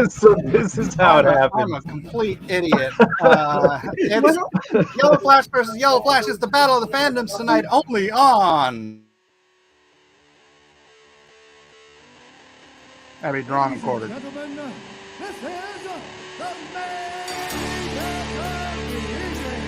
So this is how it happened. I'm a complete idiot. It's Yellow Flash versus Yellow Flash. It's the battle of the fandoms tonight, only on. That'd be drawn and quartered. Gentlemen, this is the main event of the evening.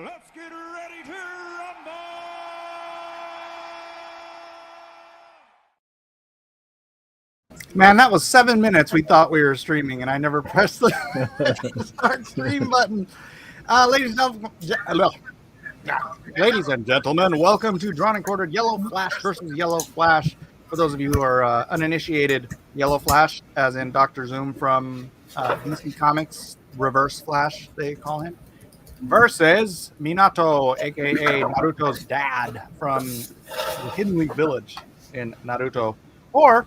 Let's get ready to rumble! Man, that was 7 minutes we thought we were streaming, and I never pressed the start stream button. Ladies and gentlemen, welcome to Drawn and Quartered Yellow Flash versus Yellow Flash. For those of you who are uninitiated, Yellow Flash, as in Dr. Zoom from DC Comics, Reverse Flash, they call him, versus Minato, aka Naruto's dad from the Hidden Leaf Village in Naruto. Or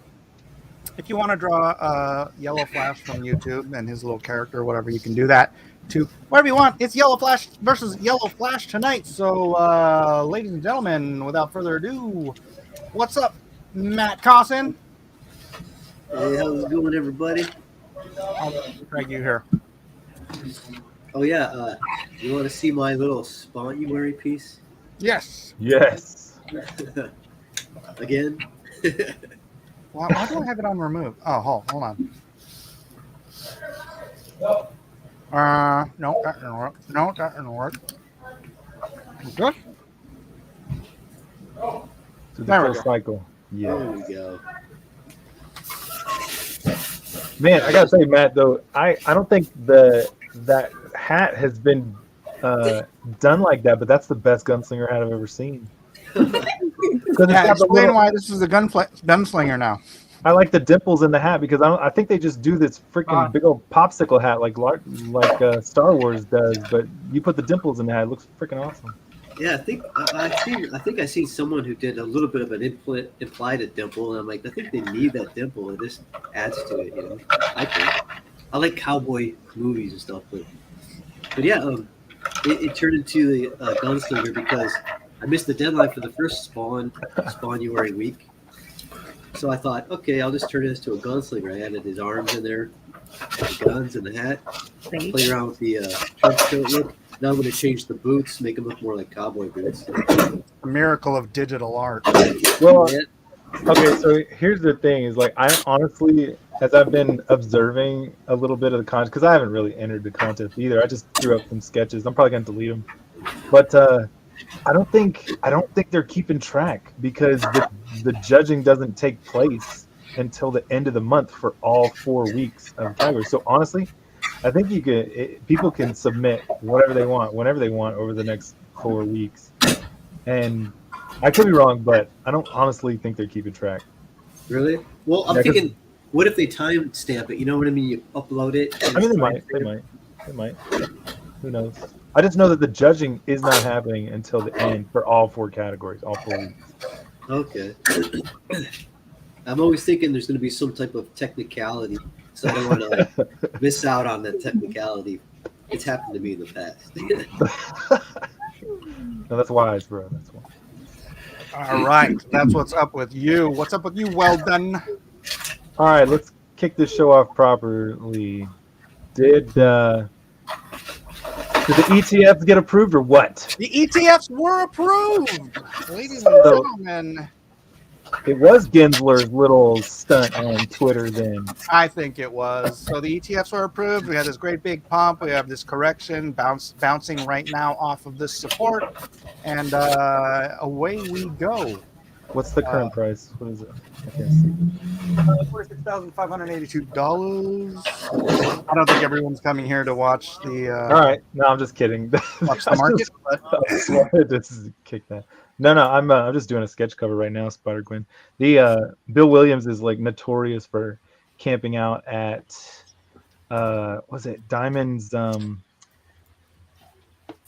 if you want to draw Yellow Flash from YouTube and his little character, whatever, you can do that too. Whatever you want. It's Yellow Flash versus Yellow Flash tonight. So, ladies and gentlemen, without further ado, what's up, Matt Cossin? Hey, how's it going, everybody? I'll drag you here. Oh yeah, you want to see my little Spawn you wearing piece Yes. Yes. again? Why do I have it on remove? Oh, hold on. No, that didn't work. No, that didn't work. Okay. To the There we full go. cycle. Yeah. There we go. Man, I gotta say, Matt, though, I don't think that hat has been done like that, but that's the best gunslinger hat I've ever seen. Yeah, explain why this is a gunslinger now. I like the dimples in the hat because I think they just do this freaking big old popsicle hat like Star Wars does, but you put the dimples in the hat, it looks freaking awesome. Yeah, I think I seen someone who did a little bit of an implied a dimple, and I'm like, I think they need that dimple. It just adds to it, you know. I like cowboy movies and stuff, but yeah, it turned into the gunslinger because I missed the deadline for the first Spawn you wearing week. So I thought, okay, I'll just turn this to a gunslinger. I added his arms in there, the guns and the hat, play around with the trench coat look. Now I'm going to change the boots, make them look more like cowboy boots. A miracle of digital art. Well, Yeah. okay, so here's the thing: is like I honestly, as I've been observing a little bit of the content, because I haven't really entered the contest either. I just threw up some sketches. I'm probably going to delete them, but I don't think they're keeping track because the judging doesn't take place until the end of the month for all 4 weeks of categories. So honestly, I think people can submit whatever they want, whenever they want, over the next 4 weeks. And I could be wrong, but I don't honestly think they're keeping track. Really? Well, I'm thinking, what if they time stamp it? You know what I mean? You upload it. I mean, they might. Who knows? I just know that the judging is not happening until the end for all 4 categories, all 4 weeks. Okay. I'm always thinking there's going to be some type of technicality, so I don't want to miss out on that technicality. It's happened to me in the past. No, that's wise, bro. That's wise. All right, that's what's up with you. What's up with you? Well done. All right, let's kick this show off properly. Did the ETFs get approved or what? The ETFs were approved, ladies and gentlemen. It was Gensler's little stunt on Twitter then. I think it was. So the ETFs were approved. We had this great big pump. We have this correction bouncing right now off of this support. And away we go. What's the current price? What is it? I can't see. $46,582. I don't think everyone's coming here to watch the All right. No, I'm just kidding. watch the market. But I just wanted to kick that. No, I'm just doing a sketch cover right now, Spider Gwen. The Bill Williams is like notorious for camping out at was it Diamond's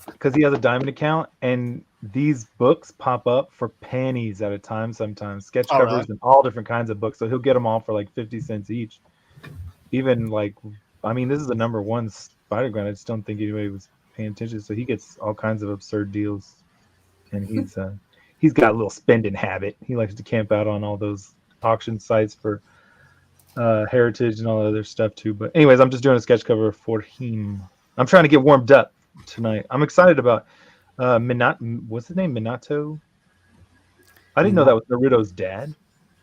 because he has a Diamond account, and these books pop up for pennies at a time sometimes. Sketch Oh, covers really? and all different kinds of books. So he'll get them all for like 50 cents each. Even like, I mean, this is the #1 Spider Gwen. I just don't think anybody was paying attention. So he gets all kinds of absurd deals, and he's got a little spending habit. He likes to camp out on all those auction sites for heritage and all that other stuff too. But anyways, I'm just doing a sketch cover for him. I'm trying to get warmed up tonight. I'm excited about what's his name? Minato. I didn't know that was Naruto's dad.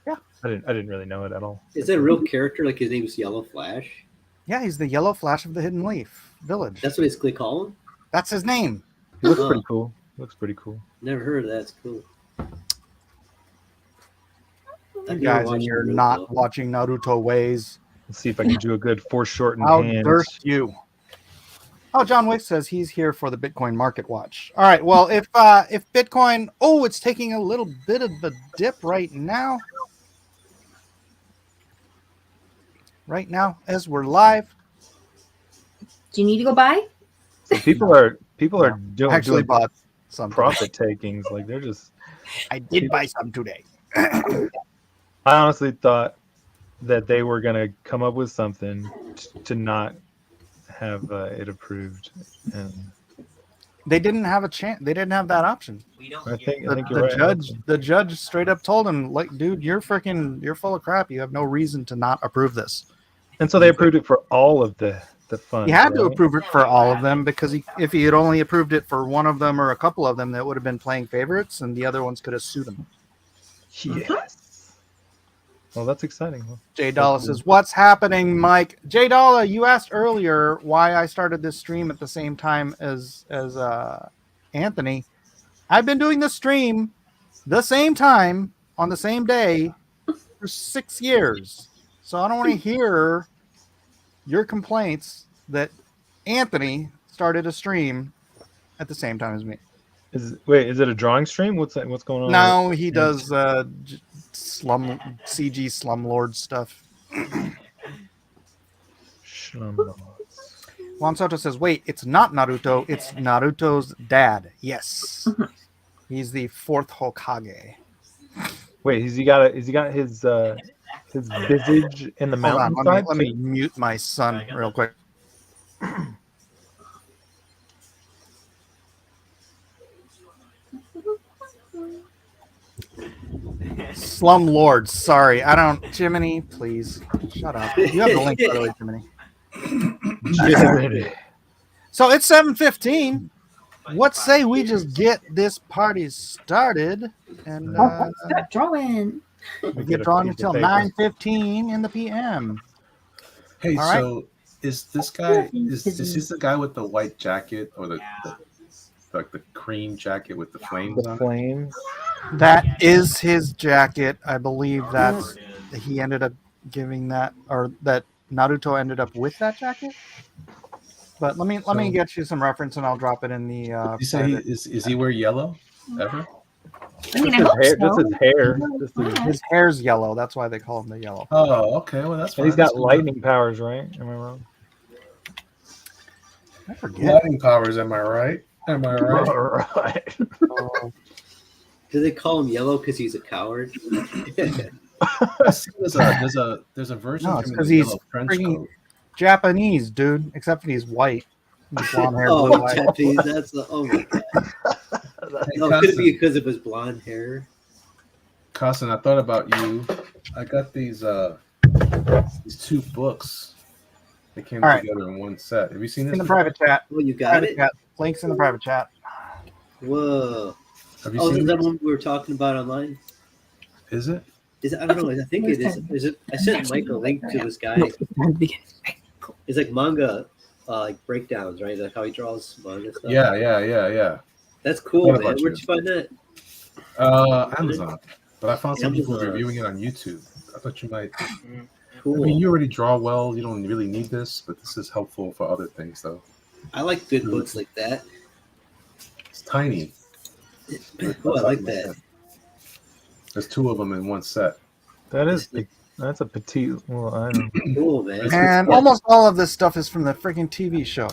Yeah. I didn't really know it at all. Is that a real character? Like his name is Yellow Flash? yeah, he's the Yellow Flash of the Hidden Leaf Village. That's what it's call him? That's his name. He looks Oh. pretty cool. Looks pretty cool. Never heard of that. It's cool. You guys and you're not watching Naruto ways. Let's see if I can do a good foreshortened How hand. durst you? Oh, John Wick says he's here for the Bitcoin market watch. All right. Well, if Bitcoin, it's taking a little bit of a dip right now. Right now, as we're live, Do you need to go buy? So people are doing, actually doing bought some profit takings. Like they're just. I did buy some today. I honestly thought that they were gonna come up with something to not have it approved, and They didn't have a chance. They didn't have that option. I think The you're right. judge straight up told him, like, dude, you're full of crap. You have no reason to not approve this. And so they approved it for all of the funds. He had to right? approve it for all of them because if he had only approved it for one of them or a couple of them, that would have been playing favorites, and the other ones could have sued him. Yes. Well, that's exciting. Jay Dalla says, "What's happening, Mike?" Jay Dalla, you asked earlier why I started this stream at the same time as Anthony. I've been doing this stream the same time on the same day for 6 years, so I don't want to hear your complaints that Anthony started a stream at the same time as me. Is it a drawing stream? What's going on? No, he does CG slumlord stuff. Juan Soto says, "Wait, it's not Naruto. It's Naruto's dad. Yes, he's the 4th Hokage." Wait, has he got his visage in the Hold on, mountainside? let me mute my son real quick. Slumlord. Sorry, I don't. Jiminy, please shut up. You have the link, by the way, Jiminy. So it's 7:15. What say we just get this party started and Stop drawing. we get drawn until 9:15 in the PM. Hey, All right. so is this guy is this the guy with the white jacket or the like the cream jacket with the flames The on it? flames. That is his jacket. I believe that's he ended up giving that, or that Naruto ended up with that jacket. But let me get you some reference and I'll drop it in the. You say is he wear yellow ever? I mean, I Just hope his hair. so. Just his hair. Just his- Yeah. His hair's yellow. That's why they call him the yellow. Oh, okay. Well, that's fine. And he's got That's cool. lightning powers, right? Am I wrong? I forget. Lightning powers. Am I right? Am I right? All right. Do they call him Yellow because he's a coward? I see there's a version No, of it's him in 'cause the he's yellow trench freaking- coat. Japanese, dude. Except that he's white. He's blonde hair, blue Oh, eyes. Japanese. That's oh my god. Hey, No, could it be Costin, because of his blonde hair? Costin, I thought about you. I got these 2 books. They came All right. together in one set. Have you seen this? In the private chat. Oh, you got Private it. chat. Links in the private chat. Whoa. Have you Oh, seen is that this? one we were talking about online? Is it? Is it, I don't know. I think it is. Is it? I sent Mike a link to this guy. It's like manga, like breakdowns, right? Like how he draws manga stuff. Yeah. That's cool, What man. about Where'd you? you find that? Amazon. But I found some people Amazon. reviewing it on YouTube. I thought you might. Cool. I mean, you already draw well. You don't really need this, but this is helpful for other things, though. I like good books like that. It's tiny. Oh, I like that. There's 2 of them in one set. That's a petite. Well, I don't know. Cool, man. And almost all of this stuff is from the freaking TV show.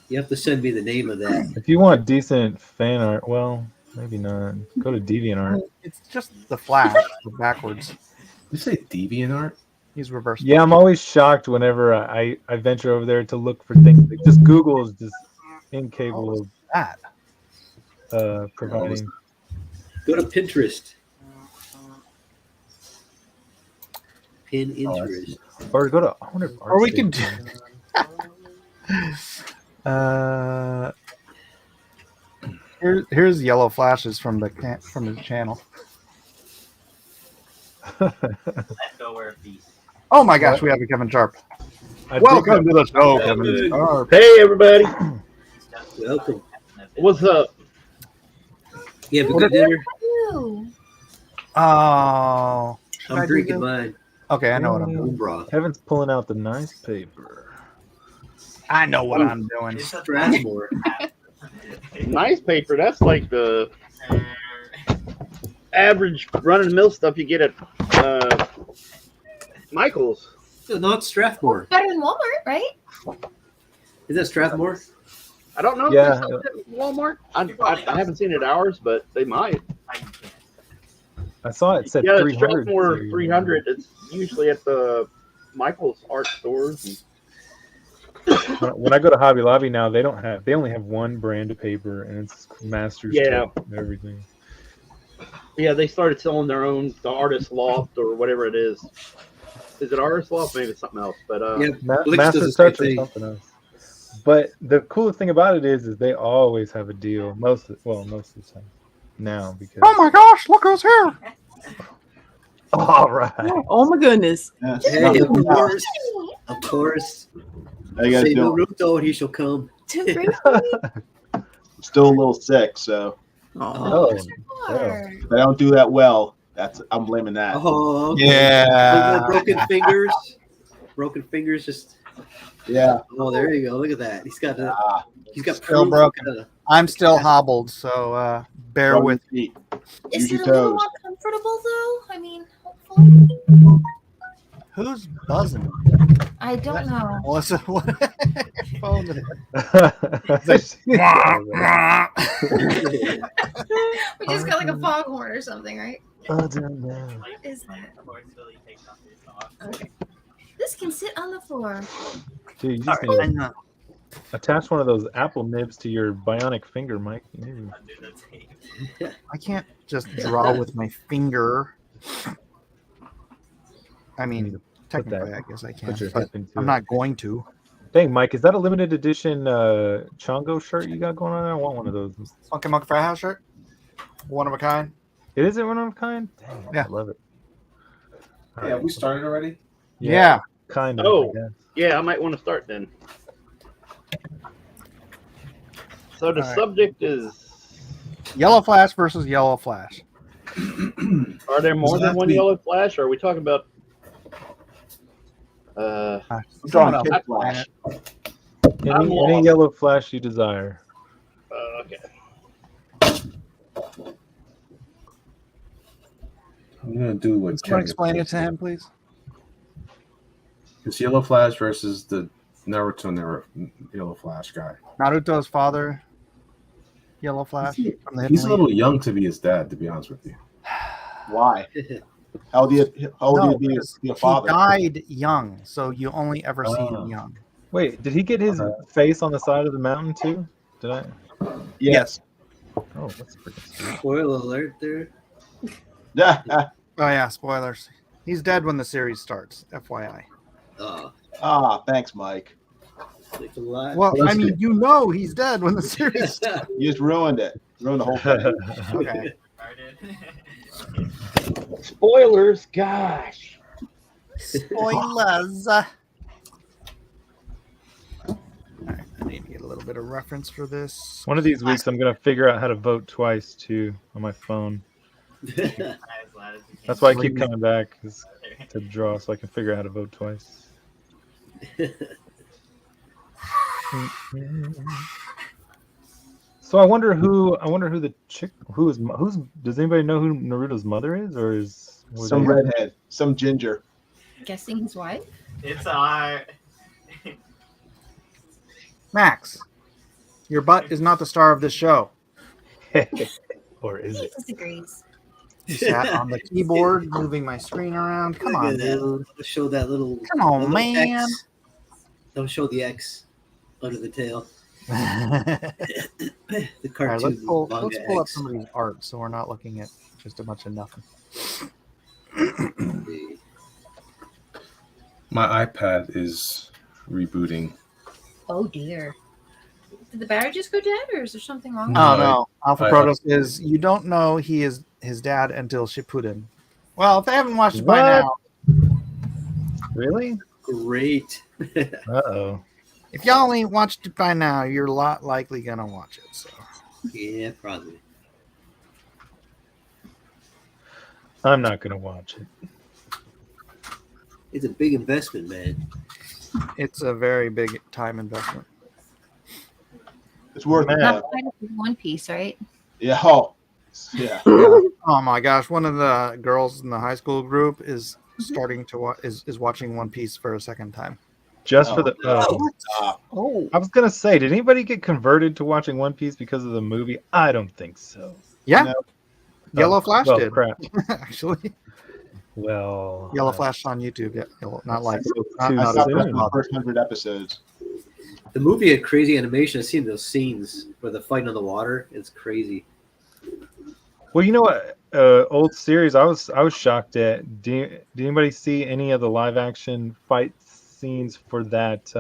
You have to send me the name of that. If you want decent fan art, well, maybe not. Go to DeviantArt. It's just the Flash backwards. You say DeviantArt? He's reversed. Yeah, I'm always shocked whenever I venture over there to look for things. Like, just Google is just incapable of That. providing. Go to Pinterest. Pinterest. Or go to. I wonder if Or we can Artscape- Here's yellow flashes from the channel. Oh my gosh, we have a Kevin Sharp. I Welcome think to the show, Kevin Sharp. Hey, everybody. Welcome. What's up? You have a good dinner? Ooh. Oh. Should I I'm do drinking this? mine. Okay, I know what I'm doing. Bone broth. Kevin's pulling out the nice paper. I know what I'm doing. Strathmore. Nice paper. That's like the average run-of-the-mill stuff you get at Michael's. No, it's Strathmore. Better than Walmart, right? Is that Strathmore? I don't know Yeah. if they sell it at Walmart. I haven't seen it at ours, but they might. I saw it said Yeah, 300. Strathmore 300. It's usually at the Michael's art stores. When I go to Hobby Lobby now, they only have one brand of paper, and it's Master Yeah. Stroke and everything. Yeah, they started selling their own, the Artist Loft or whatever it is. Is it Artist Loft? Maybe it's something else. But Yeah. Blix Master does the same Touch or thing. something else. But the coolest thing about it is they always have a deal. Most of the time now because. Oh my gosh, look who's here. All right. Oh my goodness. Hey, of course. Of course. How you guys Say doing? Naruto and he shall come. Too great. Still a little sick, so Oh, if I don't do that well, I'm blaming that. Oh, okay. Yeah. No more broken fingers. Broken fingers just. Yeah. Oh, there you go. Look at that. He's got Still proof. broken. I'm still hobbled, so bear with me. feet. Is Use it your a little toes. more comfortable though? I mean, hopefully. Who's buzzing? I don't know. Melissa, what phone is We just got like a foghorn or something, right? I don't know. What is that? Okay. This can sit on the floor. Dude, you just I need to know. attach one of those Apple nibs to your bionic finger, Mike. Ew. I can't just draw with my finger. I mean, technically, I guess I can, Put your but hip into I'm it. not going to. Dang, Mike, is that a limited edition Chongo shirt you got going on there? I want one of those. Funky Monk Frat House shirt, one of a kind. It is it one of a kind? Dang, Yeah. I love it. Hey, have we started already? Yeah. Kind of. Oh. I guess. Yeah, I might want to start then. So the All right. subject is: Yellow Flash versus Yellow Flash. are there more Does that than one mean- yellow flash? Or are we talking about? I'm Someone drawing else. Kid Flash. I'm Any lost. yellow flash you desire. Okay. I'm gonna do what Someone Kevin explain it said. to him, please. It's Yellow Flash versus the Naruto Yellow Flash guy. Naruto's father, Yellow Flash. From the Hidden He's a League. little young to be his dad, to be honest with you. Why? How old do you be because a he father? died young, so you only ever see Oh. him young. Wait, did he get his face on the side of the mountain too? Did I? Yes. Oh, that's freaking sweet. Spoiler alert there. Yeah. Oh yeah, spoilers. He's dead when the series starts. FYI. Thanks, Mike. Thanks a lot. Well, I That's mean, good. you know he's dead when the series starts. You just ruined it. Ruined the whole thing. Okay. Spoilers, gosh. Spoilers. Alright, I need to get a little bit of reference for this. One of these weeks, I'm gonna figure out how to vote twice too on my phone. As loud as you can. That's why I keep coming back is to draw, so I can figure out how to vote twice. So I wonder who the chick who's does anybody know who Naruto's mother is, or is Some redhead, some ginger. Guessing his wife? It's our. Max, your butt is not the star of this show. or is He it? disagrees. You sat on the keyboard, moving my screen around. Come Look on, at that. dude. I'll show that little. Come on, little man. X. Don't show the X under the tail. All The right, cartoon. let's pull manga up X. somebody's art so we're not looking at just a bunch of nothing. My iPad is rebooting. Oh dear. Did the battery just go dead, or is there something wrong with Oh it? no, Alpha I- Protos is you don't know he is his dad until Shippuden. Well, if they haven't watched it by What? now, Really? Great. Uh-oh. if y'all ain't watched it by now, you're a lot likely gonna watch it. So Yeah, probably. I'm not gonna watch it. It's a big investment, man. it's a very big time investment. It's worth it. Not quite as One Piece, right? Yeah. Oh, yeah. Oh my gosh, one of the girls in the high school group is starting to is watching One Piece for a second time. Just Oh, for the no. Oh, I was gonna say, did anybody get converted to watching One Piece because of the movie? I don't think so. yeah, No. Yellow Flash well, did crap. actually. Well, Yellow Flash on YouTube. Yeah, not like Too not I a saw soon. the first 100 episodes. The movie had crazy animation. I've seen those scenes where the fighting on the water. It's crazy. Well, you know what? Old series. I was shocked at. Did anybody see any of the live action fight scenes for that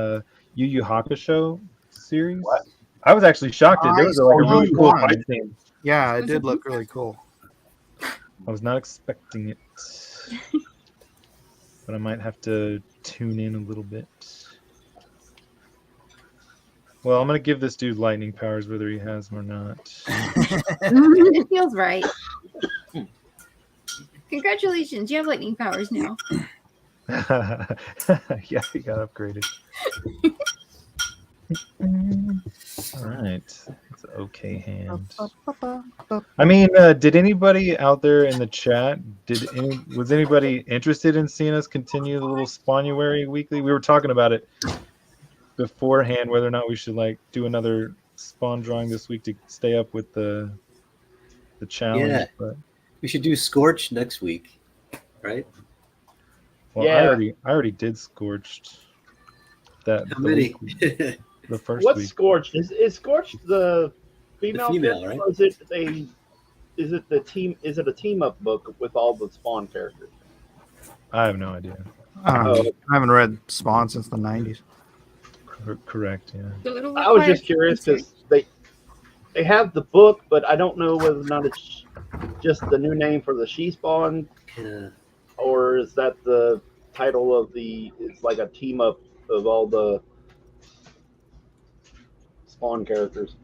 Yu Yu Hakusho series? What? I was actually shocked at. There was like a saw really cool one. fight scene. Yeah, it did look really cool. I was not expecting it, but I might have to tune in a little bit. Well, I'm gonna give this dude lightning powers, whether he has them or not. It feels right. Congratulations, you have lightning powers now. Yeah, he got upgraded. All right, it's an okay hand. I mean, did anybody out there in the chat? Was anybody interested in seeing us continue the little Spawnuary weekly? We were talking about it beforehand, whether or not we should like do another spawn drawing this week to stay up with the challenge. Yeah. But We should do Scorch next week, right? well, Yeah. I already did Scorched. That How the many? week- the first What's week. Scorched? Is Scorched the female? female, character, right? Or is it the team? Is it a team up book with all the Spawn characters? I have no idea. I haven't read Spawn since the 90s. Correct. Yeah. The little I was red just curious because they have the book, but I don't know whether or not it's just the new name for the She Spawn, Yeah. or is that the title of the? It's like a team up of all the Spawn characters.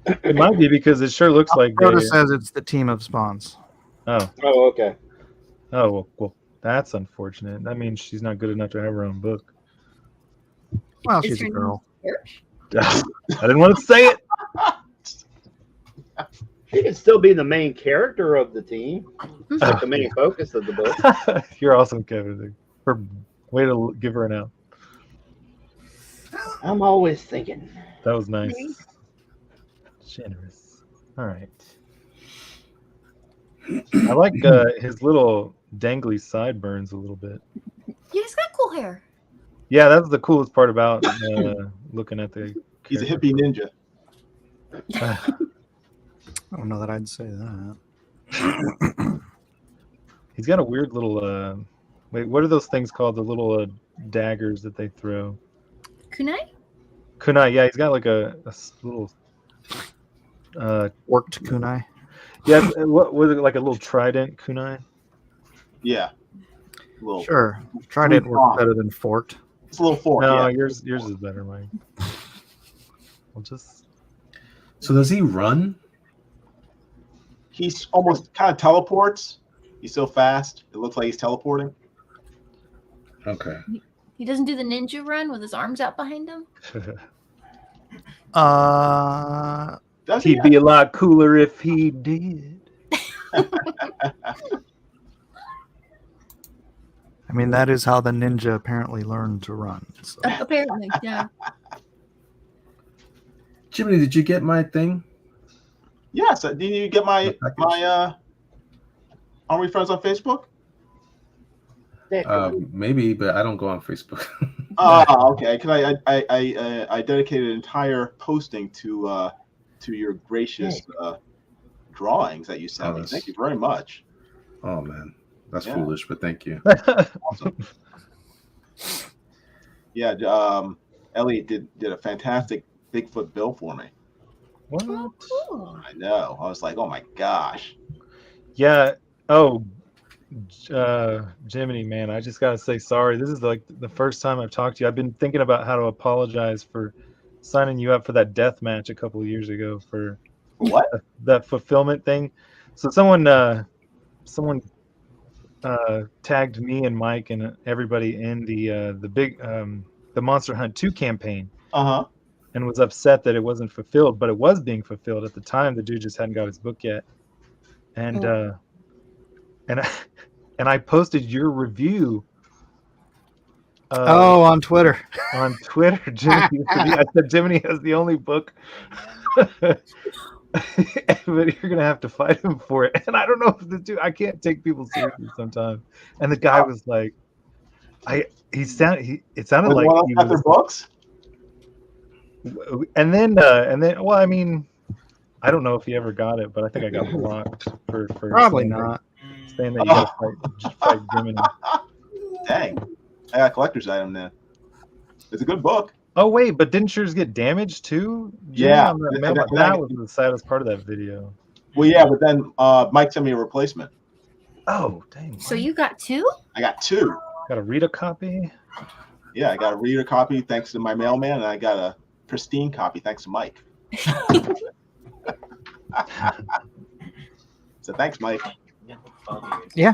It might be because it sure looks like they. Rhoda says it's the team of Spawns. Oh, Oh, okay. well, that's unfortunate. That means she's not good enough to have her own book. Well, Is she's a her girl. I didn't want to say it. She could still be the main character of the team, like the main focus of the book. You're awesome, Kevin. For way to give her an out. I'm always thinking. That was nice. Generous. All right. I like his little dangly sideburns a little bit. Yeah, he's got cool hair. Yeah, that's the coolest part about looking at the. He's a hippie ninja. I don't know that I'd say that. He's got a weird little. Wait, what are those things called? The little daggers that they throw. Kunai? Kunai. Yeah, he's got like a little. Worked kunai. Yeah, what was it, like a little trident kunai? Yeah. Little, Sure. Trident works better than forked. It's a little fork. No, Yeah. yours is better, Mike. We'll just. So does he run? he's almost kind of teleports. He's so fast. It looks like he's teleporting. Okay. He doesn't do the ninja run with his arms out behind him. Does he? He'd be a lot cooler if he did. I mean, that is how the ninja apparently learned to run. So. Apparently, yeah. Jiminy, did you get my thing? Yes. Did you get my Are we friends on Facebook? Maybe, but I don't go on Facebook. Oh, okay. Because I dedicated an entire posting to your gracious drawings that you sent me. Thank you very much. Oh man, that's foolish, but thank you. Awesome. Yeah, Elliot did a fantastic Bigfoot bill for me. What? Oh, cool. I know. I was like, oh my gosh. Yeah. Oh, Jiminy, man, I just gotta say sorry. This is like the first time I've talked to you. I've been thinking about how to apologize for signing you up for that death match a couple of years ago for what? That fulfillment thing. So someone tagged me and Mike and everybody in the big the Monster Hunt 2 campaign. Uh-huh. And was upset that it wasn't fulfilled, but it was being fulfilled at the time. The dude just hadn't got his book yet. And I posted your review. On Twitter. On Twitter, Jiminy. I said Jiminy has the only book, but you're gonna have to fight him for it. And I don't know if the dude. I can't take people seriously sometimes. And the guy was like, it sounded like he was, their books. And then, well, I mean, I don't know if he ever got it, but I think I got blocked for probably not. Saying that you gotta fight Jiminy. Dang, I got a collector's item then. It's a good book. Oh wait, but didn't yours get damaged too? Yeah, that was the saddest part of that video. Well, yeah, but then Mike sent me a replacement. Oh, dang. So you got 2? I got 2. Got a reader copy? Yeah, I got a reader copy thanks to my mailman, and I got a pristine copy thanks to Mike. So thanks, Mike. Yeah.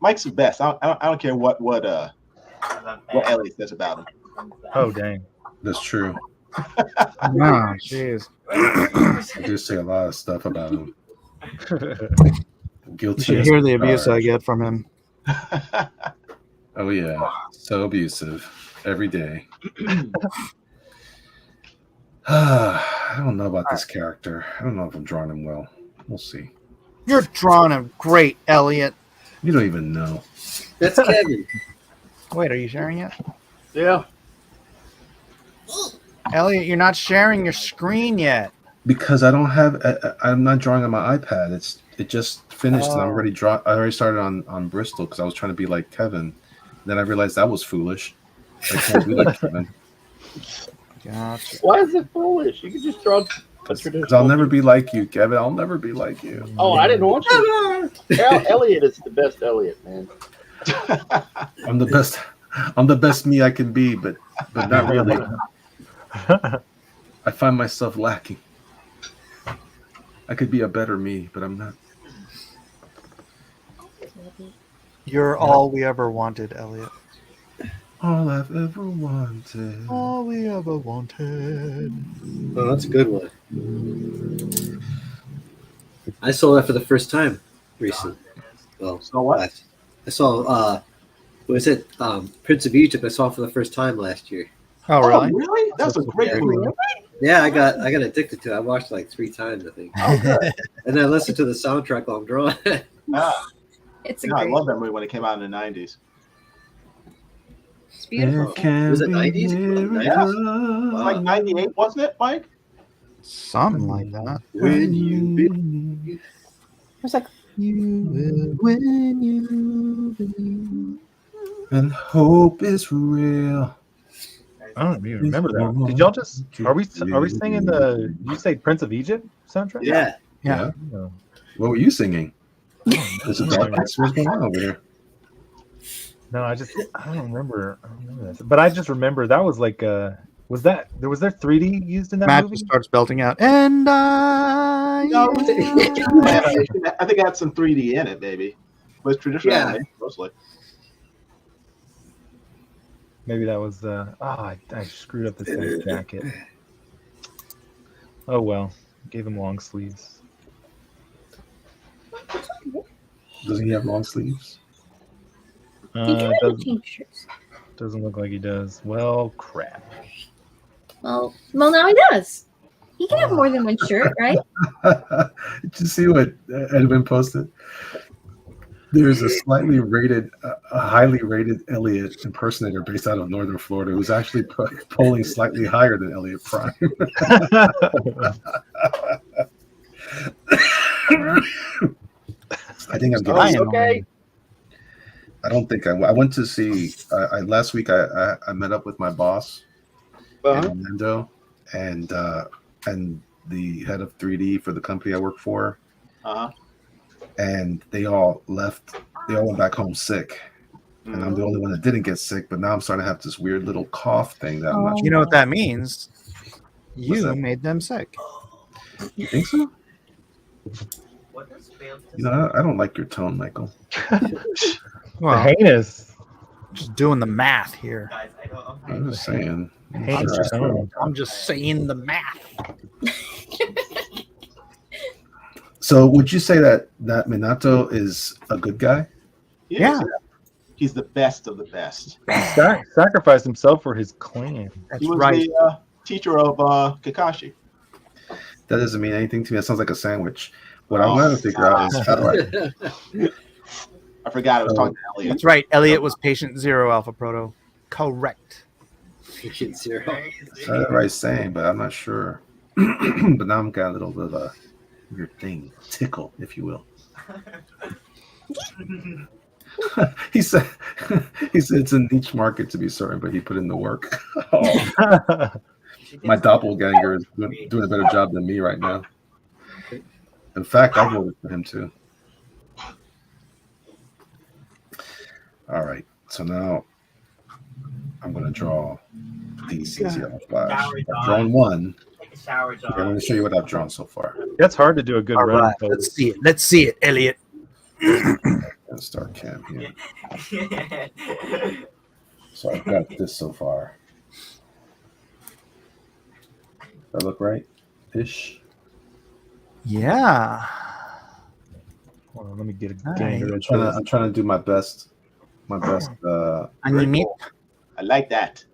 Mike's the best. I don't care what Elliot says about him. Oh dang, that's true. Oh, jeez. I do say a lot of stuff about him. Guilty. You should hear the abuse I get from him. Oh yeah, so abusive every day. I don't know about this character. I don't know if I'm drawing him well. We'll see. You're drawing him great, Elliot. You don't even know. That's Kevin. Wait, are you sharing it? Yeah. Elliot, you're not sharing your screen yet. Because I don't have. I'm not drawing on my iPad. It just finished, and I already started on Bristol because I was trying to be like Kevin. Then I realized that was foolish. I can't be like Kevin. Gotcha. Why is it foolish? You can just draw a Because traditional. I'll never be like you, Kevin. I'll never be like you. Oh, I didn't want you. Elliot is the best Elliot, man. I'm the best. I'm the best me I can be, but not really. I find myself lacking. I could be a better me, but I'm not. You're all we ever wanted, Elliot. All I've ever wanted. All we ever wanted. Oh, that's a good one. I saw that for the first time recently. Well, So what? I saw what was it? Prince of Egypt. I saw for the first time last year. Oh, really? Oh, really? That's a great movie. Yeah, I got addicted to it. I watched it like 3 times, I think. And then I listened to the soundtrack while I'm drawing. Ah, It's a yeah, I great. love that movie when it came out in the 90s. It's beautiful. Was it 90s? Yeah. It was like 98, wasn't it, Mike? Something like that. When you It's like You will when you believe. And hope is real. I don't even remember that. Did y'all just? Are we singing the? You say Prince of Egypt soundtrack? Yeah. Yeah. No. What were you singing? This is what's going on over here. No, I don't remember. This. But I just remember that was like Was there 3D used in that Matt movie? just starts belting out, and I. No, I think it had some 3D in it, maybe. But it's traditional Yeah. animation, mostly. Maybe that was. I screwed up this guy's jacket. Oh well, gave him long sleeves. Doesn't he have long sleeves? He can have Doesn't, change shirts. doesn't look like he does. Well, crap. Well, now he does. He can have more than one shirt, right? Did you see what Edwin posted? There's a highly rated Elliot impersonator based out of Northern Florida who's actually polling slightly higher than Elliot Prime. I think I'm getting okay. I don't think I went to see. Last week I met up with my boss in Orlando and the head of 3D for the company I work for. And they all left. They all went back home sick, and I'm the only one that didn't get sick. But now I'm starting to have this weird little cough thing that I'm not. You know what that means? You that? made them sick. You think so? What does fail to You know, I don't like your tone, Michael. Well, Heinous. just doing the math here. guys, I don't. I'm just saying. I'm just saying the math. So, would you say that Minato is a good guy? Yeah. He's the best of the best. Sacrificed himself for his clan. He was the teacher of Kakashi. That doesn't mean anything to me. That sounds like a sandwich. What I'm going to figure out is how do I forgot I was talking to Elliot. That's right. Elliot was patient 0, Alpha Proto. Correct. Patient 0. That's the right saying, but I'm not sure. But now I'm got a little bit of a weird thing, tickle, if you will. he said it's a niche market to be certain, but he put in the work. Oh. My doppelganger is doing a better job than me right now. In fact, I voted for him too. All right, so now I'm going to draw DC's Yellow Flash. I've drawn one. Take a shower, John. I'm going to show you what I've drawn so far. It's hard to do a good All run. right, let's see it. Let's see it, Elliot. Let's start cam here. So I've got this so far. Does that look right? Ish. Yeah. Hold on, let me get a Nice. gander. I'm trying to do my best. Anime. I like that.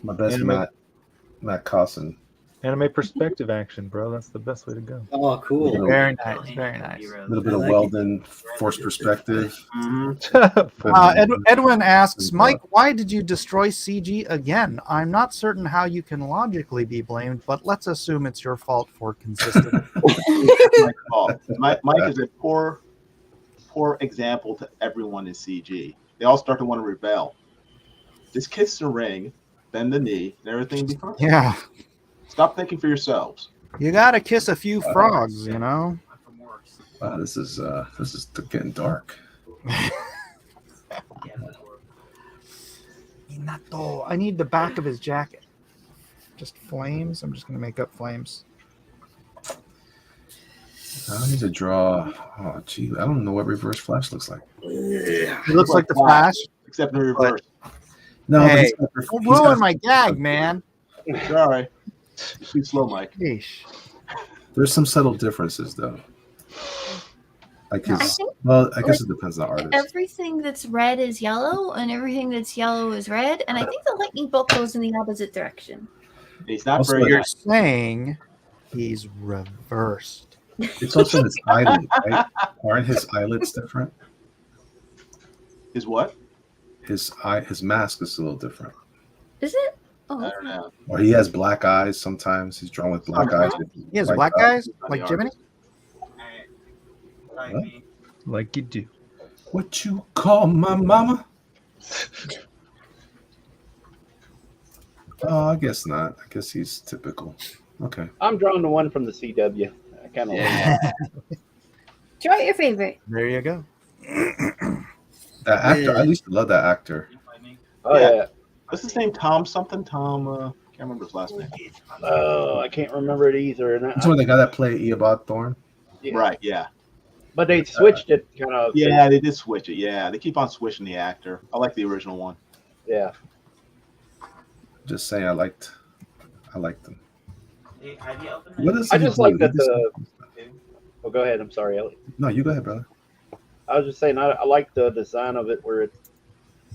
My best Matt Cosson. Anime perspective action, bro. That's the best way to go. Oh, cool. Very nice. Very nice. A little bit of Weldon, forced perspective. Edwin asks, Mike, why did you destroy CG again? I'm not certain how you can logically be blamed, but let's assume it's your fault for consistency. Mike's fault. Mike is a poor example to everyone in CG. They all start to want to rebel. Just kiss the ring, bend the knee, and everything becomes. Yeah. Stop thinking for yourselves. You gotta kiss a few frogs, you know? Wow, this is getting dark. Minato. I need the back of his jacket. Just flames. I'm just gonna make up flames. I need to draw. Oh, gee, I don't know what Reverse Flash looks like. It looks like the Flash. Except in reverse. No, but Hey, he's don't got- ruin my gag, man. Sorry. You're too slow, Mike. Yeesh. There's some subtle differences, though. Like I his, think well, I guess it depends on the artist. everything that's red is yellow, and everything that's yellow is red. And I think the lightning bolt goes in the opposite direction. He's not Also, very You're nice. saying he's reversed. It's also his eyelid, right? Aren't his eyelids different? His what? His mask is a little different. Is it? I Oh, don't know. Or he has black eyes sometimes. He's drawn with black eyes. He has White black eyes. guys like Jiminy? What? Like you do. What you call my mama? Oh, I guess not. I guess he's typical. Okay. I'm drawing the one from the CW. I kind of like try your favorite. There you go. That actor, I used to love that actor. Oh, yeah. What's his name? Tom something? Tom. Can't remember his last name. Oh, I can't remember it either. And That's where the guy that played Eobard Thorne. Yeah. Right, yeah. But they switched it kind of. Yeah, they did switch it. Yeah, they keep on switching the actor. I like the original one. Yeah. Just saying, I liked them. Have you opened What it? is I just like that the. Oh, go ahead. I'm sorry, Ellie. No, you go ahead, brother. I was just saying, I like the design of it where it's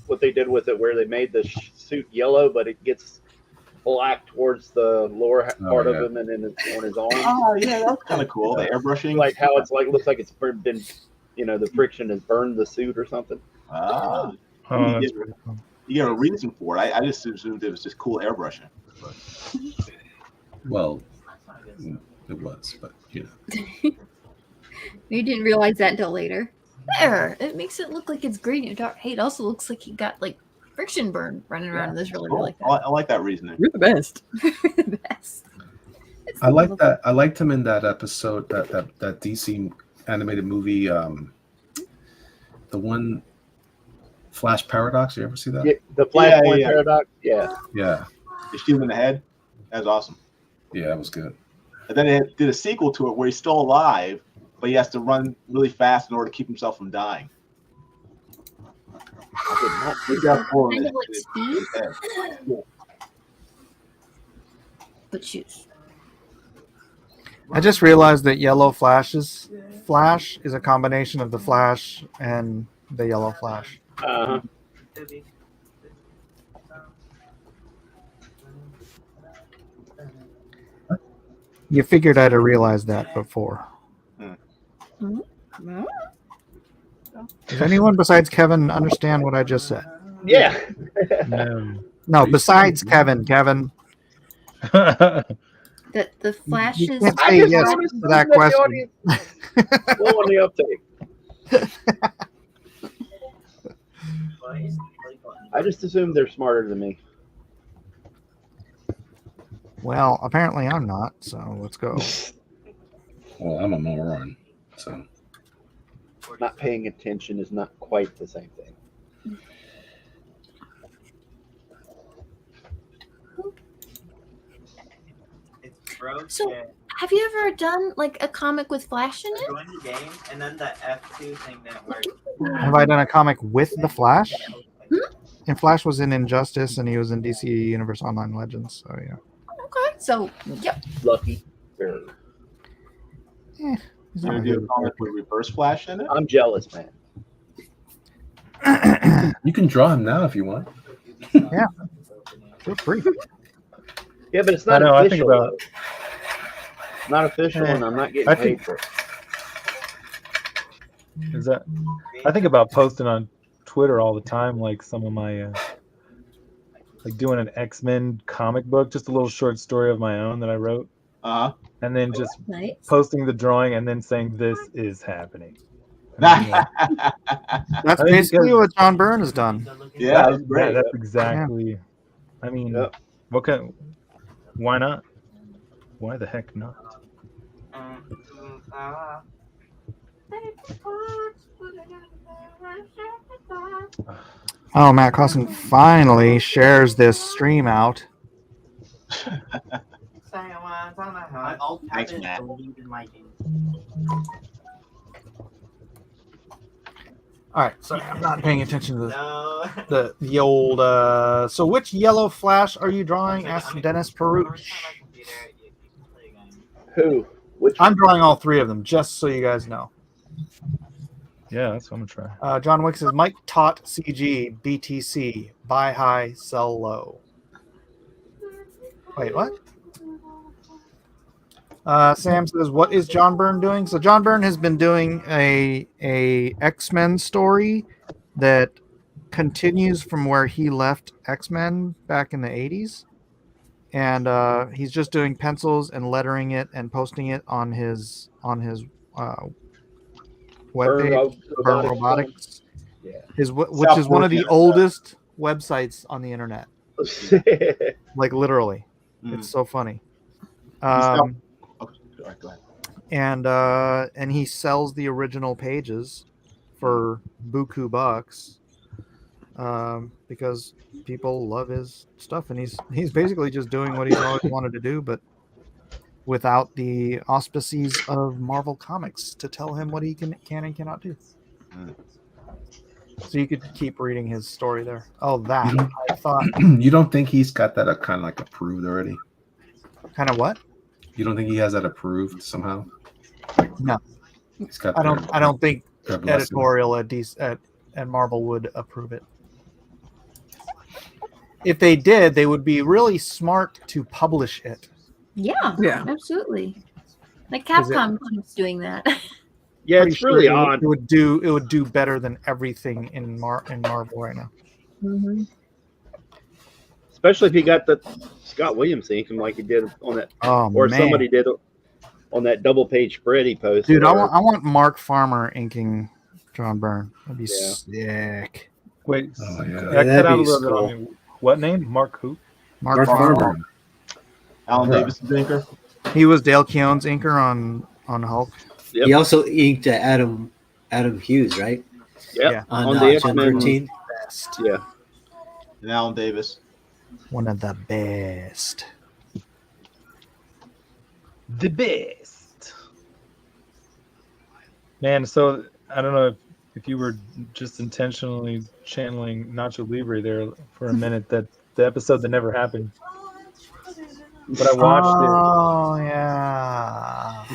what they did with it, where they made the suit yellow, but it gets black towards the lower part of him and then it's on his arm. Oh, yeah, that's kind of cool. The airbrushing. Like how it's like, looks like it's been, the friction has burned the suit or something. Ah. Oh, you, that's get, pretty cool. you get a reason for it. I just assumed it was just cool airbrushing. Well, it was, but you know. You didn't realize that until later. There, it makes it look like it's green and dark. Hey, it also looks like he got like friction burn running around in this really, Cool. really fast. I like that reasoning. You're the best. The best. I like that. I liked him in that episode, that DC animated movie, the one Flash Paradox. You ever see that? Yeah, the Flashpoint yeah. Paradox. Yeah. Yeah, They shoot him in the head. That was awesome. yeah, that was good. And then they did a sequel to it where he's still alive, but he has to run really fast in order to keep himself from dying. Kind of like Speed, but shoes. I just realized that Yellow Flash is a combination of the Flash and the Yellow Flash. Uh-huh. You figured I'd have realized that before. Does anyone besides Kevin understand what I just said? Yeah. No, besides Kevin. Kevin. That the Flash You is. can't say yes to that question. Low on the uptake. I just assume they're smarter than me. Well, apparently I'm not, so let's go. Well, I'm a moron, so. Not paying attention is not quite the same thing. So, have you ever done like a comic with Flash in it? Join the game, and then the F2 thing that works. Have I done a comic with the Flash? And Flash was in Injustice, and he was in DC Universe Online Legends. So yeah. Okay, so yep. Lucky. You want to do a comic with Reverse Flash in it? I'm jealous, man. You can draw him now if you want. Yeah. Feel free. Yeah, but it's not I know, I official. think about- Not official, and I'm not getting I paid think- for it. Is that? I think about posting on Twitter all the time, like some of my, like doing an X-Men comic book, just a little short story of my own that I wrote, and then just Nice. posting the drawing and then saying this is happening. That's I think basically because- what John Byrne has done. Yeah, that's great. That's exactly. I mean, Yep. what kind? Why not? Why the heck not? Oh, Matt Clausen finally shares this stream out. Thanks, Matt. All right, sorry, I'm not paying attention to the old. So, which Yellow Flash are you drawing? Asked Dennis Peruch. Who? Which? I'm drawing all three of them, just so you guys know. Yeah, that's what I'm gonna try. John Wick says Mike taught CG BTC buy high, sell low. Wait, what? Sam says, "What is John Byrne doing?" So John Byrne has been doing a X-Men story that continues from where he left X-Men back in the 80s, and he's just doing pencils and lettering it and posting it on his webpage, Byrne Robotics. Yeah. Which is one of the oldest websites on the internet. Like literally, it's so funny. Go ahead. And he sells the original pages for buku bucks. because people love his stuff, and he's basically just doing what he's always wanted to do, but without the auspices of Marvel Comics to tell him what he can and cannot do. So you could keep reading his story there. Oh, that I thought. You don't think he's got that kind of like approved already? Kind of what? You don't think he has that approved somehow? No, he's got. I don't think editorial at Marvel would approve it. If they did, they would be really smart to publish it. Yeah, absolutely. Like Capcom keeps doing that. Yeah, Pretty it's really sure odd. It would do better than everything in Marvel right now. Mm-hmm. Especially if you got the Scott Williams inking like he did on that, or man. somebody did on that double page spread he posted. Dude, I want Mark Farmer inking John Byrne. That'd be sick. Wait, that'd cut out a be little bit cool. on me. What name? Mark who? Mark Farmer. Alan Davis is inker. He was Dale Keown's inker on Hulk. Yep. He also inked Adam Hughes, right? Yep. Yeah. On the Gen X-Men. 13. Best. Yeah. And Alan Davis. One of the best. The best. Man, so I don't know if you were just intentionally channeling Nacho Libre there for a minute, that the episode that never happened. But I watched it. Oh yeah.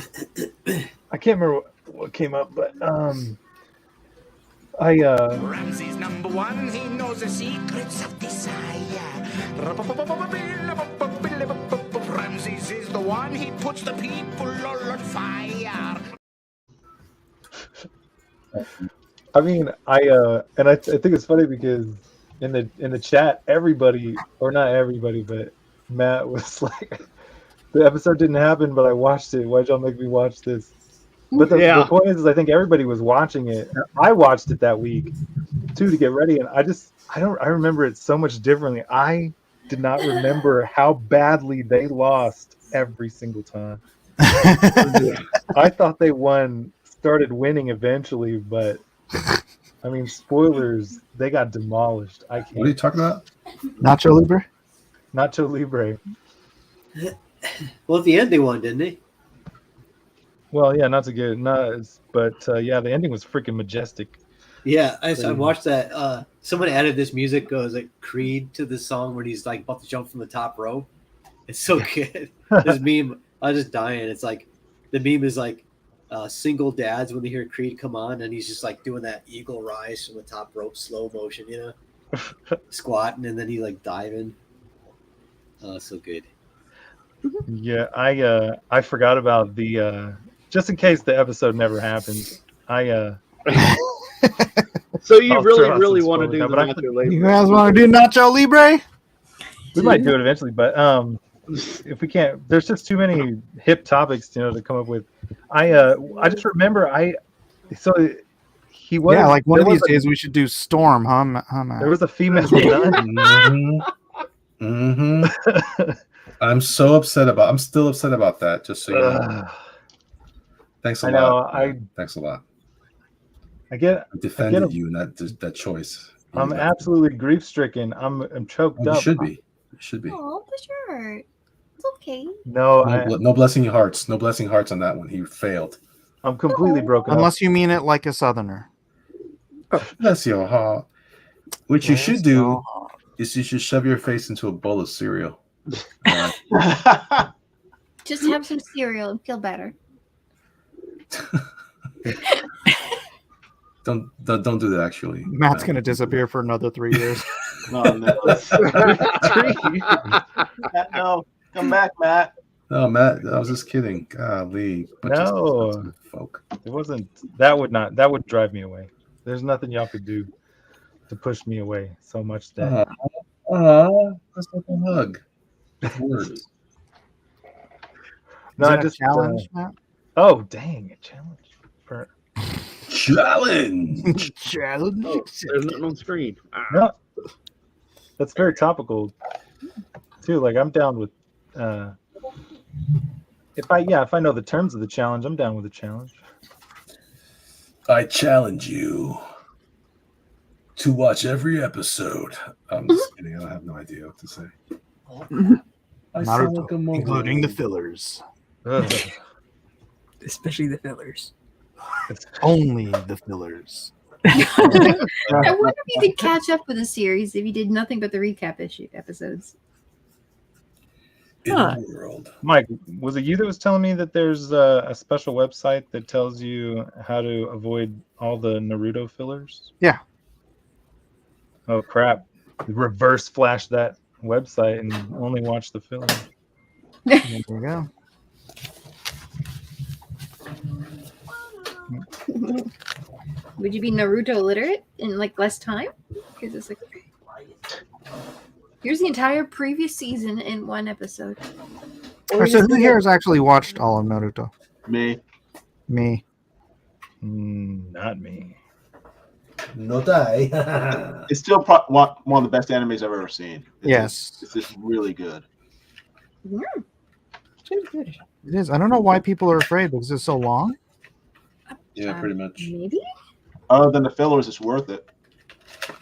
I can't remember what came up, but Ramsey's number one, he knows the secrets of desire. Ramses is the one, he puts the people all on fire. I mean, I think it's funny because in the chat, everybody, or not everybody, but Matt was like, the episode didn't happen, but I watched it. Why'd y'all make me watch this? But the point is I think everybody was watching it. I watched it that week too to get ready, and I remember it so much differently. I did not remember how badly they lost every single time. I thought they started winning eventually, but I mean, spoilers, they got demolished. I can't. What are you talking about? Nacho Libre? Nacho Libre. Well, at the end they won, didn't they? Well, yeah, not so good. But yeah, the ending was freaking majestic. Yeah, I watched that. Someone added this music goes like Creed to the song when he's like about to jump from the top rope. It's so good. This meme, I was just dying. It's like the meme is like single dads when they hear Creed come on, and he's just like doing that eagle rise from the top rope, slow motion, squatting, and then he like diving. Oh, so good. Yeah, I forgot about the just in case the episode never happened. So you I'll really throw out want to some do spoilers the now, but Nacho Libre? You guys want to do Nacho Libre? We might do it eventually, but if we can't, there's just too many hip topics, to come up with. I just remember he was like one of there these was days we should do Storm, huh, Matt? there was a female nun. I'm still upset about that. Just so you know. Thanks a lot. Thanks a lot. I defended you in that choice. I'm absolutely grief stricken. I'm choked up. You should be. You should be. Oh, for sure. It's okay. No, no blessing hearts. No blessing hearts on that one. He failed. I'm completely broken up. Unless you mean it like a Southerner. Bless your heart. What you should do is you should shove your face into a bowl of cereal. Just have some cereal and feel better. Don't do that. Actually, Matt's gonna disappear for another 3 years. Oh, no. No, come back, Matt. No, Matt, I was just kidding. Golly, No, folk. It wasn't. That would drive me away. There's nothing y'all could do to push me away so much that. That's like a hug. Words. No, I just challenge, Matt? Oh, dang! A challenge. Challenge. Challenge. Oh, there's nothing on screen. No, that's very topical too. Like I'm down with. If I know the terms of the challenge, I'm down with the challenge. I challenge you to watch every episode. I'm just kidding. I have no idea what to say. I sound like a Naruto, including the fillers. Especially the fillers. Only the fillers. I wonder if you could catch up with a series if you did nothing but the recap episodes. In the world. Mike, was it you that was telling me that there's a special website that tells you how to avoid all the Naruto fillers? Yeah. Oh crap! Reverse flash that website and only watch the filler. There you go. Would you be Naruto literate in like less time? Because it's like, here's the entire previous season in one episode. So who here has actually watched all of Naruto? Me. Me. Not me. Not I. It's still one of the best animes I've ever seen. It's just really good. Yeah. It is. I don't know why people are afraid because it's so long. Yeah, pretty much. Maybe. Other than the fillers, it's worth it.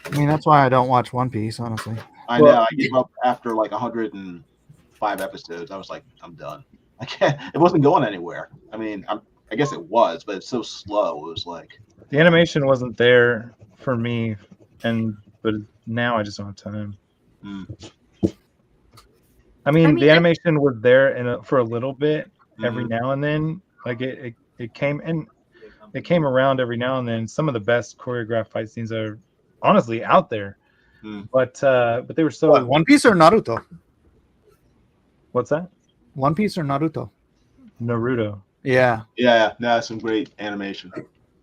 I mean, that's why I don't watch One Piece, honestly. I know. I gave up after like 105 episodes. I was like, I'm done. I can't. It wasn't going anywhere. I mean, I guess it was, but it's so slow. It was like The animation wasn't there for me, but now I just don't have time. I mean, the animation was there for a little bit every now and then. Like it came in. It came around every now and then. Some of the best choreographed fight scenes are honestly out there, but they were so. What, One Piece or Naruto? What's that? One Piece or Naruto? Naruto. Yeah. Yeah, no, some great animation.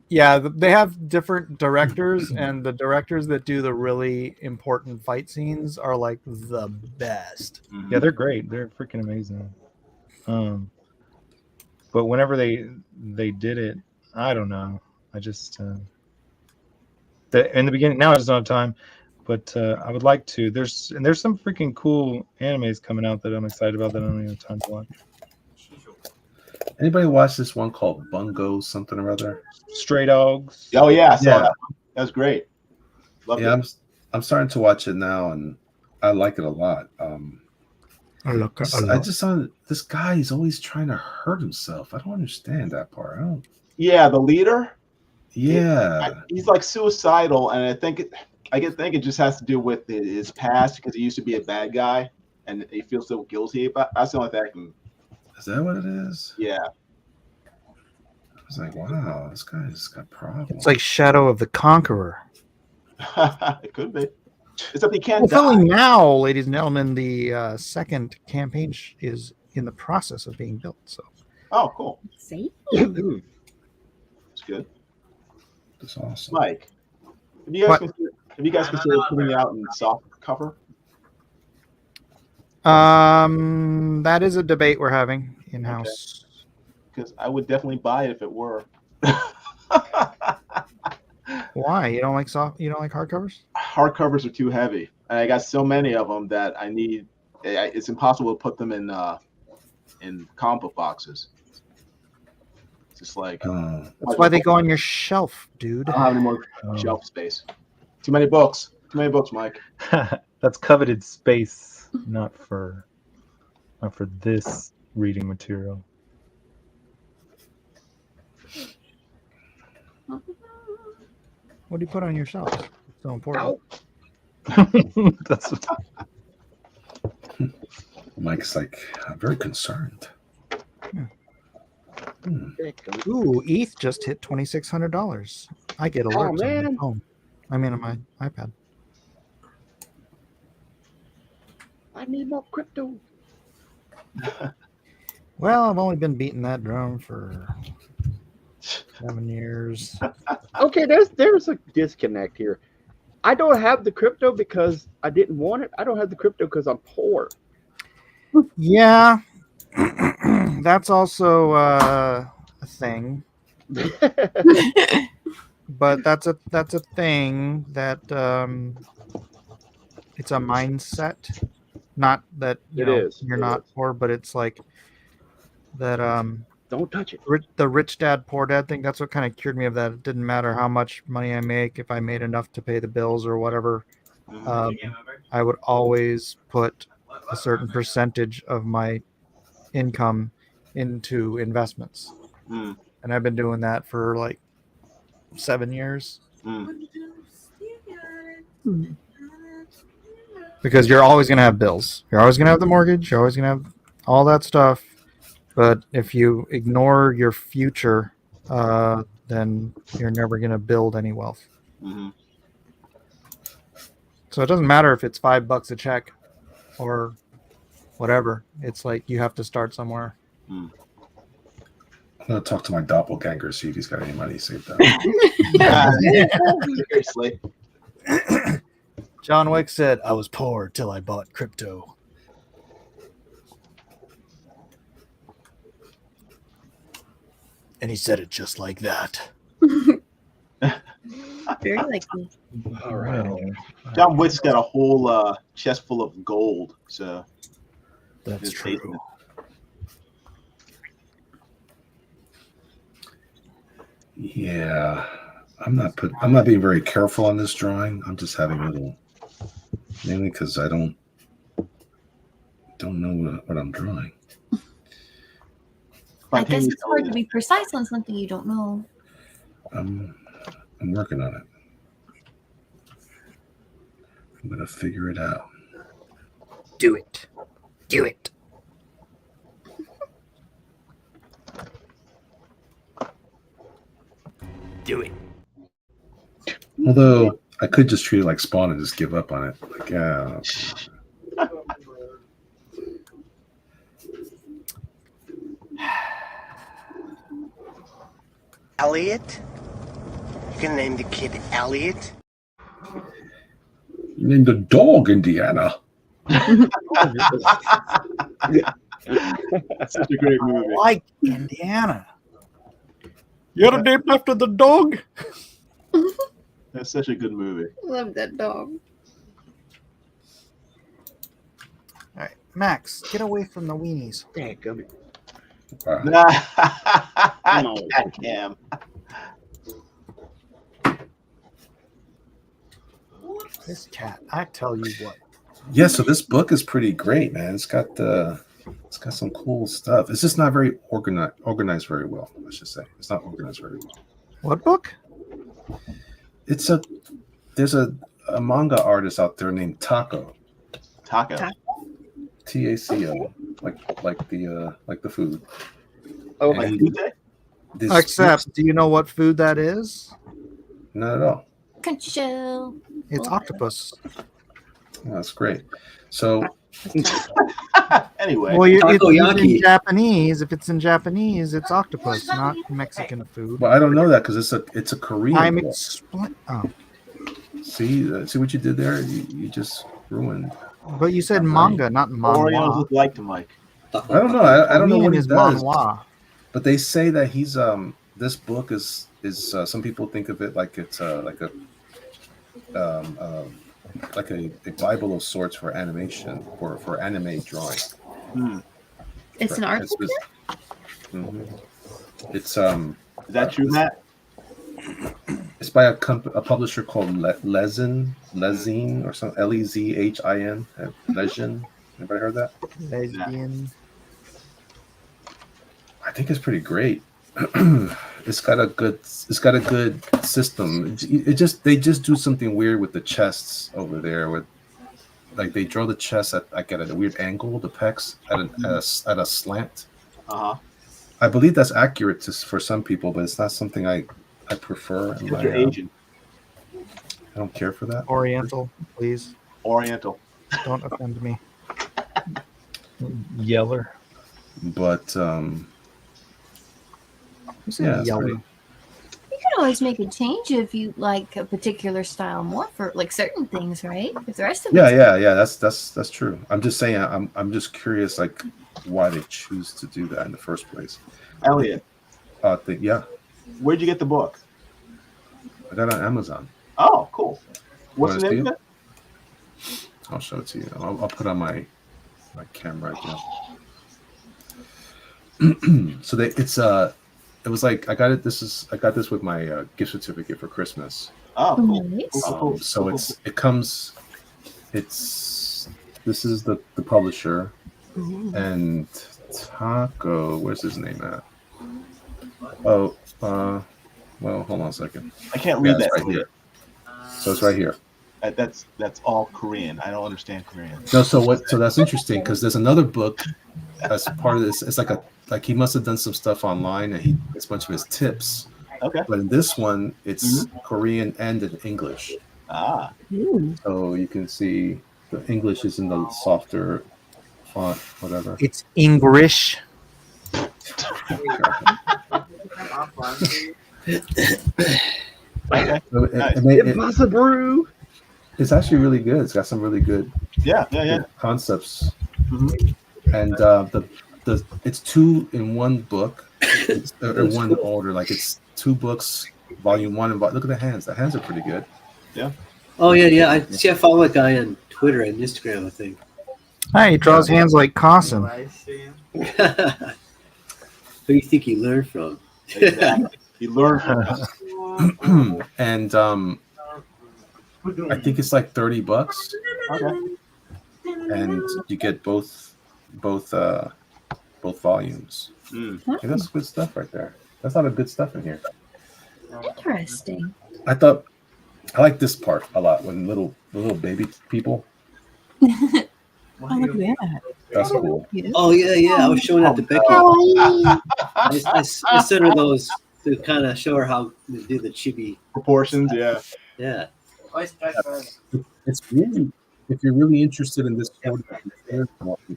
Yeah, they have different directors, and the directors that do the really important fight scenes are like the best. Yeah, they're great. They're freaking amazing. But whenever they did it, I don't know. I just in the beginning. Now I just don't have time, but I would like to. There's some freaking cool animes coming out that I'm excited about that I don't even have time to watch. Anybody watch this one called Bungo something or other? Stray Dogs. Oh yeah, I saw that. That was great. Loved it. I'm starting to watch it now, and I like it a lot. I just saw this guy. He's always trying to hurt himself. I don't understand that part. Yeah, the leader. Yeah, he's like suicidal, and I think it just has to do with his past because he used to be a bad guy, and he feels so guilty about. That's the only thing I can. Is that what it is? Yeah. I was like, wow, this guy's got problems. It's like Shadow of the Conqueror. It could be. Except he can't Fulfilling now, ladies and gentlemen, the second campaign is in the process of being built. So. Oh, cool. See? It's good. That's awesome. Mike, have you guys considered putting it out in soft cover? That is a debate we're having in house. Because I would definitely buy it if it were. Why? You don't like hardcovers? Hardcovers are too heavy, and I got so many of them that I need. It's impossible to put them in comic book boxes. It's just like that's why they go on your shelf, dude. I don't have any more shelf space. Too many books. Too many books, Mike. That's coveted space, not for this reading material. What do you put on your shelf? It's so important. That's Mike's like, I'm very concerned. Ooh, ETH just hit $2,600. I get alerts on my phone. I mean, on my iPad. I need more crypto. Well, I've only been beating that drum for 7 years. Okay, there's a disconnect here. I don't have the crypto because I didn't want it. I don't have the crypto because I'm poor. Yeah, that's also a thing. But that's a thing that it's a mindset. Not that you're not poor, but it's like that Don't touch it. The rich dad, poor dad thing. That's what kind of cured me of that. It didn't matter how much money I make, if I made enough to pay the bills or whatever. I would always put a certain percentage of my income into investments. Mm. And I've been doing that for like 7 years. Because you're always going to have bills. You're always going to have the mortgage. You're always going to have all that stuff. But if you ignore your future, then you're never going to build any wealth. Mm-hmm. So it doesn't matter if it's $5 a check or whatever. It's like you have to start somewhere. I'm gonna talk to my doppelganger, see if he's got any money saved up. Seriously. John Wick said, "I was poor till I bought crypto." And he said it just like that. Very likely. All right. John Wick's got a whole chest full of gold, so that's true. Yeah, I'm not being very careful on this drawing. I'm just having a little, mainly because I don't know what I'm drawing. I guess it's hard to be precise on something you don't know. I'm working on it. I'm gonna figure it out. Do it. Do it. Do it. Although I could just treat it like Spawn and just give up on it. Like, yeah. Elliot? You can name the kid Elliot? You named the dog Indiana. Such a great movie. Like Indiana. You're named after the dog? That's such a good movie. Love that dog. All right, Max, get away from the weenies. Dang, gummy. Cam. This cat, I tell you what. Yeah, so this book is pretty great, man. It's got some cool stuff. It's just not very organized very well, I should say. It's not organized very well. What book? There's a manga artist out there named Taco. Taco. Taco. Like the food. Oh, And Except, do you know what food that is? Not at all. Conch shell. It's octopus. Oh, that's great. So anyway, Well, it's in Takoyaki. Japanese. If it's in Japanese, it's octopus, not Mexican food. Well, I don't know that because it's a Korean I'm book. Oh. See what you did there? You just ruined. But you said manga, not Oreos manhwa. look like to Mike. I don't know. I don't know what Korean he is does. manhwa. But they say that he's this book is some people think of it like it's like a Bible of sorts for animation for anime drawing. It's an art book. It's Is that true, Matt? It's by a publisher called Lezin or something. Lezhin. Lezhin. Anybody heard that? Lesbian. I think it's pretty great. It's got a good system. They just do something weird with the chests over there. With like they draw the chest at a weird angle, the pecs at a slant. I believe that's accurate for some people, but it's not something I prefer. You're Asian. I don't care for that. Oriental, please. Oriental. Don't offend me. Yeller. But Yeah, You can always make a change if you like a particular style more for like certain things, right? If the rest of yeah. That's true. I'm just saying. I'm just curious, like why they choose to do that in the first place. Elliot. Yeah. Where'd you get the book? I got it on Amazon. Oh, cool. What's the Wanna name see of it? I'll show it to you. I'll put on my camera right now. So it was like I got this with my gift certificate for Christmas. Oh, cool. Nice. So this is the publisher, and Taco, where's his name at? Oh, well, hold on a second. I can't read that. Right here. So it's right here. That's all Korean. I don't understand Korean. No, so that's interesting because there's another book as part of this. It's like he must have done some stuff online and it's a bunch of his tips. Okay. But in this one, it's Korean and in English. Ah. So you can see the English is in the softer font, whatever. It's English. Okay. So Impossible. it's actually really good. It's got some really good Yeah. concepts. Mhm. And it's 2 in 1 book, or 1 order. Like it's 2 books, volume 1 and look at the hands. The hands are pretty good. Yeah. Oh yeah. I follow a guy on Twitter and Instagram, I think. Hey, he draws hands like Carson. Who do you think he learned from? Exactly. He learned from us. And I think it's like $30, Okay. and you get both volumes. Okay, that's good stuff right there. That's a lot of good stuff in here. Interesting. I like this part a lot when little baby people. Oh, look at that. That's cool. Oh yeah. I was showing that to Becky. I sent her those to kind of show her how to do the chibi Proportions, yeah. Yeah. It's really, if you're really interested in this sort of thing,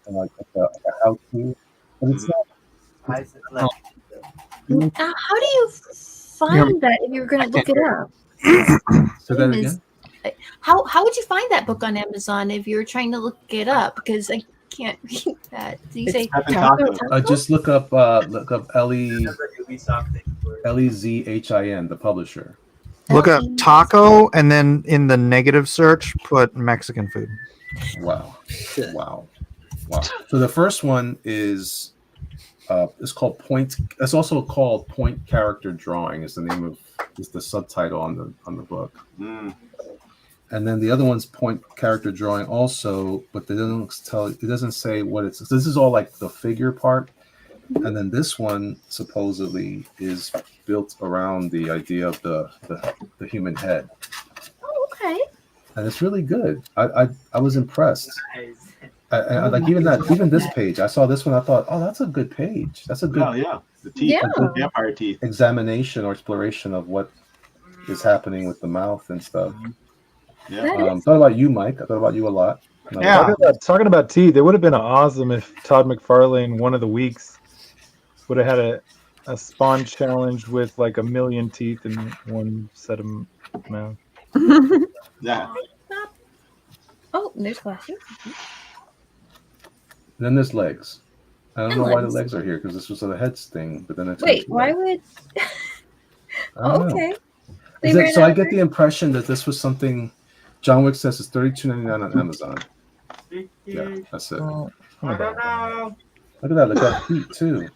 like a how-to, but it's not. How do you find that if you're going to look it up? So that again. How would you find that book on Amazon if you're trying to look it up? Because I can't read that. Do you say Just look up Lezhin, the publisher. Look up taco, and then in the negative search, put Mexican food. Wow. So the first one is it's called Point. It's also called Point Character Drawing. Is the subtitle on the book. And then the other one's Point Character Drawing also, but it doesn't say what it's. This is all like the figure part, and then this one supposedly is built around the idea of the human head. Oh, okay. And it's really good. I was impressed. I like even this page. I saw this one. I thought, oh, that's a good page. That's a good. Oh yeah, the teeth, the vampire teeth. Examination or exploration of what is happening with the mouth and stuff. Yeah. Thought about you, Mike. I thought about you a lot. Yeah. Talking about teeth, it would have been awesome if Todd McFarlane one of the weeks would have had a Spawn challenge with like 1 million teeth in one set of mouth. Yeah. Oh, there's glasses. Then there's legs. I don't know why the legs are here because this was the heads thing, but then it's why would? Okay. So I get the impression that this was something. John Wick says it's $32.99 on Amazon. Yeah, that's it. I don't know. Look at that. Look at feet too.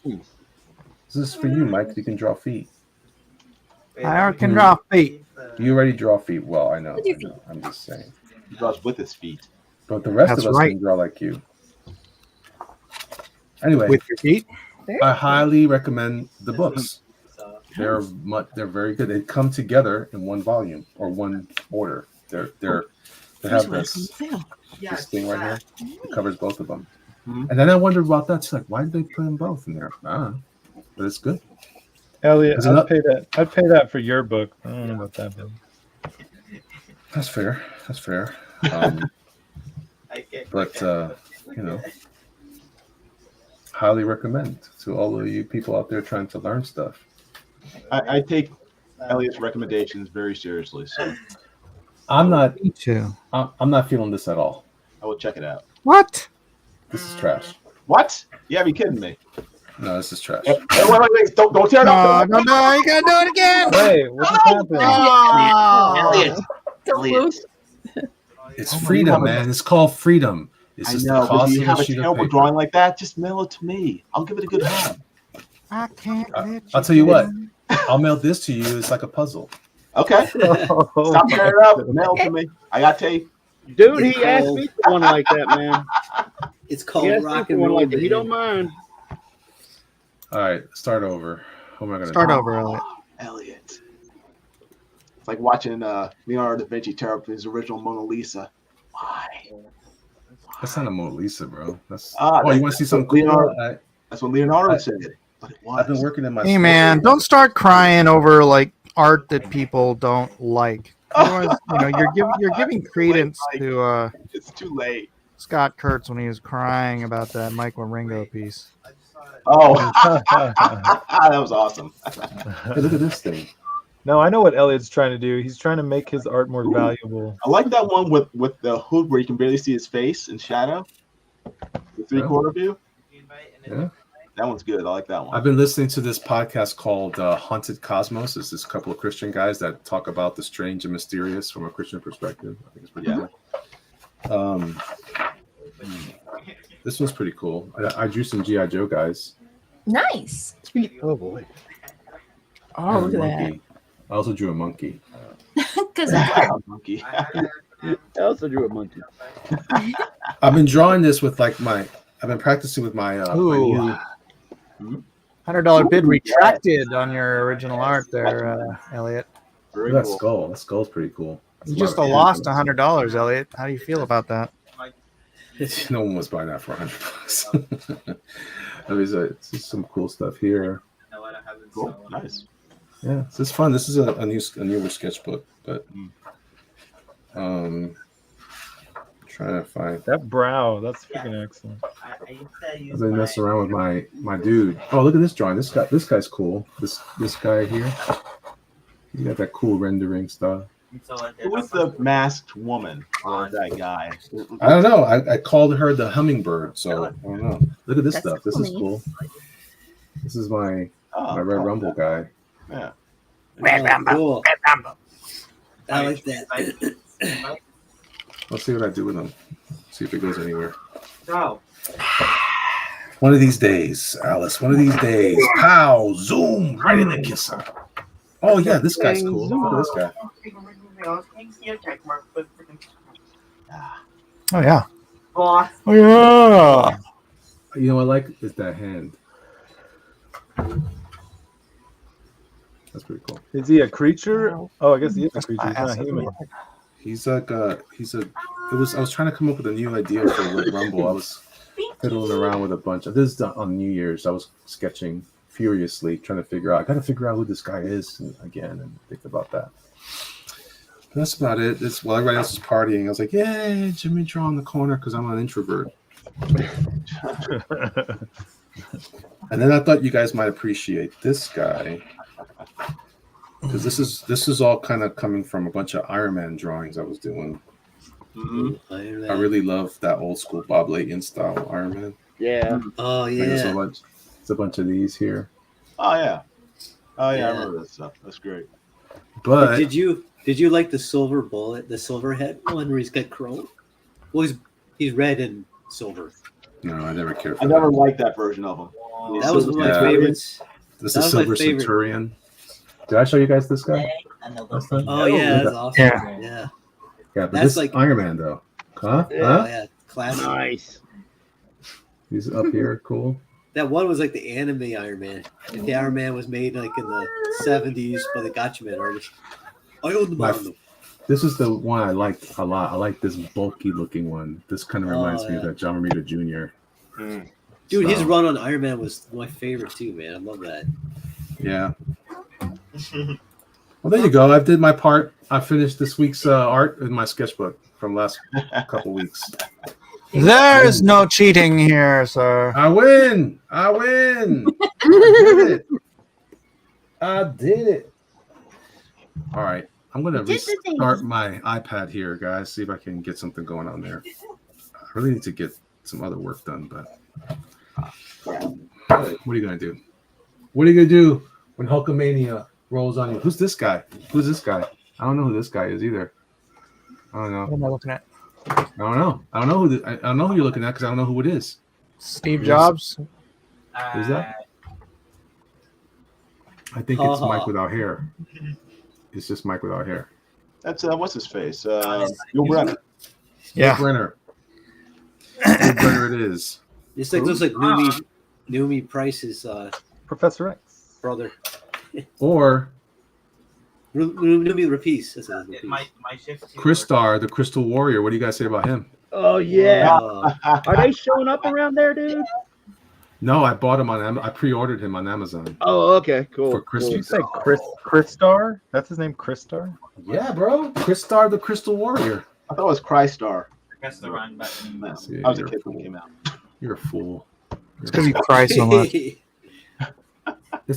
This is for you, Mike. You can draw feet. I can draw feet. You already draw feet well. I know. I'm just saying. He draws with his feet. But the rest of us can draw like you. Anyway, with your feet. I highly recommend the books. They're very good. They come together in one volume or one order. They have this thing right here. It covers both of them. And then I wondered about that. It's like, why did they put them both in there? I don't know, but it's good. Elliot, I'd pay that. I'd pay that for your book. I don't know about that book. That's fair. But highly recommend to all of you people out there trying to learn stuff. I take Elliot's recommendations very seriously. So I'm not. Me too. I'm not feeling this at all. I will check it out. What? This is trash. What? You gotta be kidding me. No, this is trash. Wait, don't tear it up. No, you gotta do it again. Wait, what's happening? Elliot. It's freedom, man. It's called freedom. It's I just know, the but cost if you of have a a sheet of terrible paper. drawing like that, just mail it to me. I'll give it a good home. I can't let I'll tell you what. I'll mail this to you. It's like a puzzle. Okay. Stop tearing it up. Mail it to me. I got tape. Dude, he asked me for one like that, man. It's He called asked me rock for and one roll. like that. He Man. don't mind. All right, start over. What am I gonna Start do? over, Elliot. Elliot. It's like watching Leonardo da Vinci tear up his original Mona Lisa. Why? That's not a Mona Lisa, bro. That's you that's want to see something what cool? Leonardo- That's what Leonardo said. But it was. I've been working in my. Hey man, don't start crying over like art that people don't like. Otherwise, you're giving credence to It's too late. Scott Kurtz when he was crying about that Mike Waringo piece. Oh, that was awesome. Hey, look at this thing. No, I know what Elliot's trying to do. He's trying to make his art more valuable. I like that one with the hood where you can barely see his face in shadow. The 3/4 view. Yeah. That one's good. I like that one. I've been listening to this podcast called Haunted Cosmos. It's this couple of Christian guys that talk about the strange and mysterious from a Christian perspective. I think it's pretty cool. This one's pretty cool. I drew some G.I. Joe guys. Nice. Oh boy. Oh, look at that. Monkey. I also drew a monkey. Because monkey. I also drew a monkey. I've been drawing this with like I've been practicing with my Ooh. $100 bid retracted on your original art there, Elliot. Very that cool. skull. That skull's pretty cool. You just lost $100, Elliot. How do you feel about that? No one was buying that for $100. I mean, it's just some cool stuff here. Cool. Nice. Yeah, this is fun. This is a newer sketchbook, but trying to find that brow. That's freaking excellent. I've been messing around with my dude. Oh, look at this drawing. This guy's cool. This guy here. He's got that cool rendering stuff. Who was the masked woman or that guy? I don't know. I called her the hummingbird, so I don't know. Look at this stuff. This is cool. This is my Red Rumble guy. Yeah. Red Rumble. Cool. Red Rumble. I like that. Let's see what I do with him. See if it goes anywhere. Go. One of these days, Alice. One of these days. Pow! Zoom! Right in the kisser. Oh yeah, this guy's cool. Look at this guy. Oh yeah. Boss. Oh yeah. You know what I like is that hand. That's pretty cool. Is he a creature? Oh, I guess he is a creature. He's not human. He's like I was trying to come up with a new idea for Red Rumble. I was fiddling around with a bunch of this is on New Year's. I was sketching furiously, trying to figure out. I got to figure out who this guy is again and think about that. But that's about it. It's while everybody else is partying. I was like, "Yay, Jimmy draw in the corner because I'm an introvert." And then I thought you guys might appreciate this guy because this is all kind of coming from a bunch of Iron Man drawings I was doing. Mm-hmm. I really love that old school Bob Layton style Iron Man. Yeah. Oh Like, yeah. it's a bunch of these here. Oh yeah. I remember that stuff. That's great. But did you like the silver bullet, the silver head one where he's got chrome? Well, he's red and silver. No, I never cared for I never liked that version of him. That was one of my favorites. This is Silver Centurion. Did I show you guys this guy? Oh yeah, that's awesome. Yeah. Yeah, but That's this like Iron Man though. Huh? Oh Huh? yeah, classic. Nice. He's up here, cool. That one was like the anime Iron Man. If the Iron Man was made like in the 70s by the Gotchaman artist. I own the bottom. This is the one I like a lot. I like this bulky looking one. This kind of reminds me of that John Romita Jr. Dude, his run on Iron Man was my favorite too, man. I love that. Yeah. Well, there you go. I did my part. I finished this week's art in my sketchbook from last couple weeks. There's no cheating here, sir. I win. I did it. I did it. All right. I'm going to restart my iPad here, guys. See if I can get something going on there. I really need to get some other work done, but what are you going to do? What are you going to do when Hulkamania rolls on you? Who's this guy? Who's this guy? I don't know who this guy is either. I don't know. What am I looking at? I don't know. I don't know who you're looking at because I don't know who it is. Steve Jobs. Who's that? I think it's Mike without hair. It's just Mike without hair. That's what's his face? Yul Brenner. Yeah. Yul Brenner. Yul Brenner it is. It's like looks like Noomi Price's Professor X brother. Or Noomi Rapace. That's his name. Crystar, the Crystal Warrior. What do you guys say about him? Oh yeah. Are they showing up around there, dude? No, I bought him on. I pre-ordered him on Amazon. Oh, okay, cool. For Christmas. Did you say Crystar? That's his name, Crystar? Yeah, bro. Crystar, the Crystal Warrior. I thought it was Crystar. Press the run button. I was a kid when it came out. You're a fool. It's because you cry so much. It's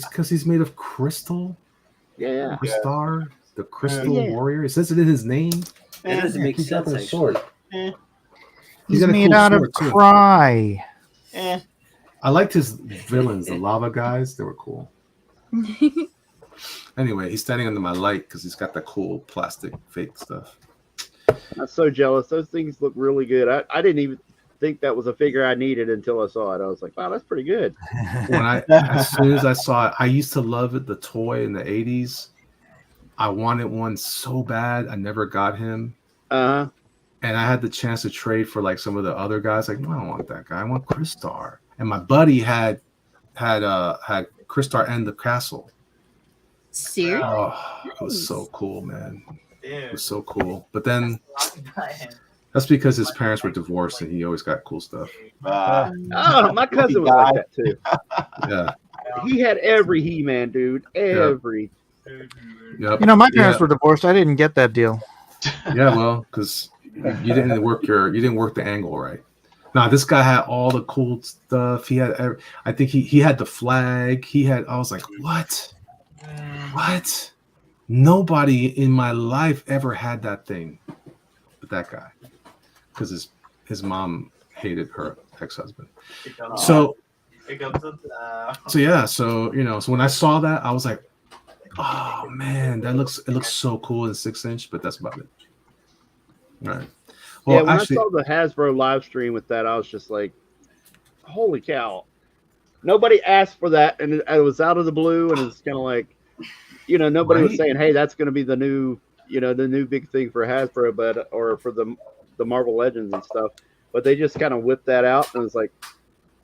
because he's made of crystal. Yeah. Crystar, the Crystal Warrior. It says it in his name. It doesn't make sense. Actually. He's made out of cry. I liked his villains, the lava guys. They were cool. Anyway, he's standing under my light because he's got the cool plastic fake stuff. I'm so jealous. Those things look really good. I didn't even think that was a figure I needed until I saw it. I was like, wow, that's pretty good. As soon as I saw it, I used to love it, the toy in the 80s. I wanted one so bad. I never got him. Uh-huh. And I had the chance to trade for like some of the other guys. Like, no, I don't want that guy. I want Crystar. And my buddy had Crystar and the castle. Seriously? Oh, it was so cool, man. It was so cool. But then that's because his parents were divorced and he always got cool stuff. My cousin was like that too. Yeah. He had every He-Man, dude. Every. Yep. You know, my parents were divorced. I didn't get that deal. Yeah, well, because you didn't work the angle right. Nah, this guy had all the cool stuff. He had, I think he had the flag. I was like, what? What? Nobody in my life ever had that thing, but that guy, because his mom hated her ex-husband. So when I saw that, I was like, oh man, it looks so cool in 6-inch, but that's about it. All right. Well, yeah, when actually, I saw the Hasbro live stream with that, I was just like, holy cow. Nobody asked for that, and it was out of the blue, and it's kind of like, nobody was saying, hey, that's going to be the new big thing for Hasbro, or for the Marvel Legends and stuff. But they just kind of whipped that out, and it's like,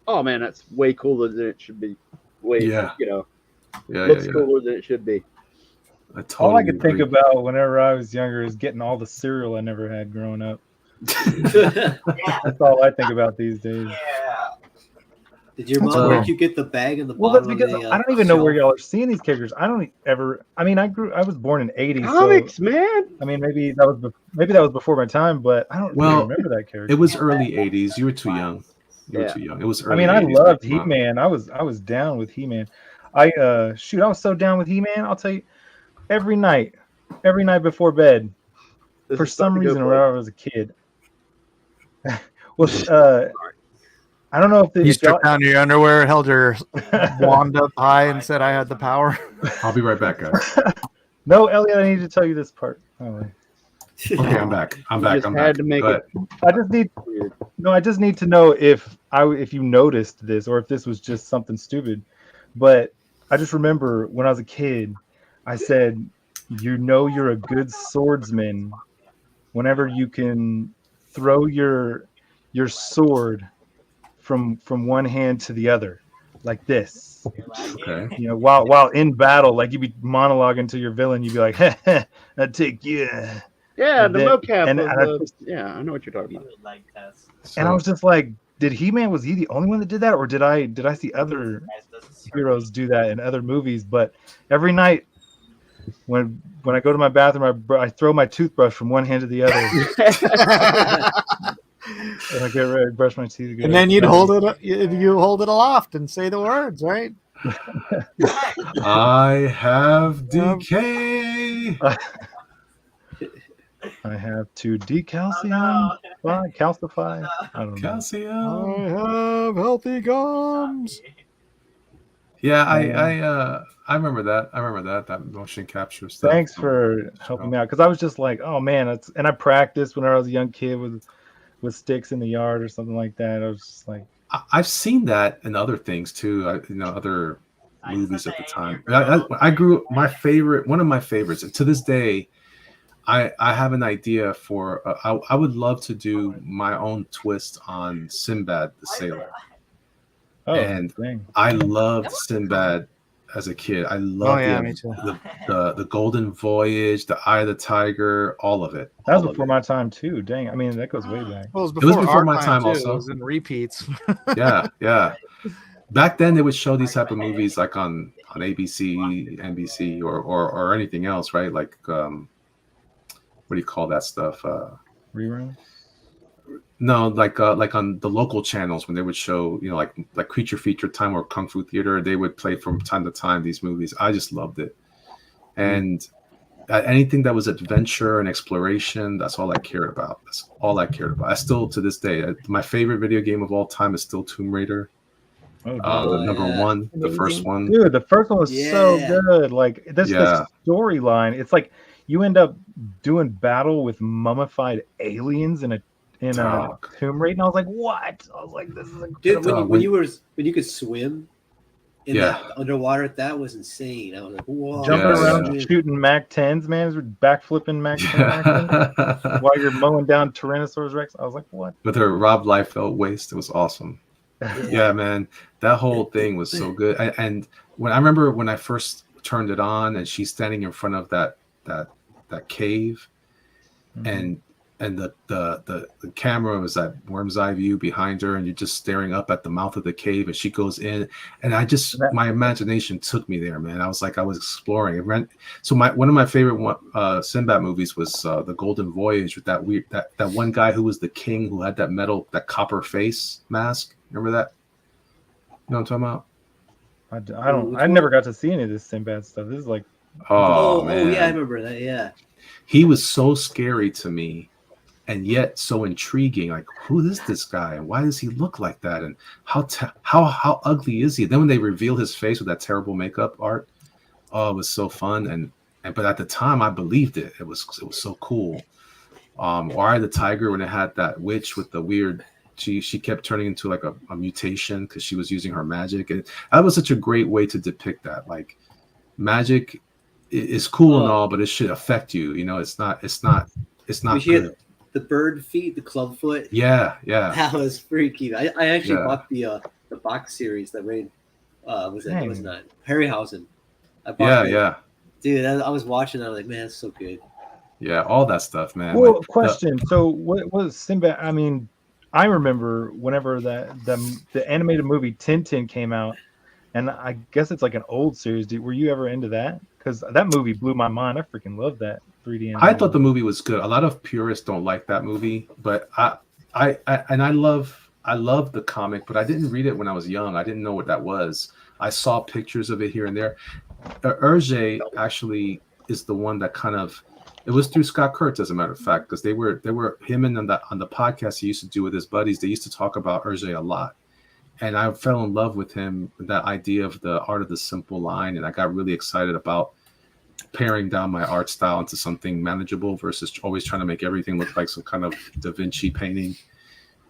oh man, that's way cooler than it should be. Looks cooler than it should be. All I could think about whenever I was younger is getting all the cereal I never had growing up. That's all I think about these days. Did your mom make you get the bag and the Well, that's because I don't even know where y'all are seeing these characters. I don't ever. I mean, I was born in '80s. Comics, man. I mean, maybe that was before my time, but I don't really remember that character. It was early '80s. You were too young. You were too young. It was early. I mean, 80s, I loved He-Man. I was down with He-Man. I was so down with He-Man. I'll tell you, every night before bed, for some reason, when I was a kid. I don't know if you stripped down your underwear, held your wand up high, and said, "I had the power." I'll be right back, guys. No, Elliot, I need to tell you this part. Oh, okay, I'm back. I'm back. To make it. I just need to know if you noticed this or if this was just something stupid. But I just remember when I was a kid, I said, you're a good swordsman whenever you can throw your sword from one hand to the other, like this. Okay. While in battle, like you'd be monologuing to your villain, you'd be like, "I'd take you." Yeah, and the then, mocap. I know what you're talking about. And I was just like, did He-Man, was he the only one that did that, or did I see other heroes do that in other movies? But every night when I go to my bathroom, I throw my toothbrush from one hand to the other. And I get ready to brush my teeth again. And then you hold it aloft and say the words, right? I have decay. I have to decalcium, calcify. I don't know. Calcium. I have healthy gums. Yeah, I remember that. That motion capture stuff. Thanks for helping me out, because I was just like, oh man, and I practiced when I was a young kid with sticks in the yard or something like that. I was just like, I've seen that in other things too. movies at the time. I grew one of my favorites, and to this day, I have an idea for. I would love to do my own twist on Sinbad the Sailor. Oh, And dang. I loved Sinbad as a kid. I loved me too. the Golden Voyage, the Eye of the Tiger, all of it. That was before my time too. Dang, I mean that goes way back. Well, It was before our my time too. also. It was in repeats. Yeah. Back then, they would show these type of movies like on ABC, NBC, or anything else, right? Like what do you call that stuff? Rerun. No, like on the local channels when they would show, like Creature Feature Time or Kung Fu Theater, they would play from time to time these movies. I just loved it, and anything that was adventure and exploration, that's all I cared about. That's all I cared about. I still, to this day, my favorite video game of all time is still Tomb Raider. The number one, the first one. Dude, the first one was so good. Like this storyline. It's like you end up doing battle with mummified aliens in a Tomb Raider, and I was like, "What?" I was like, "This is incredible." Dude, when you could swim in that underwater, that was insane. I was like, "Whoa!" Jumping around, shooting Mac 10s, man, backflipping Mac 10 while you're mowing down Tyrannosaurus Rex. I was like, "What?" With her Rob Liefeld waist, it was awesome. Yeah, man, that whole thing was so good. And when I remember when I first turned it on, and she's standing in front of that cave, and the camera was that worm's eye view behind her, and you're just staring up at the mouth of the cave, and she goes in, and my imagination took me there, man. I was exploring. So one of my favorite Sinbad movies was the Golden Voyage with that one guy who was the king who had that copper face mask. Remember that? You know what I'm talking about? I never got to see any of this Sinbad stuff. This is like, man. Yeah, I remember that. Yeah, he was so scary to me, and yet so intriguing. Like, who is this guy, and why does he look like that, and how ugly is he? Then when they reveal his face with that terrible makeup art, it was so fun. But at the time, I believed it. It was so cool. Eye of the Tiger, when it had that witch with the weird. She kept turning into like a mutation because she was using her magic, and that was such a great way to depict that. Like, magic is cool and all, but it should affect you. It's not good. The bird feet, the club foot. Yeah. That was freaky. I actually bought the box series that made it was not Harryhausen. I bought it. Dude, I was watching that. I was like, man, that's so good. Yeah, all that stuff, man. Well, question. So what was Sinbad? I mean, I remember whenever the animated movie Tintin came out, and I guess it's like an old series. Were you ever into that? Because that movie blew my mind. I freaking love that 3D animation. I thought the movie was good. A lot of purists don't like that movie, but I love the comic, but I didn't read it when I was young. I didn't know what that was. I saw pictures of it here and there. Hergé actually is the one that kind of. It was through Scott Kurtz, as a matter of fact, because they were him and on the podcast he used to do with his buddies. They used to talk about Hergé a lot, and I fell in love with him, with that idea of the art of the simple line, and I got really excited about paring down my art style into something manageable versus always trying to make everything look like some kind of Da Vinci painting.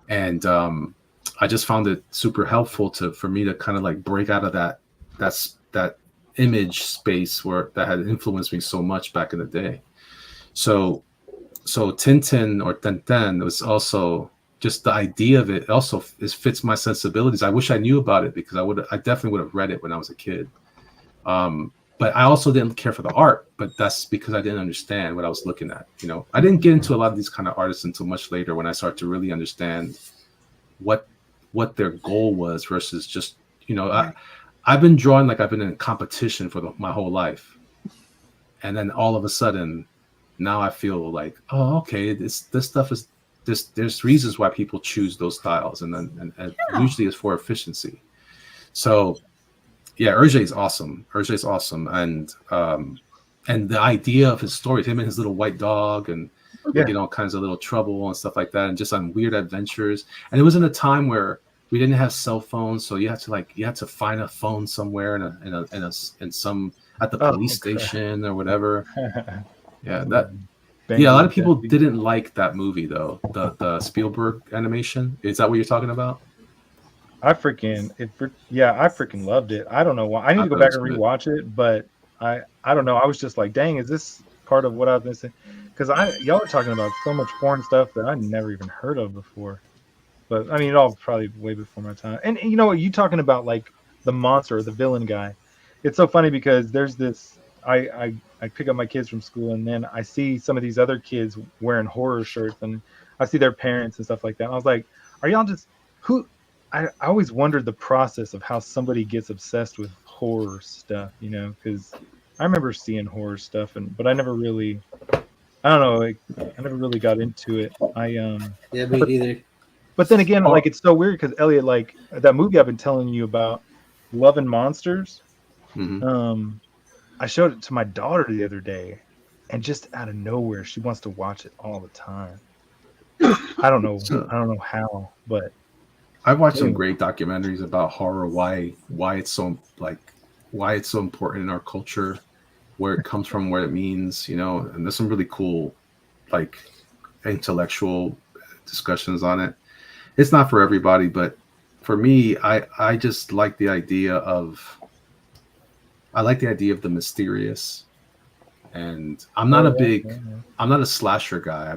And I just found it super helpful for me to kind of like break out of that image space that had influenced me so much back in the day. So Tintin or Tintin was also just the idea of it also fits my sensibilities. I wish I knew about it because I definitely would have read it when I was a kid. But I also didn't care for the art, but that's because I didn't understand what I was looking at. I didn't get into a lot of these kind of artists until much later when I started to really understand what their goal was versus just, I've been drawing like I've been in competition for my whole life. And then all of a sudden, now I feel like, oh, okay, this stuff is there's reasons why people choose those styles, and usually it's for efficiency. So yeah, Hergé is awesome. And the idea of his stories, him and his little white dog, and get all kinds of little trouble and stuff like that, and just on weird adventures. And it was in a time where we didn't have cell phones, so you had to find a phone somewhere in some at the police station or whatever. Yeah, a lot of people didn't like that movie though. The Spielberg animation. Is that what you're talking about? I freaking loved it. I don't know why. I need I to go thought it back was and good. rewatch it, but I don't know. I was just like, dang, is this part of what I've been saying? Because y'all are talking about so much foreign stuff that I never even heard of before. But I mean, it all probably way before my time. And you know what? You talking about like the monster or the villain guy? It's so funny because there's this. I pick up my kids from school, and then I see some of these other kids wearing horror shirts, and I see their parents and stuff like that. And I was like, are y'all just who? I always wondered the process of how somebody gets obsessed with horror stuff, you know, because I remember seeing horror stuff, but I never really, I don't know, like, I never really got into it. Yeah, me But neither. but then again, Oh, like it's so weird because Elliot, like that movie I've been telling you about, Love and Monsters. mhm. Um, I showed it to my daughter the other day, and just out of nowhere, she wants to watch it all the time. I don't know. So I don't know how, but I've watched some anyway. great documentaries about horror, why it's so why it's so important in our culture, where it comes from, what it means, and there's some really cool like intellectual discussions on it. It's not for everybody, but for me, I just like the idea of the mysterious. And Oh yeah, yeah, yeah. I'm not a slasher guy.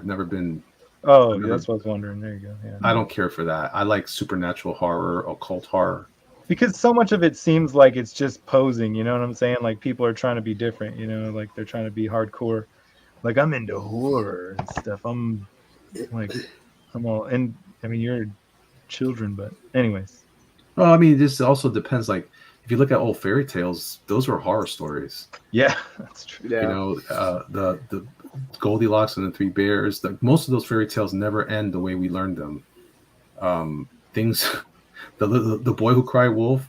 Oh, I've yeah, never that's what I was wondering. There you go. Yeah. I don't care for that. I like supernatural horror, occult horror. Because so much of it seems like it's just posing, you know what I'm saying? Like people are trying to be different, you know, like they're trying to be hardcore. Like I'm into horror and stuff. Like I'm all and I mean you're children, but anyways. Well, I mean, this also depends. Like, if you look at old fairy tales, those were horror stories. Yeah, that's true. Yeah. The Goldilocks and the Three Bears. Most of those fairy tales never end the way we learned them. Things, the boy who cried wolf.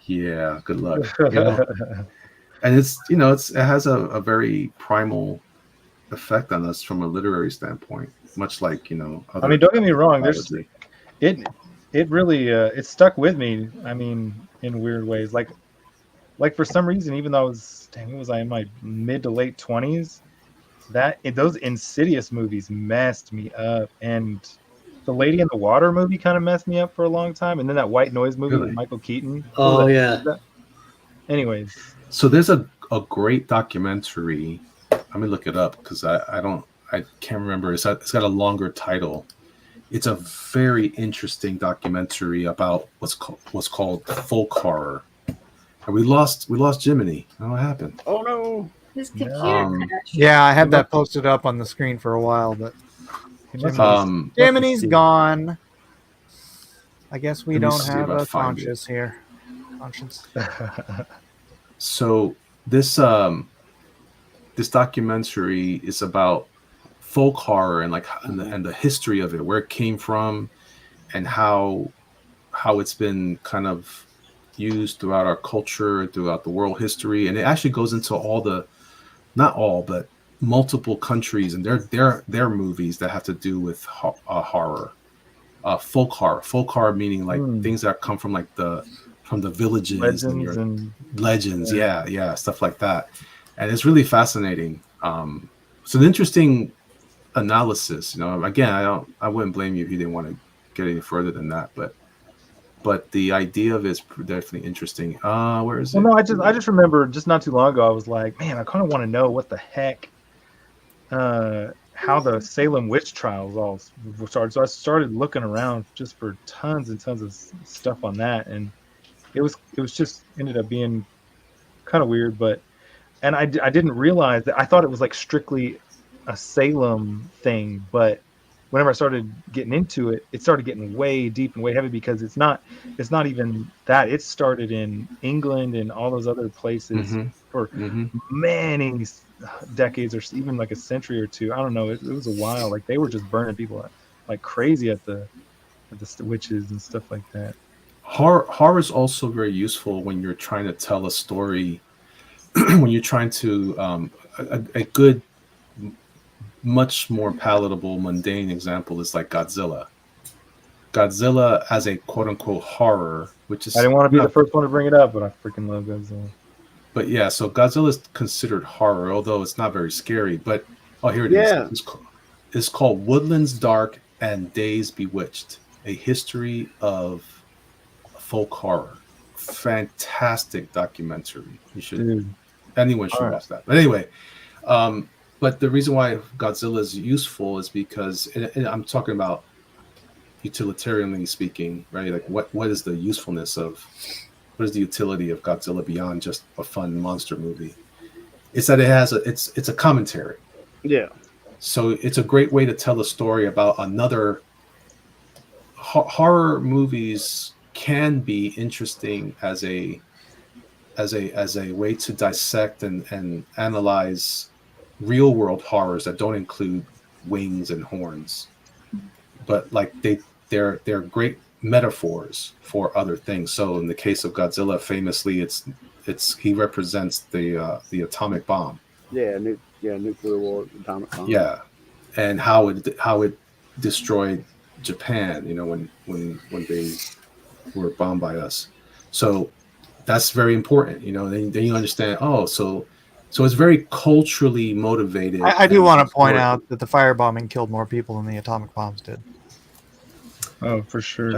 Yeah, good luck. And it has a very primal effect on us from a literary standpoint, much like I other mean, don't get me wrong, there's biology. it it really it stuck with me. I mean, in weird ways. Like for some reason, even though what was I in my mid to late 20s, those Insidious movies messed me up, and the Lady in the Water movie kind of messed me up for a long time, and then that White Noise movie with Really? Michael Keaton. What Oh was yeah. that? Anyways, So there's a great documentary. Let me look it up because I can't remember. It's got a longer title. It's a very interesting documentary about what's called folk horror. And we lost Jiminy. What happened? Oh no. His computer Um, crashed. Yeah, I had that posted up on the screen for a while, but he must have Jiminy's escaped. gone. I guess we Let me don't see have if I a find it. conscience here. Conscience. So this documentary is about folk horror and and the history of it, where it came from, and how it's been kind of used throughout our culture, throughout the world history, and it actually goes into not all, but multiple countries and their movies that have to do with horror, folk horror meaning like things that come from from the villages and Legends your and legends, yeah, stuff like that, and it's really fascinating. So the interesting analysis, again, I wouldn't blame you if you didn't want to get any further than that, but the idea of it is definitely interesting. Where is it? Well, no, I just remember just not too long ago, I was like, man, I kind of want to know what the heck, how the Salem witch trials all started. So I started looking around just for tons and tons of stuff on that, and it was just ended up being kind of weird. And I didn't realize that. I thought it was like strictly a Salem thing, but whenever I started getting into it, it started getting way deep and way heavy because it's not even that. It started in England and all those other places for many decades or even like a century or two. I don't know. It was a while. Like they were just burning people like crazy at the witches and stuff like that. Horror is also very useful when you're trying to tell a story. When you're trying to a good, much more palatable, mundane example is like Godzilla. Godzilla as a quote unquote horror, which is I didn't want to be the first one to bring it up, but I freaking love Godzilla. But yeah, so Godzilla is considered horror, although it's not very scary. But here it Yeah. is. It's called Woodlands Dark and Days Bewitched. A History of Folk Horror. Fantastic documentary. You should. Dude. Anyone should All right. watch that. But anyway, but the reason why Godzilla is useful is because, and I'm talking about utilitarianly speaking, right? Like what is the usefulness of, what is the utility of Godzilla beyond just a fun monster movie? It's that it has it's a commentary. Yeah. So it's a great way to tell a story about another. Horror movies can be interesting as a way to dissect and analyze real world horrors that don't include wings and horns, but like they're great metaphors for other things. So in the case of Godzilla, famously, it's he represents the atomic bomb. Yeah, nuclear war, atomic bomb. Yeah, and how it destroyed Japan. You know, when they were bombed by us. So that's very important. You know, then you understand. Oh, so it's very culturally motivated. I do want to point out that the firebombing killed more people than the atomic bombs did. Oh, for sure.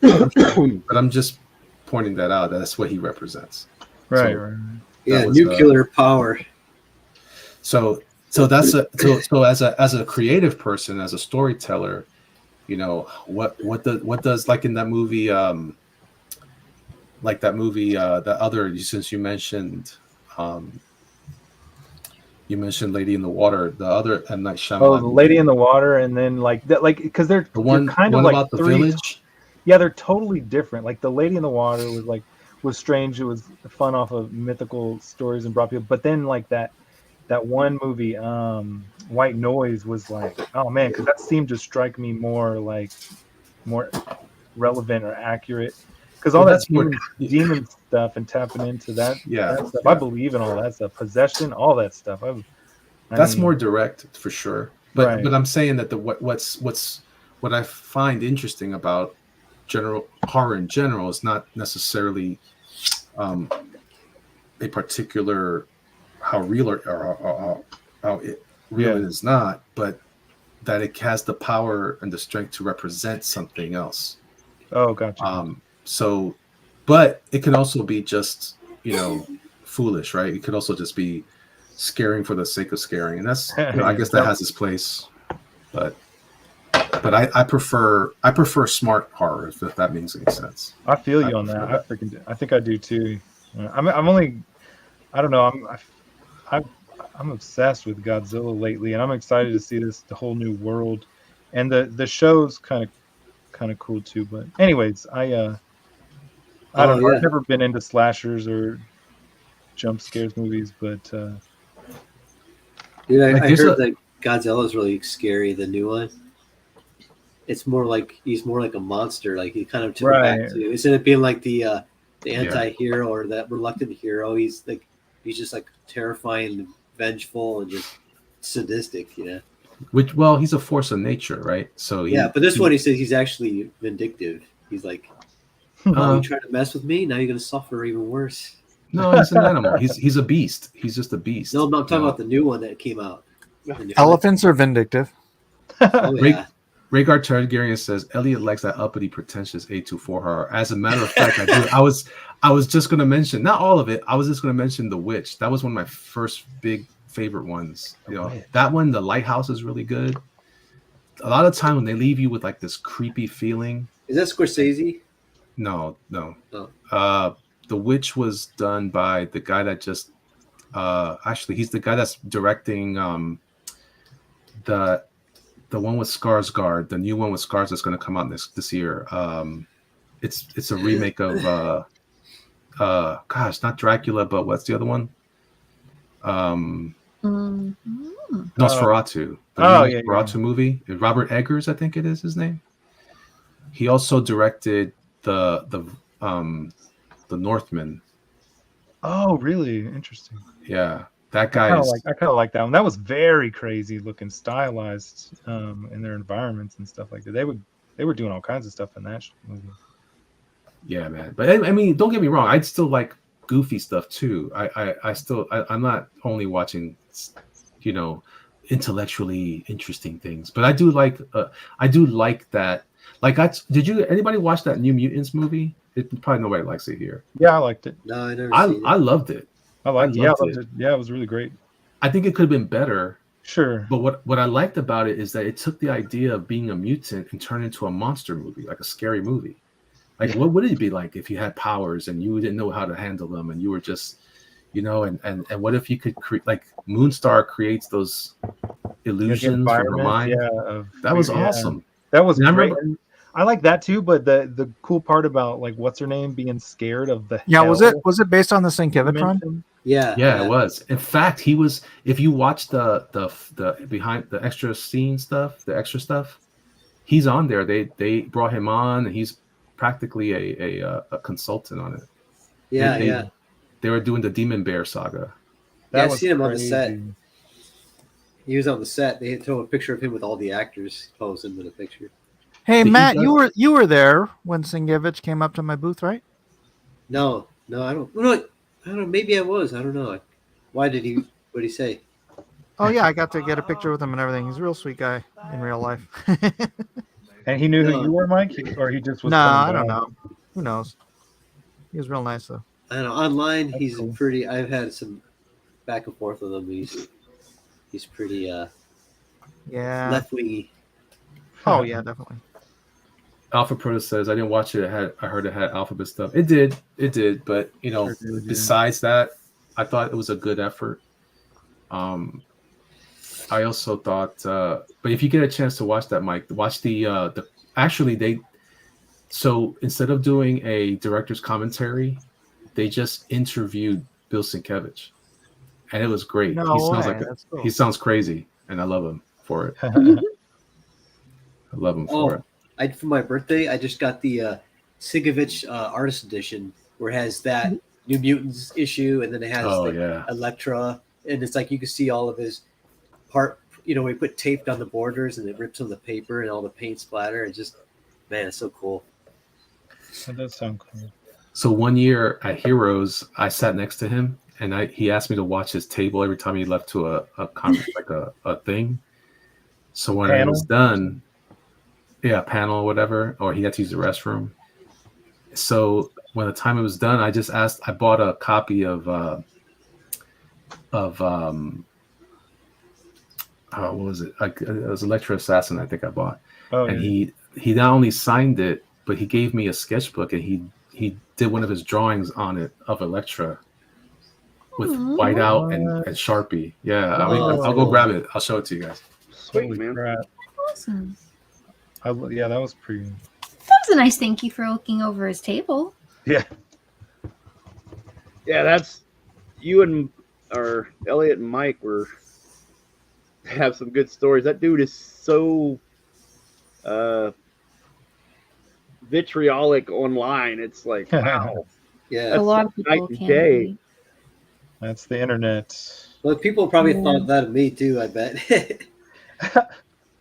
But I'm just pointing that out. That's what he represents. Right. So right. Yeah, nuclear power. So that's so as a creative person, as a storyteller, you know, what does, like in that movie, that other, since you mentioned Lady in the Water, the other M. Night Shyamalan. Oh, the Lady in the Water, and then because they're kind of like about the village. Yeah, they're totally different. Like the Lady in the Water was strange. It was fun off of mythical stories and brought people. But then like that one movie, White Noise, was like, oh man, because that seemed to strike me more relevant or accurate. Because all that demon stuff and tapping into that stuff, I believe in all that stuff, possession, all that stuff. That's more direct for sure. But Right. but I'm saying that what I find interesting about general horror in general is not necessarily a particular how real or how real it is not, but that it has the power and the strength to represent something else. Oh, gotcha. So, but it can also be just, you know, foolish, right? It could also just be scaring for the sake of scaring, and that's, you know, I guess that has its place. But I prefer smart horror, if that makes any sense. I feel you on that. I think I do too. I'm only, I don't know. I'm obsessed with Godzilla lately, and I'm excited to see the whole new world, and the show's kind of cool too. But anyways, I don't know. Yeah. I've never been into slashers or jump scares movies, but Yeah, I heard that Godzilla is really scary. The new one. It's more like he's more like a monster. Like he kind of took it back to, instead of being like the anti-hero or that reluctant hero, he's just like terrifying and vengeful and just sadistic, you know. Well, he's a force of nature, right? So but this one he says he's actually vindictive. He's like, oh, you trying to mess with me? Now you're gonna suffer even worse. No, he's an animal. He's a beast. He's just a beast. No, I'm not talking about the new one that came out. Elephants are vindictive. Oh, yeah. Rhaegar Targaryen says Elliot likes that uppity, pretentious A24 horror. As a matter of fact, I do. I was just going to mention, not all of it. I was just going to mention The Witch. That was one of my first big favorite ones. You know, that one, The Lighthouse, is really good. A lot of time when they leave you with like this creepy feeling. Is that Scorsese? No. Oh. The Witch was done by the guy that just actually he's the guy that's directing the one with Skarsgård, the new one with Skarsgård that's going to come out this year. It's a remake of not Dracula, but what's the other one? Nosferatu. The Nosferatu movie. Robert Eggers, I think it is his name. He also directed the Northman. Oh, really? Interesting. Yeah. That guy I kind of like that one. That was very crazy looking, stylized in their environments and stuff like that. They were doing all kinds of stuff in that movie. Yeah, man. But I mean, don't get me wrong. I'd still like goofy stuff too. I'm not only watching, you know, intellectually interesting things, but I do like that Like, anybody watch that New Mutants movie? Probably nobody likes it here. Yeah, I liked it. No, I never seen it. I loved it. I liked it. Yeah, it was really great. I think it could have been better. Sure. But what I liked about it is that it took the idea of being a mutant and turned it into a monster movie, like a scary movie. Like, what would it be like if you had powers and you didn't know how to handle them, and you were just, and what if you could create, like Moonstar creates those illusions from her mind? Yeah, that was awesome. That was and great. I like that too, but the cool part about like what's her name being scared of the was it based on the Sienkiewicz run? Yeah, it was. In fact, he was. If you watch the behind the extra scene stuff, the extra stuff, he's on there. They brought him on, and he's practically a consultant on it. Yeah, They were doing the Demon Bear saga. I seen him on the set. He was on the set. They had thrown a picture of him with all the actors posing with a picture. Hey, Matt, you were there when Sienkiewicz came up to my booth, right? No, I don't. No, I don't know. Maybe I was. I don't know. What did he say? Oh yeah, I got to get a picture with him and everything. He's a real sweet guy in real life. And he knew who you were, Mike, or he just was. No, I don't know. Who knows? He was real nice though. I don't know. Online, he's pretty. I've had some back and forth with him. He's pretty. Left wingy. Oh yeah, definitely. Alpha Proto says, I didn't watch it. I heard it had alphabet stuff. It did. But besides that, I thought it was a good effort. I also thought, but if you get a chance to watch that, Mike, watch so instead of doing a director's commentary, they just interviewed Bill Sienkiewicz, and it was great. He sounds crazy, and I love him for it. I love him for it. For my birthday, I just got the Sienkiewicz Artist Edition, where it has that New Mutants issue, and then it has Elektra, and it's like you can see all of his part. We put tape on the borders, and it rips on the paper, and all the paint splatter. It's just, man, it's so cool. That does sound cool. So one year at Heroes, I sat next to him, and he asked me to watch his table every time he left to a thing. So when I was done. Yeah, panel or whatever, or he had to use the restroom. So when the time it was done, I bought a copy of what was it? It was Electro Assassin, I think I bought. He not only signed it, but he gave me a sketchbook, and he did one of his drawings on it of Electra with whiteout and Sharpie. Yeah, I'll go grab it. I'll show it to you guys. Sweet, man. Awesome. That was pretty. That was a nice thank you for looking over his table. Yeah. Yeah, that's you and Elliot and Mike have some good stories. That dude is so vitriolic online. It's like, wow. Yeah. A lot of people can be. That's the internet. Well, people probably thought that of me too, I bet.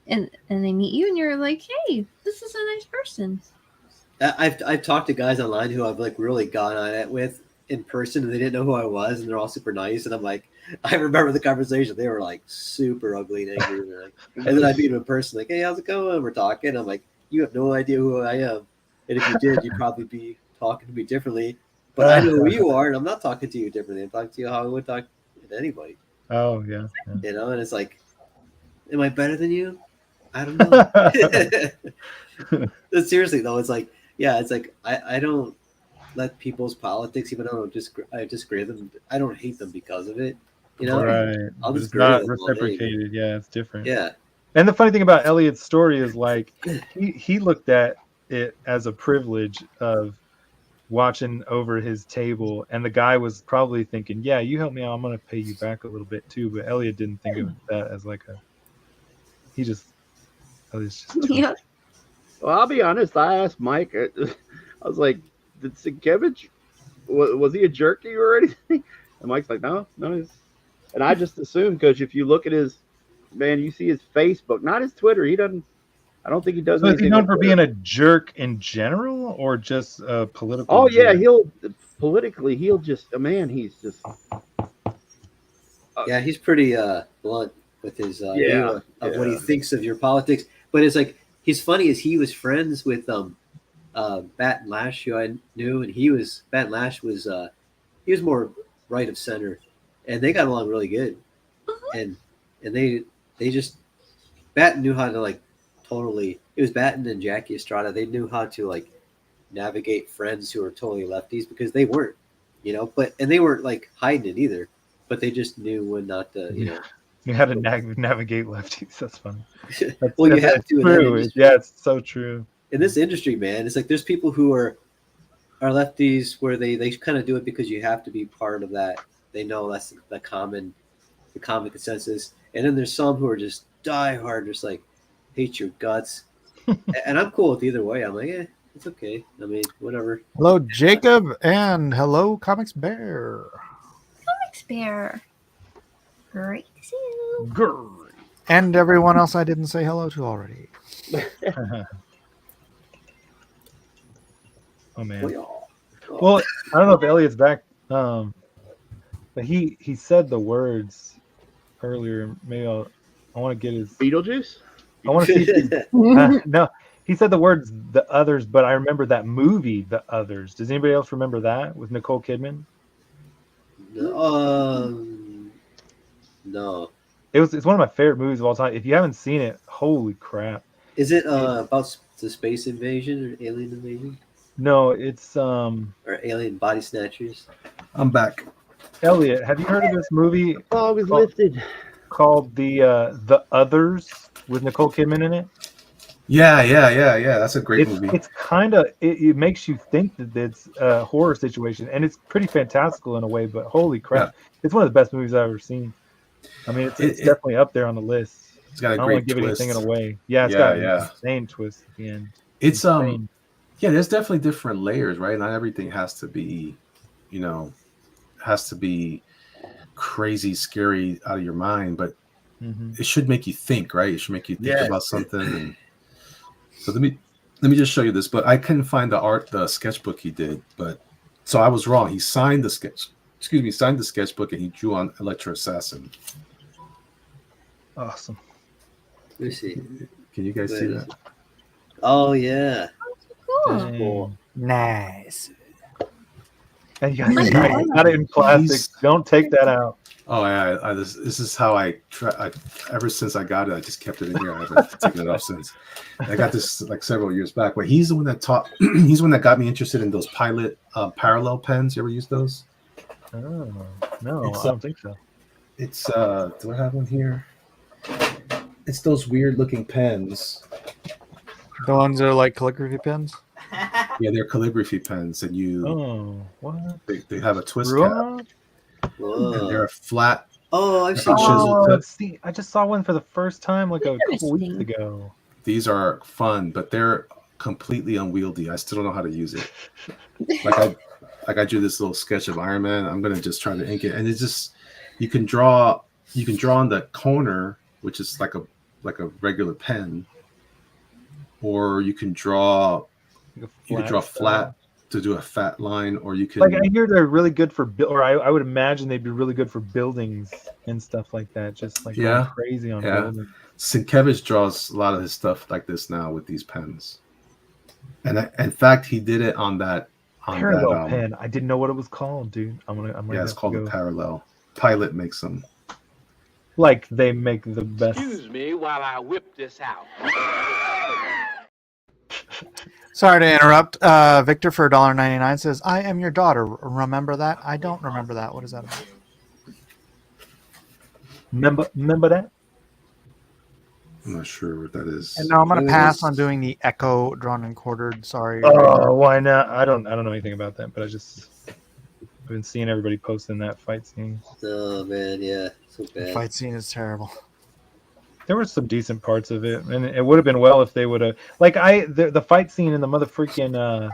And they meet you, and you're like, hey, this is a nice person. I've talked to guys online who I've like really gone on it with in person, and they didn't know who I was, and they're all super nice. And I'm like, I remember the conversation. They were like super ugly and angry. And then I meet them in person, like, hey, how's it going? We're talking. I'm like, you have no idea who I am. And if you did, you'd probably be talking to me differently. But I know who you are, and I'm not talking to you differently. I'm talking to you how I would talk to anybody. Oh, yeah. And it's like, am I better than you? I don't know. Seriously though, it's like, I don't let people's politics, even though I disagree with them, I don't hate them because of it. Right. I'll just it's not reciprocated. Yeah, it's different. Yeah. And the funny thing about Elliot's story is like he looked at it as a privilege of watching over his table, and the guy was probably thinking, yeah, you help me out, I'm gonna pay you back a little bit too. But Elliot didn't think of that as like yeah. Well, I'll be honest. I asked Mike. I was like, "Did Sienkiewicz was he a jerk to you or anything?" And Mike's like, "No." And I just assumed because if you look at you see his Facebook, not his Twitter. He doesn't. I don't think he does. So is he known for being a jerk in general, or just a political? Oh yeah, jerk? he'll just a man. He's just. Yeah, he's pretty blunt with his view of what he thinks of your politics. But it's like he's funny is he was friends with Bat and Lash, who I knew, and Bat and Lash was he was more right of center, and they got along really good, and they just Batten knew how to like totally. It was Batten and Jackie Estrada. They knew how to like navigate friends who are totally lefties because they weren't, and they weren't like hiding it either, but they just knew when not to, You had to navigate lefties. That's funny. That's, well, you have to. True. Yeah, it's so true. In this industry, man, it's like there's people who are lefties where they kind of do it because you have to be part of that. They know that's the common consensus, and then there's some who are just die hard, just like hate your guts. And I'm cool with either way. I'm like, it's okay. I mean, whatever. Hello, Jacob, and hello, Comics Bear. Comics Bear. Great to see you. Great. And everyone else I didn't say hello to already. Oh man. Well, I don't know if Elliot's back, but he said the words earlier. Maybe I want to get his Beetlejuice. I want to see. No, he said the words "the others," but I remember that movie, "The Others." Does anybody else remember that with Nicole Kidman? No. It's one of my favorite movies of all time. If you haven't seen it, holy crap! Is it about the space invasion or alien invasion? No, it's or alien body snatchers. I'm back. Elliot, have you heard of this movie? Fog is lifted. Called The Others with Nicole Kidman in it. Yeah. That's a great movie. It's kind of it makes you think that it's a horror situation, and it's pretty fantastical in a way. But holy crap, It's one of the best movies I've ever seen. I mean, it's definitely up there on the list. It's got a I don't great want to give twist. anything away. Yeah, it's got an insane twist at the end. It's insane. Yeah, there's definitely different layers, right? Not everything has to be, crazy, scary out of your mind, but it should make you think, right? It should make you think about something. And so let me just show you this. But I couldn't find the sketchbook he did. But so I was wrong. He signed the sketchbook, and he drew on Electro Assassin. Awesome. Let me see. Can you guys see that? Oh yeah. Cool. Nice. And you guys got it in plastic. Don't take that out. Oh yeah, this is how I try. Ever since I got it, I just kept it in here. I haven't taken it off since. I got this like several years back. But he's the one that taught. He's the one that got me interested in those Pilot parallel pens. You ever use those? Oh no, I don't think so. It's do I have one here? It's those weird looking pens. The ones that are like calligraphy pens. Yeah, they're calligraphy pens, and you. Oh, what? They have a twist cap. And they're a flat. Oh, I've seen see, I just saw one for the first time like a couple weeks ago. These are fun, but they're completely unwieldy. I still don't know how to use it. I drew this little sketch of Iron Man. I'm gonna just try to ink it, and it's just you can draw on the corner, which is like a regular pen, or you can draw flat to do a fat line, or you can I hear they're really good for I would imagine they'd be really good for buildings and stuff like that. Just like going crazy on buildings. Sienkiewicz draws a lot of his stuff like this now with these pens, and in fact he did it on that parallel pen. I didn't know what it was called, dude. I'm gonna it's called a parallel. Pilot makes them. Like they make the best. Excuse me while I whip this out. Sorry to interrupt. Victor for $1.99 says, "I am your daughter. Remember that?" I don't remember that. What is that about? Remember that? I'm not sure what that is. And now I'm going to pass on doing the echo drawn and quartered. Sorry. Oh, why not? I don't know anything about that, but I've been seeing everybody posting that fight scene. Oh man, yeah, so bad. The fight scene is terrible. There were some decent parts of it, and it would have been well if they would have the fight scene in the motherfreaking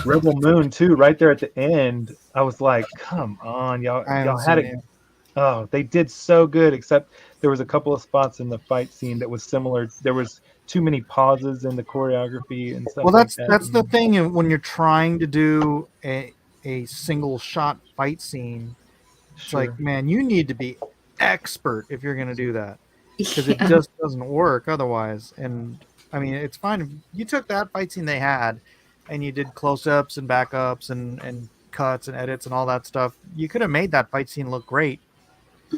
Rebel Moon too, right there at the end. I was like, come on, y'all had it. Oh, they did so good, except there was a couple of spots in the fight scene that was similar. There was too many pauses in the choreography and stuff. Well, that's the thing when you're trying to do a single shot fight scene. It's like, man, you need to be expert if you're going to do that. Because it just doesn't work otherwise. And I mean, it's fine if you took that fight scene they had, and you did close-ups and backups and cuts and edits and all that stuff. You could have made that fight scene look great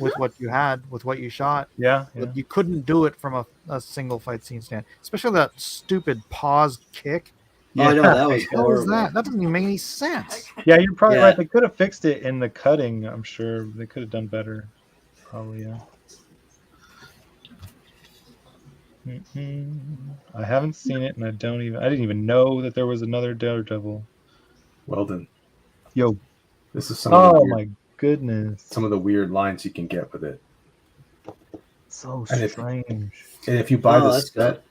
with what you had, with what you shot. Yeah, But yeah. you couldn't do it from a single fight scene stand, especially that stupid paused kick. Oh, I know Yeah. that was What was horrible. that? That doesn't even make any sense. Yeah, you're probably Yeah. right. They could have fixed it in the cutting. I'm sure they could have done better. Probably, yeah. I haven't seen it, and I didn't even know that there was another Daredevil. Well then, Yo, this is some of the oh weird, my goodness, some of the weird lines you can get with it. so And if- strange. And if you buy Oh, the that's set, good.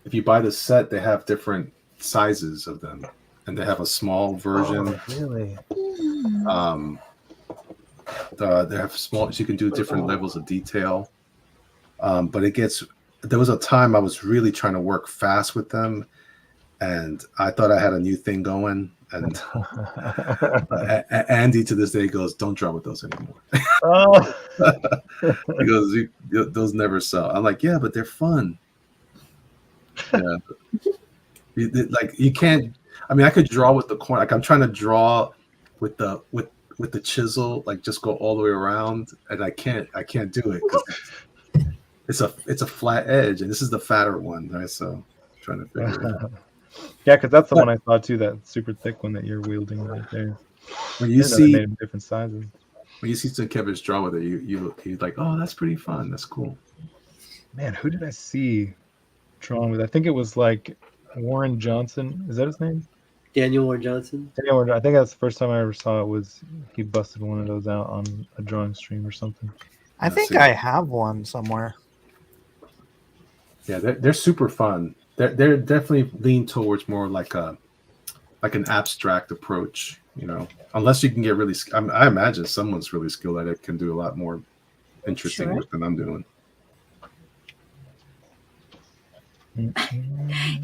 if you buy the set, they have different sizes of them, and they have a small version. Oh, really? They have small, so you can do different levels of detail. But it gets. There was a time I was really trying to work fast with them, and I thought I had a new thing going. And Andy to this day goes, "Don't draw with those anymore." Oh. He goes, "Those never sell." I'm like, "Yeah, but they're fun." Yeah, like you can't. I mean, I could draw with the corner. Like I'm trying to draw with the chisel, like just go all the way around, and I can't do it because it's a flat edge, and this is the fatter one, right? So I'm trying to figure it out. Yeah, because that's the one I saw too. That super thick one that you're wielding right there. When you They see made them different sizes. when you see Sienkiewicz draw with it, you're like, oh, that's pretty fun. That's cool. Man, who did I see drawing with? I think it was like Warren Johnson. Is that his name? Daniel Warren Johnson. Daniel Warren. I think that's the first time I ever saw it. Was he busted one of those out on a drawing stream or something? I think I have one somewhere. Yeah, they're super fun. They're definitely lean towards more like an abstract approach, you know. Unless you can get really, I imagine someone's really skilled at it can do a lot more interesting work than I'm doing.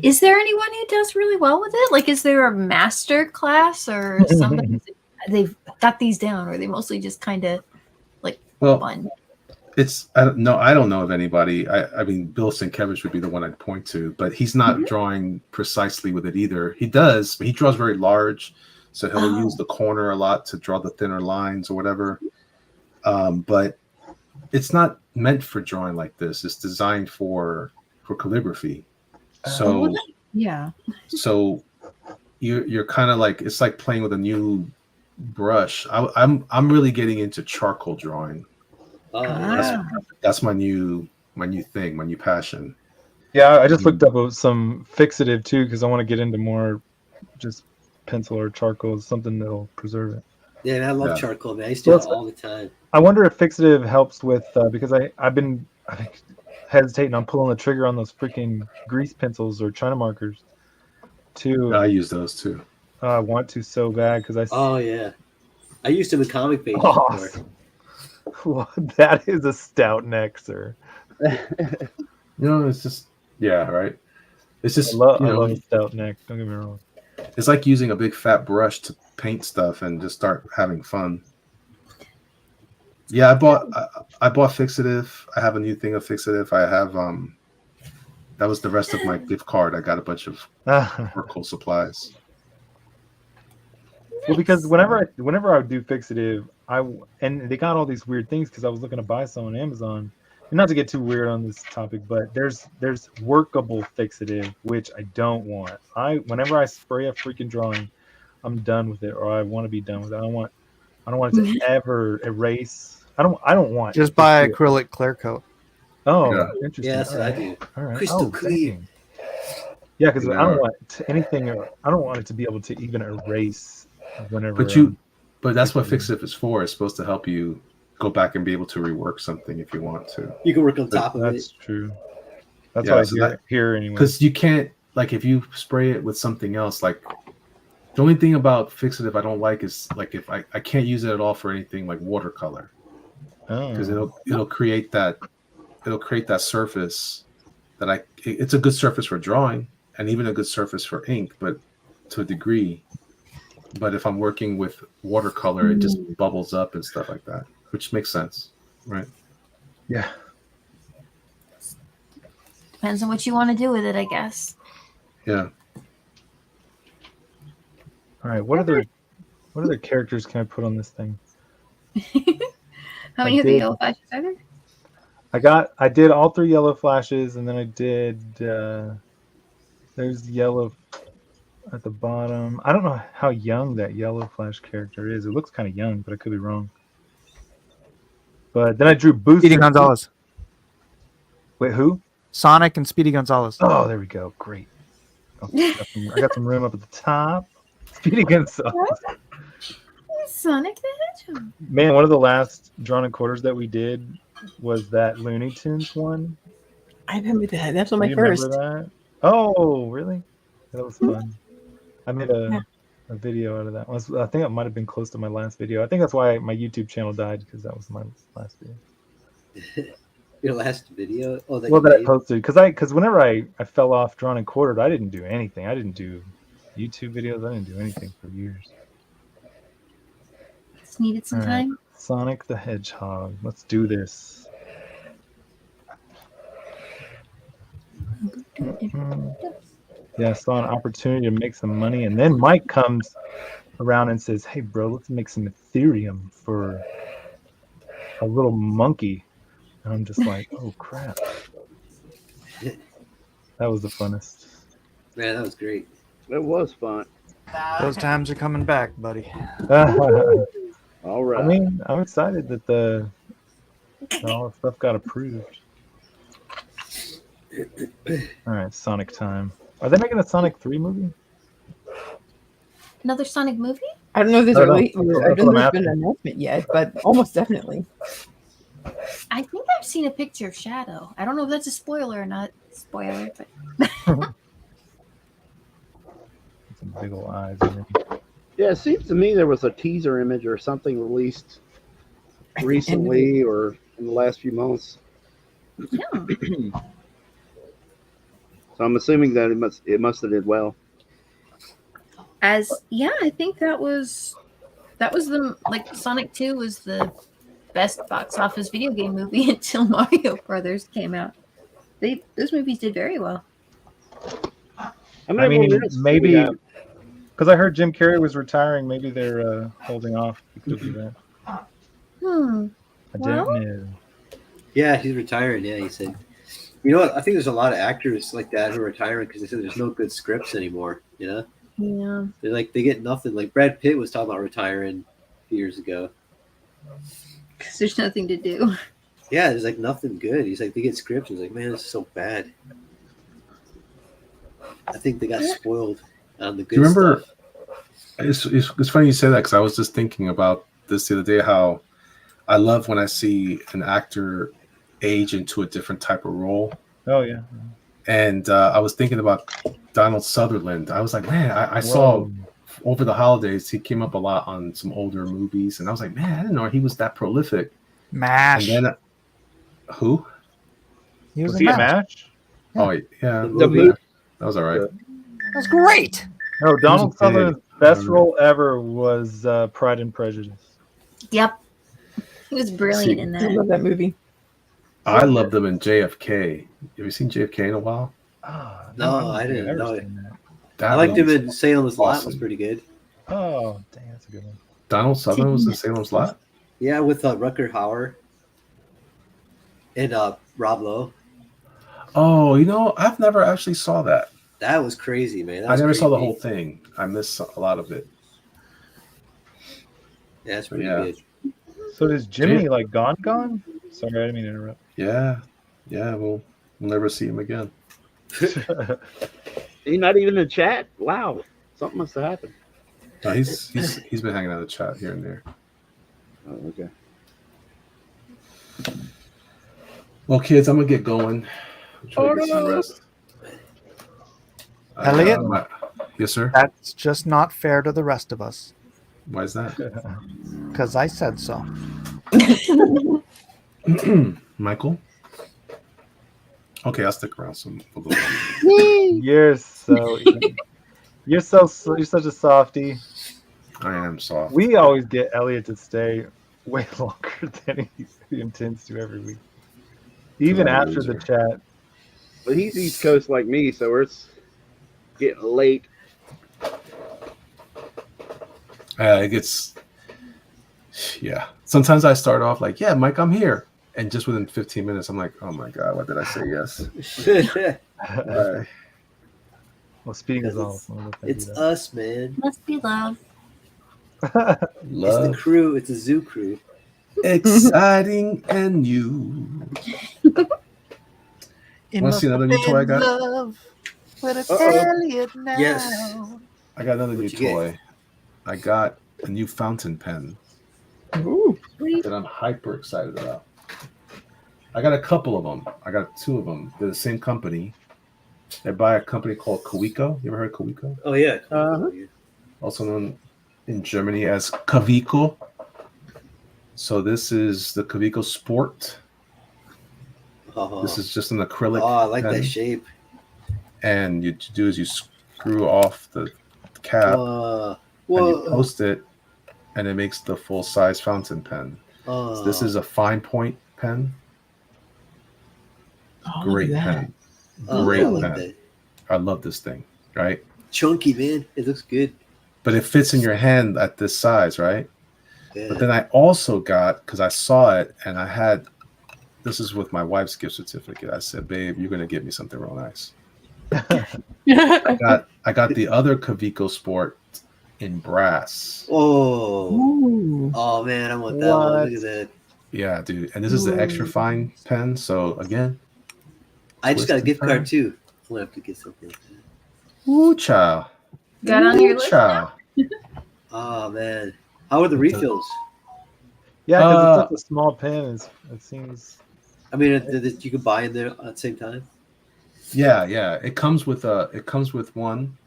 Is there anyone who does really well with it? Like, is there a master class or somebody they've got these down, or are they mostly just kind of like fun? I don't know of anybody. I mean, Bill Sienkiewicz would be the one I'd point to, but he's not drawing precisely with it either. He does, but he draws very large, so he'll use the corner a lot to draw the thinner lines or whatever. But it's not meant for drawing like this. It's designed for calligraphy. So yeah. So you're kind of like, it's like playing with a new brush. I'm really getting into charcoal drawing. That's my new thing, my new passion. Yeah, I just looked up some fixative too because I want to get into more just pencil or charcoal, something that'll preserve it. Yeah, I love charcoal, man. I used to do it all the time. I wonder if fixative helps with because I've been hesitating on pulling the trigger on those freaking grease pencils or China markers too. I use those too. I want to so bad because Oh yeah, I used them in comic pages before. Well, that is a stout neck, sir. It's just right. It's just I love a stout neck. Don't get me wrong. It's like using a big fat brush to paint stuff and just start having fun. Yeah, I bought fixative. I have a new thing of fixative. I have that was the rest of my gift card. I got a bunch of charcoal supplies. Well, because whenever I would do fixative, and they got all these weird things because I was looking to buy some on Amazon. And not to get too weird on this topic, but there's workable fixative which I don't want. Whenever I spray a freaking drawing, I'm done with it, or I want to be done with it. I don't want it to ever erase. I don't want. Just buy acrylic clear coat. Oh, interesting. Yeah, that's what I do. All right. Crystal clear. Dang. Yeah, because I don't want anything. I don't want it to be able to even erase whenever. But that's what fixative is for. It's supposed to help you go back and be able to rework something if you want to. You can work on top of it. That's true. That's what I hear anyway. Because you can't, like, if you spray it with something else, like, the only thing about fixative I don't like is, like, if I can't use it at all for anything like watercolor. Because it'll create that surface that it's a good surface for drawing and even a good surface for ink, but to a degree. But if I'm working with watercolor, it just bubbles up and stuff like that, which makes sense, right? Yeah. Depends on what you want to do with it, I guess. Yeah. All right, what other characters can I put on this thing? How many of the yellow flashes are there? I did all 3 yellow flashes, and then I did there's yellow at the bottom. I don't know how young that yellow flash character is. It looks kind of young, but I could be wrong. But then I drew Booster. Speedy Gonzalez. Wait, who? Sonic and Speedy Gonzalez. Oh, there we go. Great. Okay, I got some room up at the top. Speedy Gonzalez. Sonic the Hedgehog. Man, one of the last drawn and quarters that we did was that Looney Tunes one. I remember that. That's on Do my you first. remember that? Oh, really? That was fun. I made a video out of that. I think it might have been close to my last video. I think that's why my YouTube channel died, because that was my last video. Your last video? Oh, that Well, you that I made? posted because whenever I fell off drawn and quartered, I didn't do anything. I didn't do YouTube videos. I didn't do anything for years. Just needed some All right, time. Sonic the Hedgehog. Let's do this. Yeah, I saw an opportunity to make some money, and then Mike comes around and says, "Hey, bro, let's make some Ethereum for a little monkey." And I'm just like, "Oh crap!" That was the funnest. Man, that was great. It was fun. Those times are coming back, buddy. All right. I mean, I'm excited that all the stuff got approved. All right, Sonic time. Are they making a Sonic 3 movie? Another Sonic movie? I don't know if there's I don't know. I That's don't what know I'm if there's been asking. an announcement yet, but almost definitely. I think I've seen a picture of Shadow. I don't know if that's a spoiler or not. Spoiler, but Some big old eyes. In it. Yeah, it seems to me there was a teaser image or something released recently or in the last few months. yeah. So I'm assuming that it must have did well. I think that was the Sonic 2 was the best box office video game movie until Mario Brothers came out. Those movies did very well. How I many mean, more minutes do we maybe have? because I heard Jim Carrey was retiring. Maybe they're holding off because of that. I Well, don't know. Yeah, he's retiring. Yeah, he said. You know what? I think there's a lot of actors like that who are retiring because they said there's no good scripts anymore. You know, yeah. they get nothing. Like Brad Pitt was talking about retiring a few years ago. Because there's nothing to do. Yeah, there's like nothing good. He's like, they get scripts. He's like, man, this is so bad. I think they got spoiled on the good Do you remember? stuff. It's funny you say that because I was just thinking about this the other day. How I love when I see an actor age into a different type of role. Oh yeah. And I was thinking about Donald Sutherland. I was like, man, I saw over the holidays he came up a lot on some older movies, and I was like, man, I didn't know he was that prolific. MASH. And then who? He was Was in he a MASH. match? Oh yeah, The movie. that was all right. That's great. No, Donald big. Sutherland's best role ever was Pride and Prejudice. Yep. He was brilliant in I that. love that movie. I loved them in JFK. Have you seen JFK in a while? Oh, No, I didn't ever know it. seen that. That I liked him was in Salem's Lot. awesome. Was pretty good. Oh, dang, that's a good one. Donald Sutherland was in Salem's Lot. Yeah, with Rutger Hauer and Rob Lowe. Oh, I've never actually saw that. That was crazy, man. That I was never saw the creepy. whole thing. I missed a lot of it. Yeah, that's pretty Yeah. good. So is Jimmy like gone? Sorry, I didn't mean to interrupt. Yeah. We'll never see him again. He's not even in the chat. Wow, something must have happened. No, he's been hanging out in the chat here and there. Oh, okay. Well, kids, I'm gonna get going. I'm trying to get some rest. Elliot? Yes, sir. That's just not fair to the rest of us. Why is that? Because I said so. Michael? Okay, I'll stick around some a little bit. You're such a softie. I am soft. We always get Elliot to stay way longer than he intends to every week, even I'm a after the loser. chat. But he's East Coast like me, so it's getting late. It gets, yeah. Sometimes I start off like, yeah, Mike, I'm here. And just within 15 minutes, I'm like, oh my God, why did I say yes? Why? Well, speaking is all. It's us, man. Must be love. It's the Love, crew. It's a zoo crew. exciting and new. Want to see another new toy I got? Yes. I got another new What'd you toy. I got a new fountain pen Ooh. that I'm hyper excited about. I got a couple of them. I got 2 of them. They're the same company. They're by a company called Kaweco. You ever heard of Kaweco? Oh yeah. Also known in Germany as Kaweco. So this is the Kaweco Sport. This is just an acrylic. Oh, I like pen. that shape. And you do is you screw off the cap and you post it, and it makes the full size fountain pen. So this is a fine point pen. Great pen. Great pen. I love this thing, right? Chunky, man. It looks good. But it fits in your hand at this size, right? Yeah. But then I also got, because I saw it and I had, this is with my wife's gift certificate. I said, babe, you're going to get me something real nice. I got the other Kaweco Sport in brass. Oh man, I want that one. Look at that. Yeah, dude. And this is the extra fine pen. So again, I just got a gift card too. We'll have to get something. Ooh, child. Got on your list now? Oh man, how are the refills? Yeah, because it's such a small pen. It seems. I mean, you can buy in there at the same time. Yeah. It comes with one,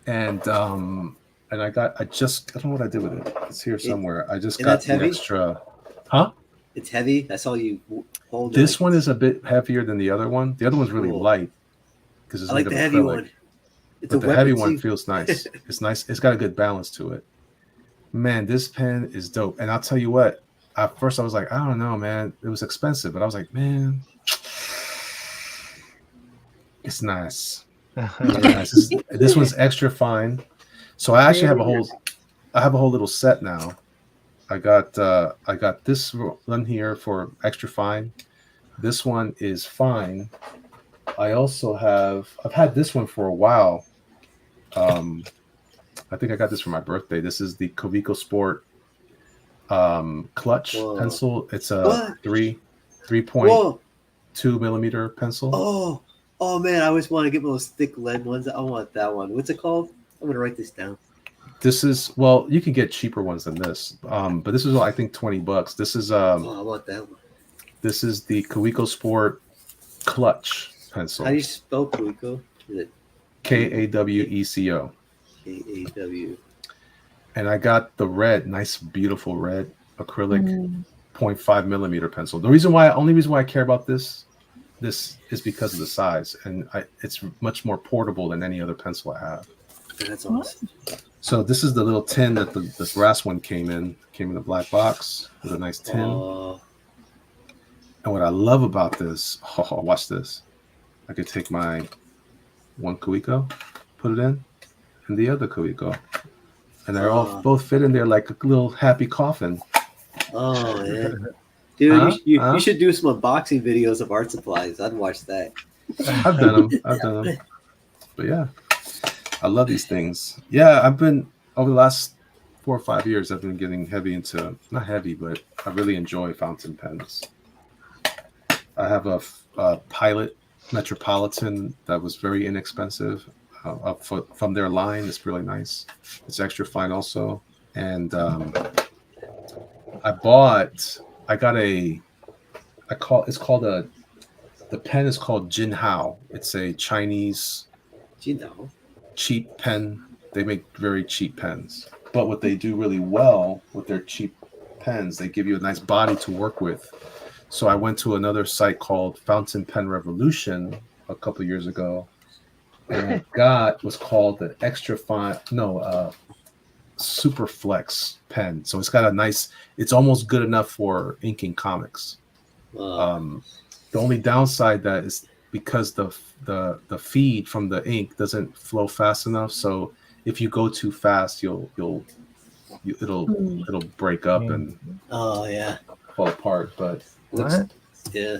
and I don't know what I did with it. It's here somewhere. I just got the heavy? extra. Huh? It's heavy. That's all you hold. This one is a bit heavier than the other one. The other one's really light because it's I like made the of heavy acrylic. one. But the heavy one feels nice. It's nice. It's got a good balance to it. Man, this pen is dope. And I'll tell you what. At first, I was like, I don't know, man. It was expensive, but I was like, man, it's nice. This one's extra fine. So I actually have a whole little set now. I got this one here for extra fine. This one is fine. I also I've had this one for a while. I think I got this for my birthday. This is the Kaweco Sport clutch pencil. It's a 3.2 millimeter pencil. Oh man, I always want to get one of those thick lead ones. I want that one. What's it called? I'm gonna write this down. This is you can get cheaper ones than this. But this is I think $20. This is I want that one. This is the Kaweco Sport clutch pencil. How do you spell Kaweco? Is it Kaweco? Kaw. And I got the nice, beautiful red acrylic 0.5 millimeter pencil. The only reason why I care about this is because of the size, and it's much more portable than any other pencil I have. That's awesome. So this is the little tin that this brass one came in a black box with a nice tin. And what I love about this, watch this. I could take my one Kaweco, put it in, and the other Kaweco, and they're all both fit in there like a little happy coffin. Oh man, dude, you should do some unboxing videos of art supplies. I'd watch that. I've done them. But yeah, I love these things. Yeah, I've been over the last 4 or 5 years. I've been getting heavy into not heavy, but I really enjoy fountain pens. I have a Pilot Metropolitan that was very inexpensive from their line. It's really nice. It's extra fine also. And the pen is called Jinhao. It's a Chinese cheap pen. They make very cheap pens. But what they do really well with their cheap pens, they give you a nice body to work with. So I went to another site called Fountain Pen Revolution a couple of years ago, and I got was called the Super Flex pen. So it's got it's almost good enough for inking comics. The only downside that is because the feed from the ink doesn't flow fast enough. So if you go too fast, it'll break up and fall apart. But What? Yeah.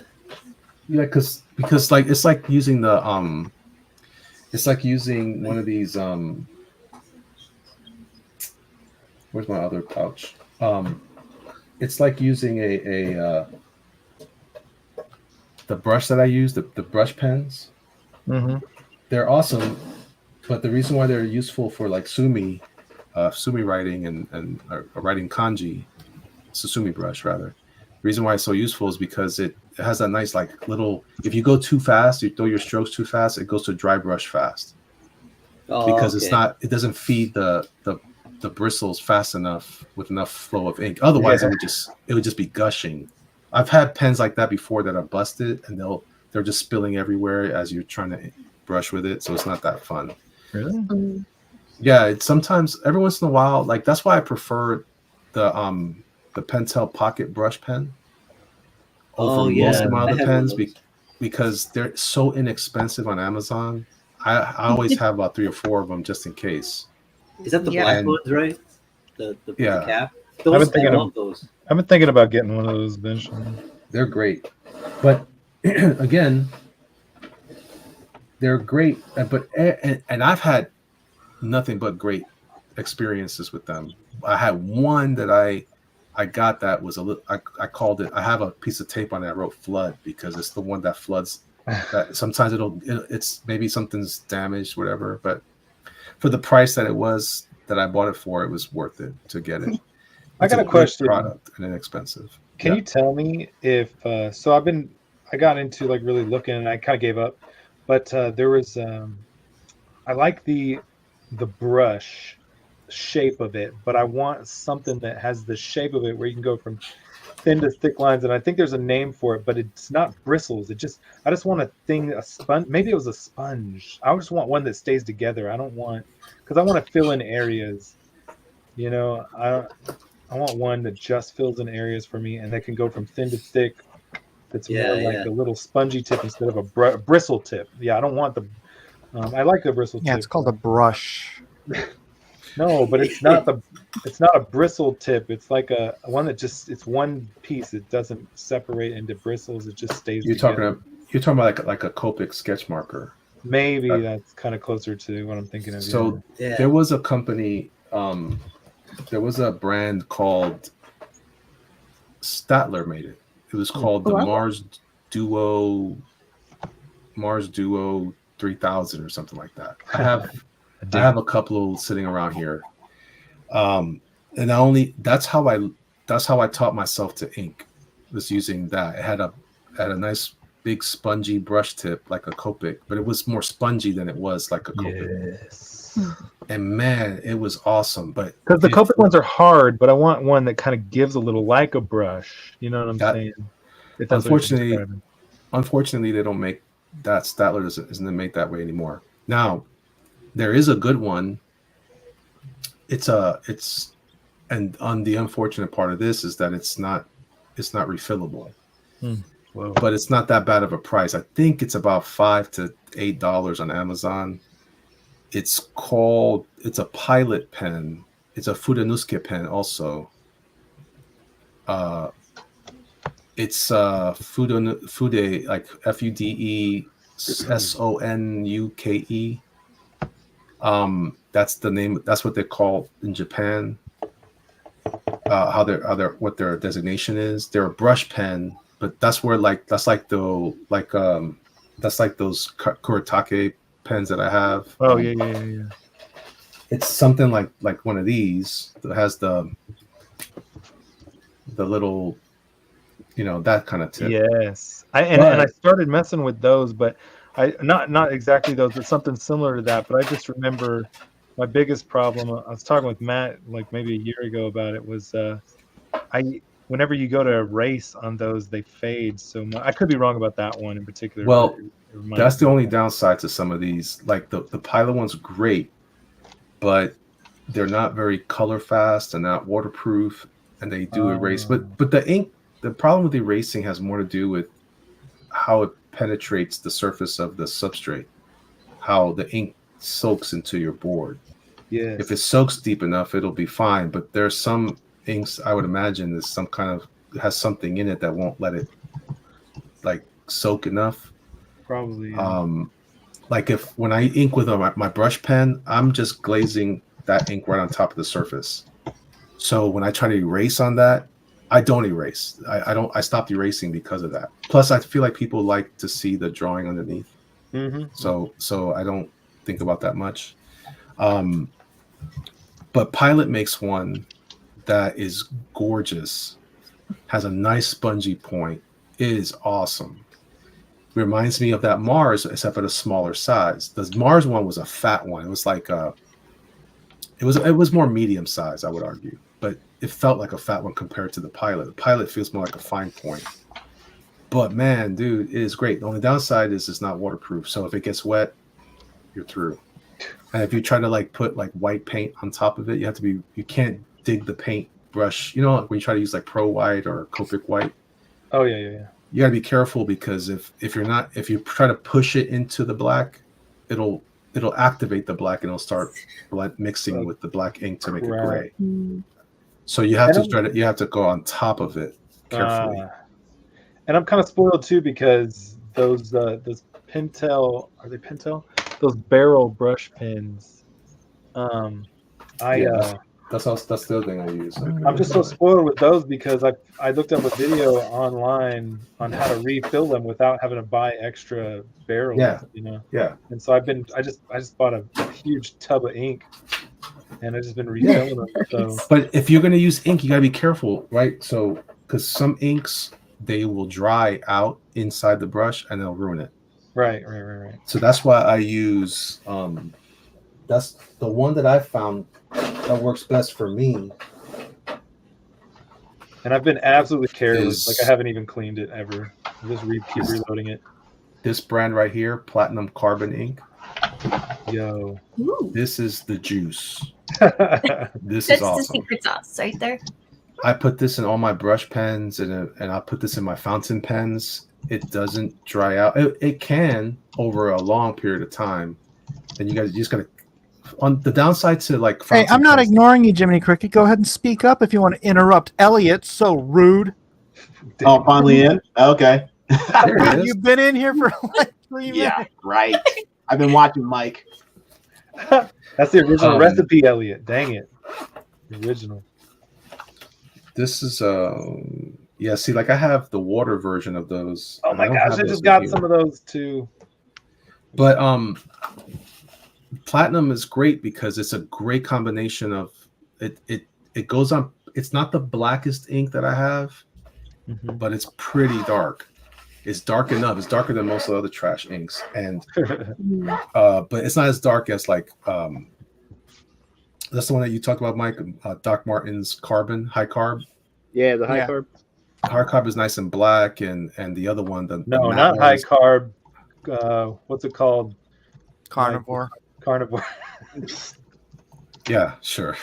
Yeah, because like it's like using it's like using one of these where's my other pouch? It's like using the brush that I use, the brush pens. Mm-hmm. They're awesome, but the reason why they're useful for like sumi writing and writing kanji, Susumi brush rather. The reason why it's so useful is because it has that nice like little. If you go too fast, you throw your strokes too fast, it goes to dry brush fast. Because it's not. It doesn't feed the bristles fast enough with enough flow of ink. Otherwise, it would just be gushing. I've had pens like that before that are busted, and they're just spilling everywhere as you're trying to brush with it. So it's not that fun. Really? Yeah, it's sometimes every once in a while. Like that's why I prefer the Pentel Pocket Brush Pen over most of my other pens because they're so inexpensive on Amazon. I always have about 3 or 4 of them just in case. Is that the black ones, right? The cap. I've been thinking about getting one of those eventually. They're great, but again, they're great. But and I've had nothing but great experiences with them. I had one that I got that was a little. I called it. I have a piece of tape on it. I wrote "flood" because it's the one that floods. That sometimes it's maybe something's damaged, whatever. But for the price that it was that I bought it for, it was worth it to get it. I got a question. Product and inexpensive. Can you tell me if so? I got into like really looking, and I kind of gave up. But there was I like the brush shape of it, but I want something that has the shape of it where you can go from thin to thick lines, and I think there's a name for it, but it's not bristles. I just want a sponge. Maybe it was a sponge. I just want one that stays together. I don't want, because I want to fill in areas. You know, I want one that just fills in areas for me, and that can go from thin to thick. That's more like a little spongy tip instead of a bristle tip. Yeah, I don't want the. I like the bristle tip. Yeah, it's called a brush. No, but it's not a bristle tip. It's like a one that it's one piece. It doesn't separate into bristles. It just stays together. You're talking about like a Copic sketch marker. Maybe that's kind of closer to what I'm thinking of. So there was a company, there was a brand called Statler made it. It was called the Mars Duo 3000 or something like that. I have a couple sitting around here, and that's how I taught myself to ink, was using that. It had a nice big spongy brush tip like a Copic, but it was more spongy than it was like a Copic. Yes. And man, it was awesome. But because the Copic ones are hard, but I want one that kind of gives a little like a brush. You know what I'm saying? Unfortunately, they don't make that. Statler doesn't make that way anymore. Now, there is a good one. And on the unfortunate part of this is that it's not refillable. But it's not that bad of a price. I think it's about $5 to $8 on Amazon. It's a pilot pen. It's a Fudenusuke pen also. It's Fude, like FUDESONUKE. That's the name. That's what they're called in Japan. What their designation is. They're a brush pen, but that's where that's like those Kuretake pens that I have. Oh yeah. It's something like one of these that has the little, that kind of tip. Yes, I started messing with those, but I not exactly those, but something similar to that. But I just remember my biggest problem. I was talking with Matt like maybe a year ago about it. Was whenever you go to erase on those, they fade so much. I could be wrong about that one in particular. Well, that's the only downside to some of these. Like the pilot one's great, but they're not very color fast and not waterproof, and they do erase. But the ink, the problem with erasing has more to do with how penetrates the surface of the substrate, how the ink soaks into your board. Yes. If it soaks deep enough, it'll be fine. But there's some inks I would imagine is some kind of has something in it that won't let it like soak enough. Probably. Yeah. Like if when I ink with my brush pen, I'm just glazing that ink right on top of the surface. So when I try to erase on that, I don't erase. I stopped erasing because of that. Plus, I feel like people like to see the drawing underneath. Mm-hmm. So I don't think about that much. But Pilot makes one that is gorgeous, has a nice spongy point. It is awesome. Reminds me of that Mars, except at a smaller size. The Mars one was a fat one. It was like it was more medium size, I would argue, but it felt like a fat one compared to the Pilot. The Pilot feels more like a fine point. But man, dude, it is great. The only downside is it's not waterproof. So if it gets wet, you're through. And if you try to like put like white paint on top of it, you can't dig the paint brush. You know, when you try to use like Pro White or Copic White. Oh yeah. You got to be careful because if you try to push it into the black, it'll activate the black and it'll start mixing with the black ink to make it gray. So you have to go on top of it carefully. And I'm kind of spoiled too because those Pentel, are they Pentel? Those barrel brush pens. That's the other thing I use. I'm just so spoiled with those because I looked up a video online on how to refill them without having to buy extra barrels. Yeah. You know. Yeah. And so I just bought a huge tub of ink, and I've just been refilling them. So. But if you're gonna use ink, you gotta be careful, right? So because some inks they will dry out inside the brush and they'll ruin it. Right. So that's why I use that's the one that I found that works best for me. And I've been absolutely careless. Like I haven't even cleaned it ever. I just keep reloading it. This brand right here, Platinum Carbon Ink. Yo. Ooh. This is the juice. This That's is awesome. the secret sauce right there. I put this in all my brush pens and I put this in my fountain pens. It doesn't dry out. It can over a long period of time. And you just gotta on the downside to like. Hey, I'm not ignoring you, Jiminy Cricket. Go ahead and speak up if you want to interrupt Elliot. So rude. Oh, finally in? Okay. You've been in here for like 3 minutes. Yeah, right. I've been watching Mike. That's the original recipe, Elliot. Dang it. The original. This is yeah, see, like I have the water version of those. Oh my gosh, I just got some of those too. But Platinum is great because it's a great combination of it goes on. It's not the blackest ink that I have, but it's pretty dark. It's dark enough. It's darker than most of the other trash inks, and but it's not as dark as like that's the one that you talked about, Mike. Doc Martens Carbon, high carb. Yeah, the high carb. High carb is nice and black, and the other one, the not high carb. What's it called? Carnivore. Carnivore. Yeah, sure.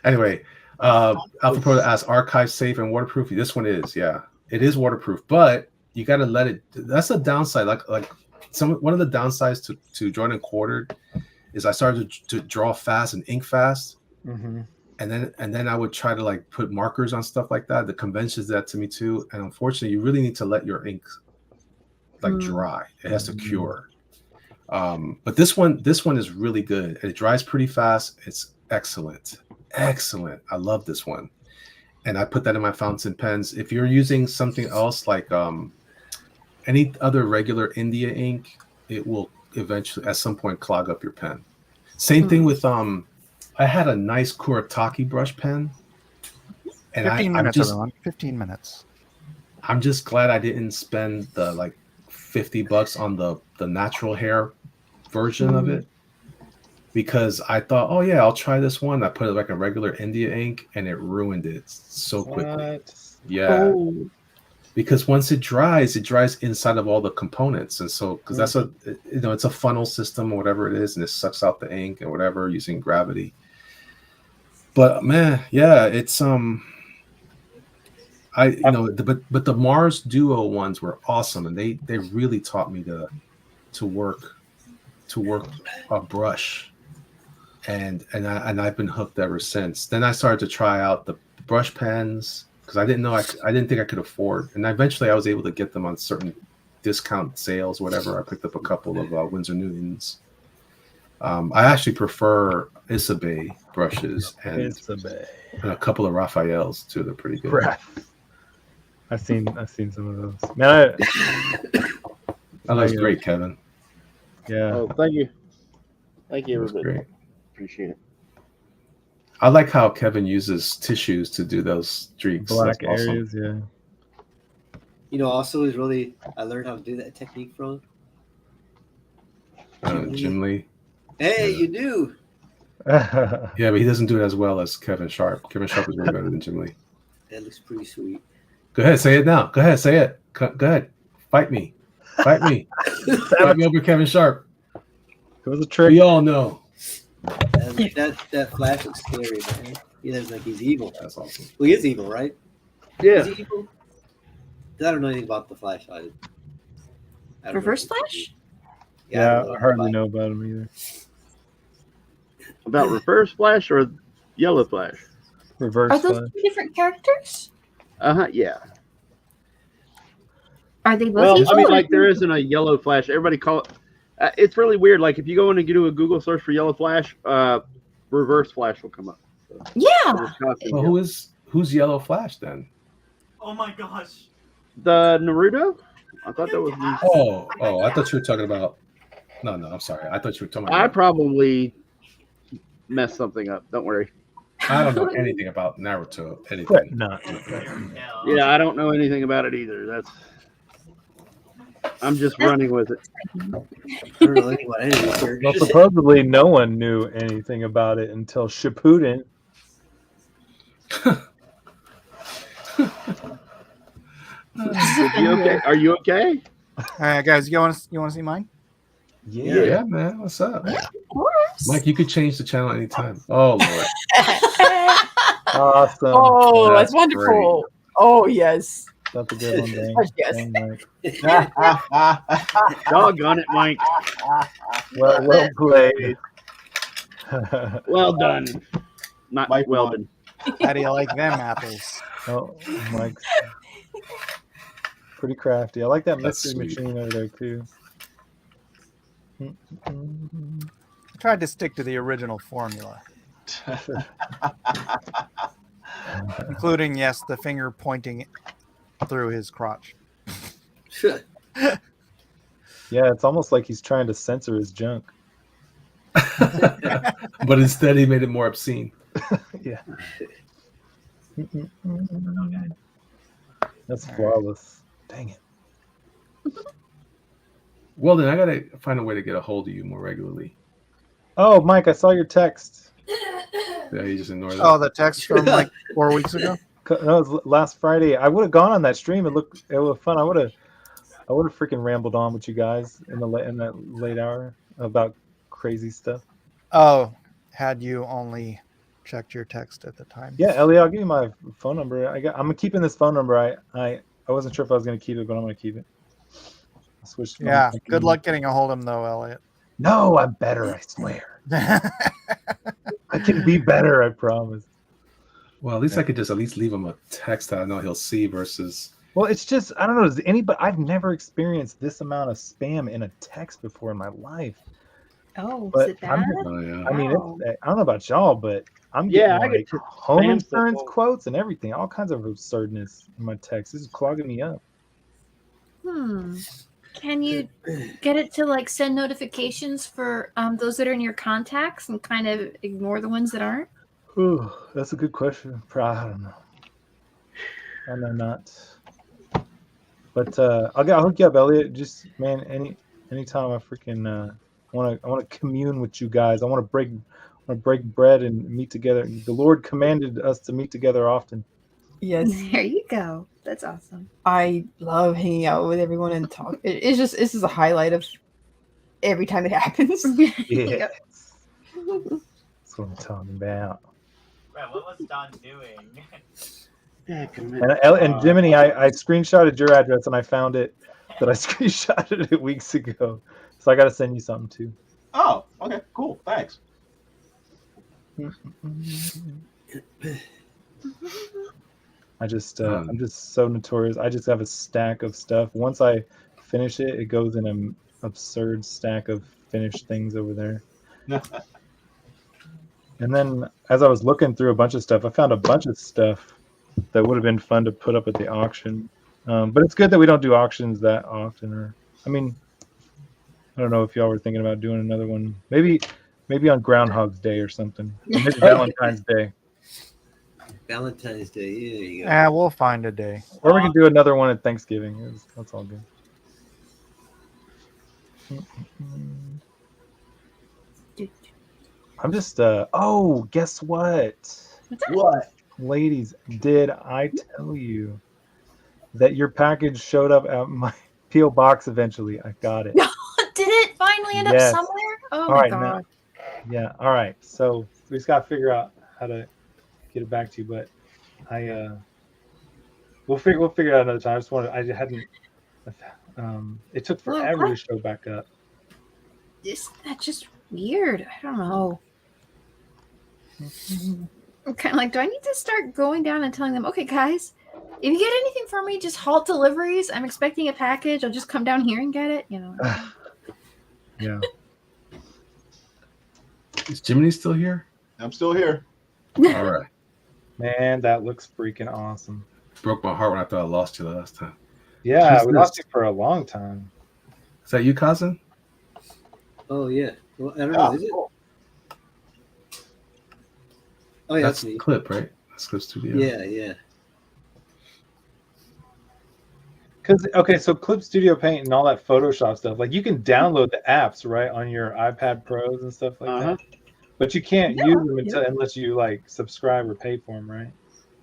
Anyway, Alpha Pro asks, archive safe and waterproof? This one is, yeah, it is waterproof, but you got to let it. That's a downside. Like one of the downsides to drawing quartered is I started to draw fast and ink fast, and then I would try to like put markers on stuff like that. The conventions did that to me too, and unfortunately, you really need to let your ink like dry. It has to cure. But this one is really good. It dries pretty fast. It's excellent. I love this one. And I put that in my fountain pens. If you're using something else like any other regular India ink, it will eventually at some point clog up your pen. Same thing with I had a nice Kuretake brush pen. And 15 minutes, everyone. 15 minutes. I'm just glad I didn't spend the like $50 on the natural hair version of it, because I thought, oh yeah, I'll try this one. I put it like a regular India ink and it ruined it so quickly. Yeah. Because once it dries inside of all the components. And so because that's it's a funnel system or whatever it is, and it sucks out the ink or whatever using gravity. But man, yeah, it's but the Mars Duo ones were awesome, and they really taught me to work a brush, and I've been hooked ever since. Then I started to try out the brush pens because I didn't think I could afford, and eventually I was able to get them on certain discount sales, whatever. I picked up a couple of Winsor Newtons. I actually prefer Isabey brushes and a couple of Raphaels too. They're pretty good. I've seen some of those. Man, that was great, Kevin. Yeah. Oh, thank you, everybody. Great. Appreciate it. I like how Kevin uses tissues to do those streaks. Black That's awesome. areas, yeah. You know, also is really I learned how to do that technique from Jim Lee. Hey, you do. Yeah, but he doesn't do it as well as Kevin Sharp. Kevin Sharp is way better than Jim Lee. That looks pretty sweet. Go ahead, say it now. Go ahead, say it. Go ahead. Fight me. Fight me. Fight me over Kevin Sharp. It was a trick. We all know. That Flash looks scary, man. He looks like he's evil. That's awesome. Well, he is evil, right? Yeah. Is he evil? I don't know anything about the Flash. Reverse Flash? Yeah, I hardly know about him either. About Reverse Flash or Yellow Flash? Reverse Are those Flash. two different characters? Yeah. Are they both Well, evil? I mean, like there isn't a Yellow Flash. Everybody call it. It's really weird. Like if you go in and do a Google search for Yellow Flash, Reverse Flash will come up. So, yeah. Well, who's Yellow Flash then? Oh my gosh. The Naruto? I thought that was. Oh! I thought you were talking about. No, I'm sorry. I thought you were talking about. I probably messed something up. Don't worry. I don't know anything about Naruto. Anything. No. Yeah, I don't know anything about it either. I'm just running with it. I don't know anything about any of these characters. Well, supposedly no one knew anything about it until Shippuden. Are you okay? All right, guys, you want to see mine? Yeah, man. What's up? Of course. Mike, you could change the channel anytime. Oh, Lord. Awesome. Oh, that's wonderful. great. Oh, yes. That's a good one, man. Yes. Doggone it, Mike. Well played. Well done. Not Mike well won. done. How do you like them apples? Oh, Mike's pretty crafty. I like that That's mystery sweet. machine over there too. I tried to stick to the original formula, including, yes, the finger pointing through his crotch. Yeah, it's almost like he's trying to censor his junk. But instead, he made it more obscene. Yeah. That's flawless. Dang it. Well, then I gotta find a way to get a hold of you more regularly. Oh, Mike, I saw your text. Yeah, you just ignore that. Oh, the text from like 4 weeks ago. No, it was last Friday. I would have gone on that stream. It was fun. I would have freaking rambled on with you guys in that late hour about crazy stuff. Oh, had you only checked your text at the time? Yeah, Elliot, I'll give you my phone number. I'm keeping this phone number. I wasn't sure if I was gonna keep it, but I'm gonna keep it. I switched. Yeah. Good luck getting a hold of him, though, Elliot. No, I'm better. I swear. I can be better. I promise. Well, at least I could just at least leave him a text that I know he'll see versus. Well, it's just I don't know. Does anybody? I've never experienced this amount of spam in a text before in my life. Oh, But is it bad? Oh, yeah. I mean, Wow. I don't know about y'all, but I'm getting Yeah, I like get home spam insurance stuff all- quotes and everything, all kinds of absurdness in my text. This is clogging me up. Can you get it to like send notifications for those that are in your contacts and kind of ignore the ones that aren't? Ooh, that's a good question. I don't know. I know not. But I'll hook you up, Elliot. Just man, anytime I freaking I want to commune with you guys. I want to break bread and meet together. The Lord commanded us to meet together often. Yes. There you go. That's awesome. I love hanging out with everyone and talk. This is a highlight of every time it happens. Yeah. That's what I'm talking about. Right, what was Don doing? And Jiminy, I screenshotted your address and I found it that I screenshotted it weeks ago. So I got to send you something too. Oh, okay, cool. Thanks. I'm just so notorious. I just have a stack of stuff. Once I finish it, it goes in an absurd stack of finished things over there. And then as I was looking through a bunch of stuff, I found a bunch of stuff that would have been fun to put up at the auction. But it's good that we don't do auctions that often. Or, I mean, I don't know if y'all were thinking about doing another one. Maybe on Groundhog's Day or something. Or maybe Valentine's Day. Valentine's Day. Yeah, there you go. Yeah, we'll find a day. Or we can do another one at Thanksgiving. That's all good. I'm just oh, guess what? What? Ladies, did I tell you that your package showed up at my P.O. box eventually? I got it. Did it finally end up Yes. somewhere? Oh All my right, god. Yeah, all right. So we just gotta figure out how to get it back to you, but we'll figure it out another time. I hadn't it took forever to show back up. That's just weird. I don't know. I'm kind of like, do I need to start going down and telling them, okay, guys, if you get anything for me, just halt deliveries. I'm expecting a package. I'll just come down here and get it. You know. Yeah. Is Jiminy still here? I'm still here. All right. Man, that looks freaking awesome. Broke my heart when I thought I lost you last time. Yeah, Who's we this? lost you for a long time. Is that you, cousin? Oh yeah. Well, I don't know. Is it? Oh yeah, that's me. Clip, right? That's Clip Studio. Yeah, yeah. So Clip Studio Paint and all that Photoshop stuff, like you can download the apps right on your iPad Pros and stuff like that, but you can't use them unless you like subscribe or pay for them, right?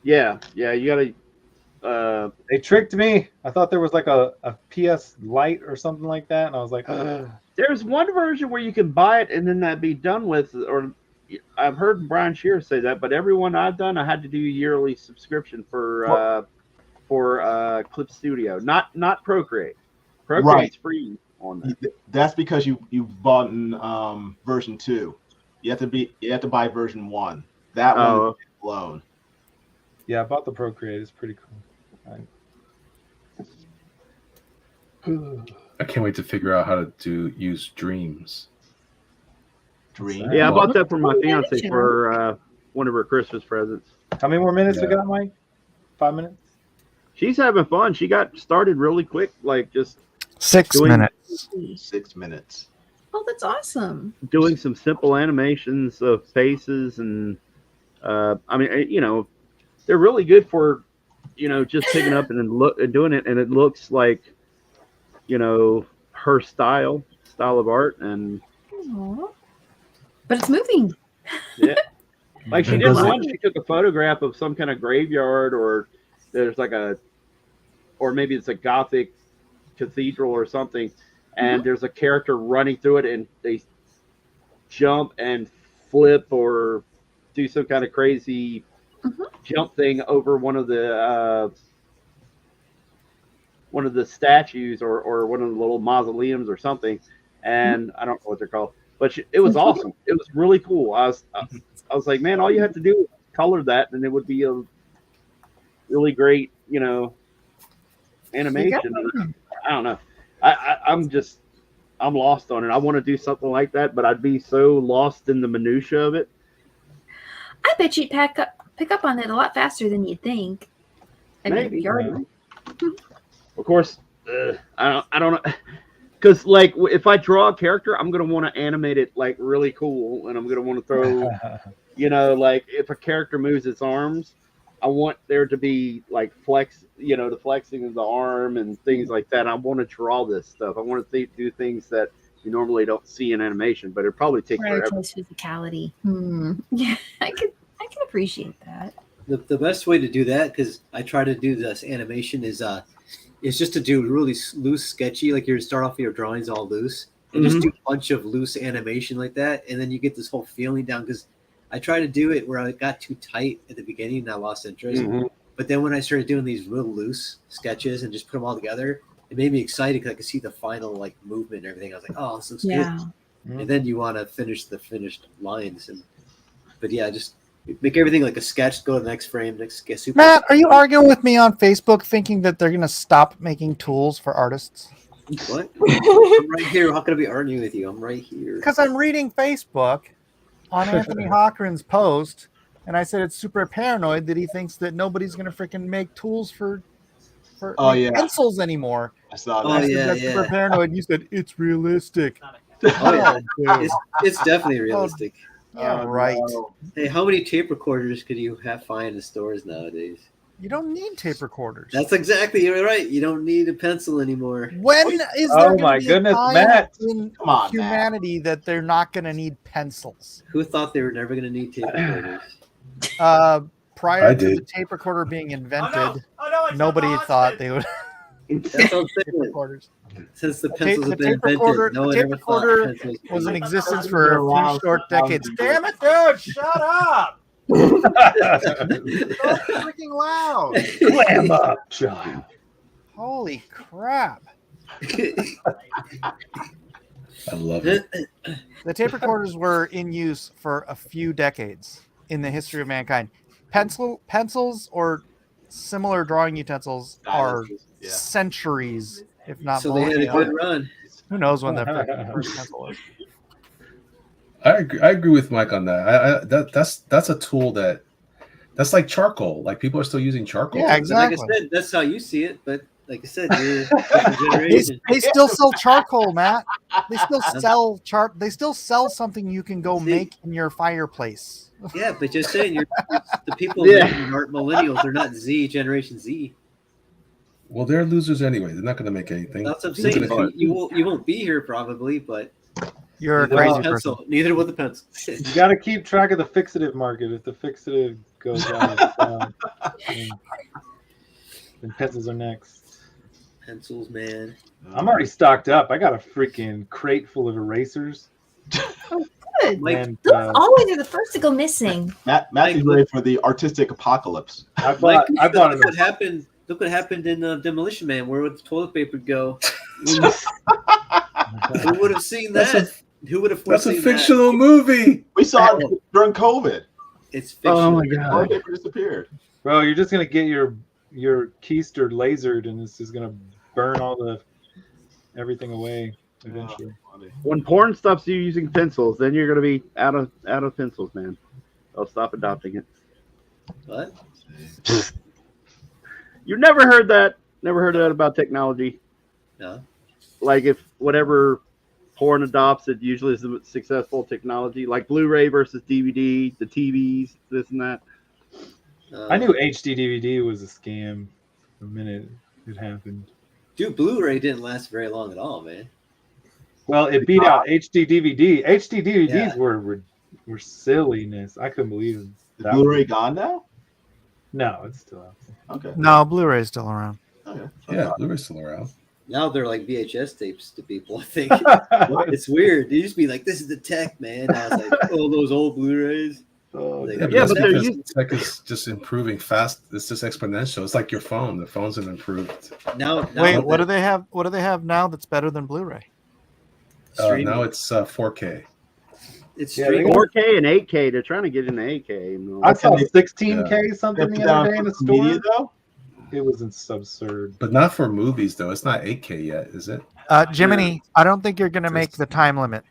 Yeah, you gotta. They tricked me. I thought there was like a PS Lite or something like that, and I was like, There's one version where you can buy it and then that'd be done with. Or I've heard Brian Shearer say that, but every one I've done, I had to do a yearly subscription for Clip Studio, not Procreate. Procreate's free on that. That's because you bought in version 2. You have to buy version 1. That one is alone. yeah, I bought the Procreate. It's pretty cool. I can't wait to figure out how to use Dreams. Dreams. Yeah, I bought that for my fiance for one of her Christmas presents. How many more minutes we got, Mike? 5 minutes? She's having fun. She got started really quick, like just 6 minutes. 6 minutes. Oh, that's awesome. Doing some simple animations of faces and I mean, you know, they're really good for, you know, just picking up and then doing it, and it looks like, you know, her style of art, and Aww. But it's moving. yeah, like she did one. She took a photograph of some kind of graveyard, or there's like or maybe it's a Gothic cathedral or something, and there's a character running through it, and they jump and flip or do some kind of crazy jump thing over one of the statues or one of the little mausoleums or something, and I don't know what they're called, but it was awesome. It was really cool. I was like, man, all you have to do is color that, and it would be a really great, you know, animation. I don't know. I'm lost on it. I want to do something like that, but I'd be so lost in the minutia of it. I bet you'd pick up on it a lot faster than you'd think. Maybe. Of course, I don't know, because like if I draw a character, I'm gonna want to animate it like really cool, and I'm gonna want to throw, you know, like if a character moves its arms, I want there to be like flex, you know, the flexing of the arm and things like that. I want to draw this stuff. I want to do things that you normally don't see in animation, but it probably take forever. Physicality. Yeah, I can appreciate that. The best way to do that, because I try to do this animation, is just to do really loose, sketchy. Like you start off your drawings all loose, and just do a bunch of loose animation like that, and then you get this whole feeling down. Because I tried to do it where I got too tight at the beginning and I lost interest. But But then when I started doing these real loose sketches and just put them all together, it made me excited because I could see the final like movement and everything. I was like, oh, this looks Yeah. good. And then you want to finish the finished lines. But yeah, just make everything like a sketch. Go to the next frame. Get super. Matt, are you arguing with me on Facebook, thinking that they're gonna stop making tools for artists? What? I'm right here. How could I be arguing with you? I'm right here. Because I'm reading Facebook on Anthony Hochran's post, and I said it's super paranoid that he thinks that nobody's gonna freaking make tools for pencils anymore. I saw that. Oh, yeah, That's super paranoid. And you said it's realistic. Oh, yeah. It's definitely realistic. Yeah, right. No. Hey, how many tape recorders could you find in stores nowadays? You don't need tape recorders. That's exactly right. You don't need a pencil anymore. When is there Oh my be a goodness, time Matt. in Come on, humanity that they're not going to need pencils? Who thought they were never going to need tape recorders? Prior I to the did. tape recorder being invented, it's nobody not thought they would That's what I'm tape saying. recorders. Since the The pencils have been tape invented, recorder, no the one tape ever thought recorder pencils was in could- existence for a few short decades. Damn it, dude! Shut up! So freaking loud! Clam up, John. Holy crap! I love it. The tape recorders were in use for a few decades in the history of mankind. Pencils or similar drawing utensils are Yeah. centuries, if not So they had a millennia. good run. Who knows when that first pencil was? I agree with Mike on that. That's a tool that's like charcoal. Like people are still using charcoal. Yeah, So like exactly. I said, that's how you see it. But like I said, you're a different generation. They still sell charcoal, Matt. They still sell They still sell something you can go make in your fireplace. Yeah, but just saying, the people Yeah. making aren't millennials. They're not Generation Z. Well, they're losers anyway. They're not going to make anything. That's what I'm Look saying. at it. You won't be here probably, but You're a neither crazy with a pencil. person. Neither with a pencil. You got to keep track of the fixative market. If the fixative goes out, then pencils are next. Pencils, man. I'm already stocked up. I got a freaking crate full of erasers. Good. Mike, And Those always are the first to go missing. Matthew's ready for the artistic apocalypse. I bought Look an what happened. Look what happened in Demolition Man. Where would the toilet paper go? Who would have seen That's that? Who would have That's a foreseen fictional movie. We saw it during COVID. that? It's fiction. Oh my Toilet god, paper disappeared. bro! You're just gonna get your keister lasered, and it's just gonna burn everything away eventually. When porn stops you using pencils, then you're gonna be out of pencils, man. They'll stop adopting it. What? You never heard that? Never heard that about technology? No. Like if whatever porn adopts, it usually is the successful technology, like Blu-ray versus DVD, the TVs, this and that. I knew HD DVD was a scam the minute it happened. Dude, Blu-ray didn't last very long at all, man. Well, it beat out HD DVD. HD DVDs Yeah. were silliness. I couldn't believe it. Is Blu-ray gone now? No, it's still out there. Okay. No, Blu-ray is still around. Okay. Yeah, Blu-ray's still around. Now they're like VHS tapes to people, I think. It's weird. They used to be like, this is the tech, man. Now it's like, oh, those old Blu-rays. Oh, Like, Yeah, Yeah, but but they're because tech is just improving fast. It's just exponential. It's like your phone. The phones have improved. now Wait, that what do they have? What do they have now that's better than Blu-ray? streaming, Now it's 4K. it's Yeah, streaming. 4K and 8K. They're trying to get into 8K. I saw they- 16K something They the put other down day in the media store. though. It was absurd. But not for movies, though. It's not 8K yet, is it? Jiminy, I don't think you're going to make the time limit.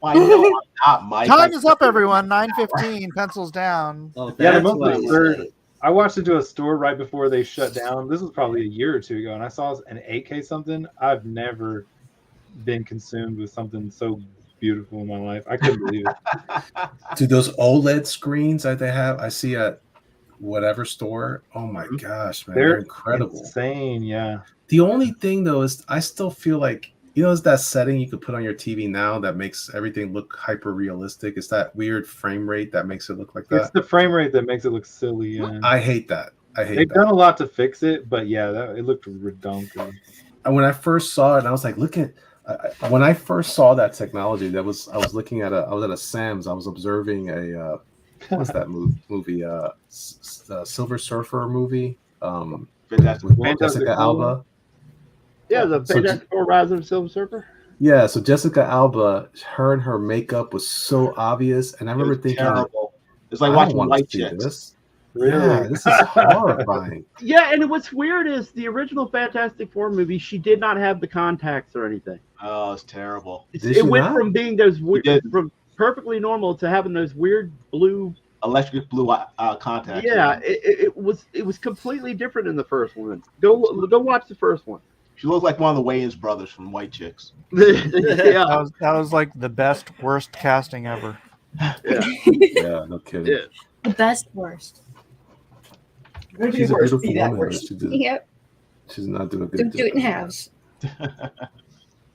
Well, I know I'm not, Mike. Time is up, everyone. 9:15. Pencils down. Oh, Yeah, the that's most why you absurd. said it. I watched it to a store right before they shut down. This was probably a year or two ago, and I saw an 8K something. I've never been consumed with something so beautiful in my life. I couldn't believe it. Dude, those OLED screens that they have, I see at whatever store. Oh my gosh, man. They're incredible. Insane, yeah. The only thing, though, is I still feel like, is that setting you could put on your TV now that makes everything look hyper realistic? It's that weird frame rate that makes it look like It's that. the frame rate that makes it look silly. Yeah. I hate that. I hate They've that. done a lot to fix it, but yeah, it looked redundant. And when I first saw it, I was like, look at. When I first saw that technology, I was looking at I was at a Sam's. I was observing what's that movie? Silver Surfer movie. Fantastic. with Jessica Alba. Yeah, the So Fantastic Four: Rise of the Silver Surfer. Yeah, so Jessica Alba, her and her makeup was so obvious, and I remember thinking, terrible. It's like I watching don't want White to see Chicks. this. Really? Yeah, this is horrifying. Yeah, and what's weird is the original Fantastic Four movie, she did not have the contacts or anything. Oh, it's terrible. It went not? from being those weird, did. from perfectly normal to having those weird blue. Electric blue contacts. Yeah, it was completely different in the first one. Go watch the first one. She looked like one of the Wayans brothers from White Chicks. Yeah, That was like the best, worst casting ever. Yeah, no kidding. yeah. The best worst. She's a beautiful woman. worse. Yep. She's not doing a good Don't do it in job. halves.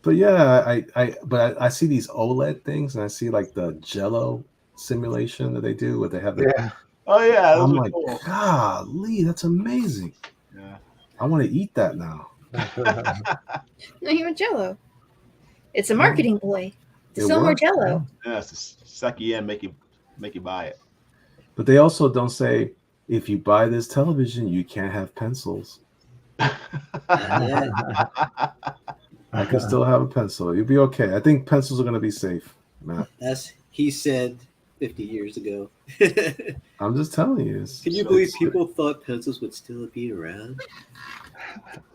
But yeah, I see these OLED things, and I see like the Jello simulation that they do, where they have the. Yeah. Oh yeah, those I'm are like, cool. golly, that's amazing. Yeah. I want to eat that now. No, you want Jello. It's a marketing ploy to It sell more works, Jello. Yeah, it's to suck you in, make you buy it. But they also don't say, if you buy this television, you can't have pencils. Yeah. I can still have a pencil. You'll be okay. I think pencils are going to be safe, Matt. As he said 50 years ago. I'm just telling you. Can you believe people thought pencils would still be around?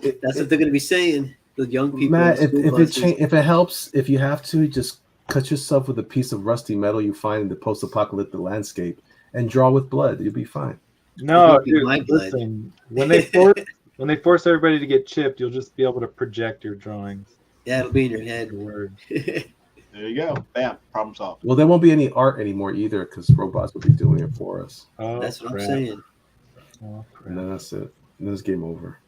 That's what they're going to be saying. The young people. Matt, in the school buses. if it helps, if you have to, just cut yourself with a piece of rusty metal you find in the post-apocalyptic landscape and draw with blood. You'll be fine. No, It'll be dude, my blood. listen. When they force everybody to get chipped, you'll just be able to project your drawings. Yeah, it'll be in your head. Word. There you go. Bam. Problem solved. Well, there won't be any art anymore either because robots will be doing it for us. Oh, That's what crap. I'm saying. Oh, crap. And then that's it. And then it's game over.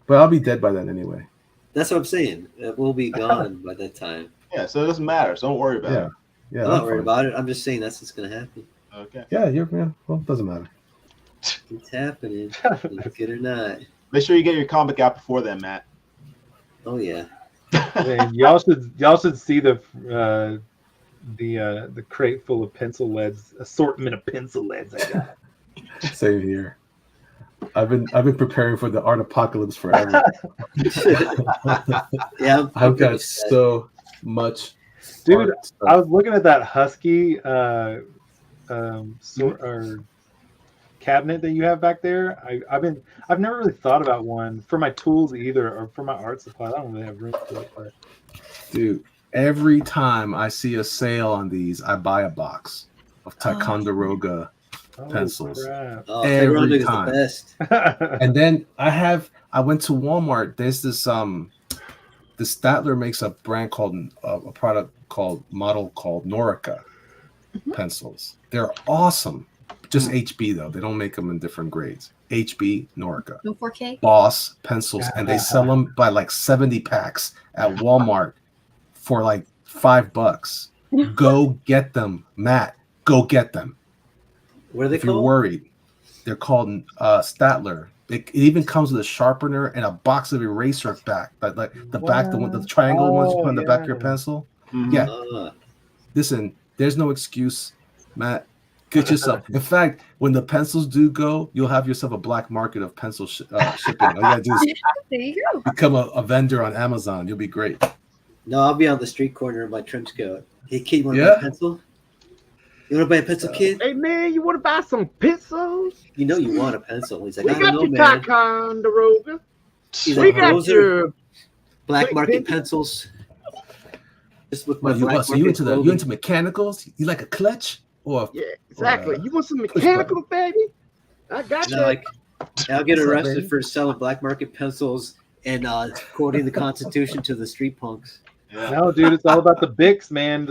But I'll be dead by then anyway. That's what I'm saying. We'll be gone by that time. Yeah, so it doesn't matter. So don't worry about Yeah. it. Yeah, I'm not I'm worried fine. about it. I'm just saying that's what's going to happen. Okay. Yeah, well, it doesn't matter. It's happening. Like it or not. Make sure you get your comic out before then, Matt. Oh, yeah. And y'all should see the crate full of pencil leads, assortment of pencil leads I got. Same here. I've been preparing for the art apocalypse forever. Yeah, pretty I've got sad. so much. Dude, art stuff. I was looking at that Husky or cabinet that you have back there. I've never really thought about one for my tools either, or for my art supplies. I don't really have room for it. But Dude, every time I see a sale on these, I buy a box of Ticonderoga pencils. crap. Oh, Every Ticonderoga is the time. best. And then I went to Walmart. There's this the Statler makes a brand called a product called Norica pencils. They're awesome. Just HB though. They don't make them in different grades. HB Norica. No 4K. Boss pencils, and they sell them by like 70 packs at Walmart for like $5. Go get them, Matt. Go get them. What are they If you're called? worried, they're called Statler. It even comes with a sharpener and a box of eraser back, like the back, the triangle ones you put on the back of your pencil. Yeah. Listen, there's no excuse, Matt. Get yourself. In fact, when the pencils do go, you'll have yourself a black market of pencil shipping. All you gotta do is There you go. become a vendor on Amazon. You'll be great. No, I'll be on the street corner in my trench coat. Hey, kid, you want to Yeah? buy a pencil? You want to buy a pencil, kid? Hey man, you want to buy some pencils? You know you want a pencil. He's like, We I got don't know, your man. Ticonderoga. He's We like, got those are your black quick market pinch- pencils. Just with my Well, black so you market into clothing. mechanicals? You like a clutch or? Yeah, exactly. Or, You want some push mechanical, baby? I got And you. they're like, I'll get What's up, arrested baby? for selling black market pencils and quoting the Constitution to the street punks. no, dude, it's all about the Bics, man.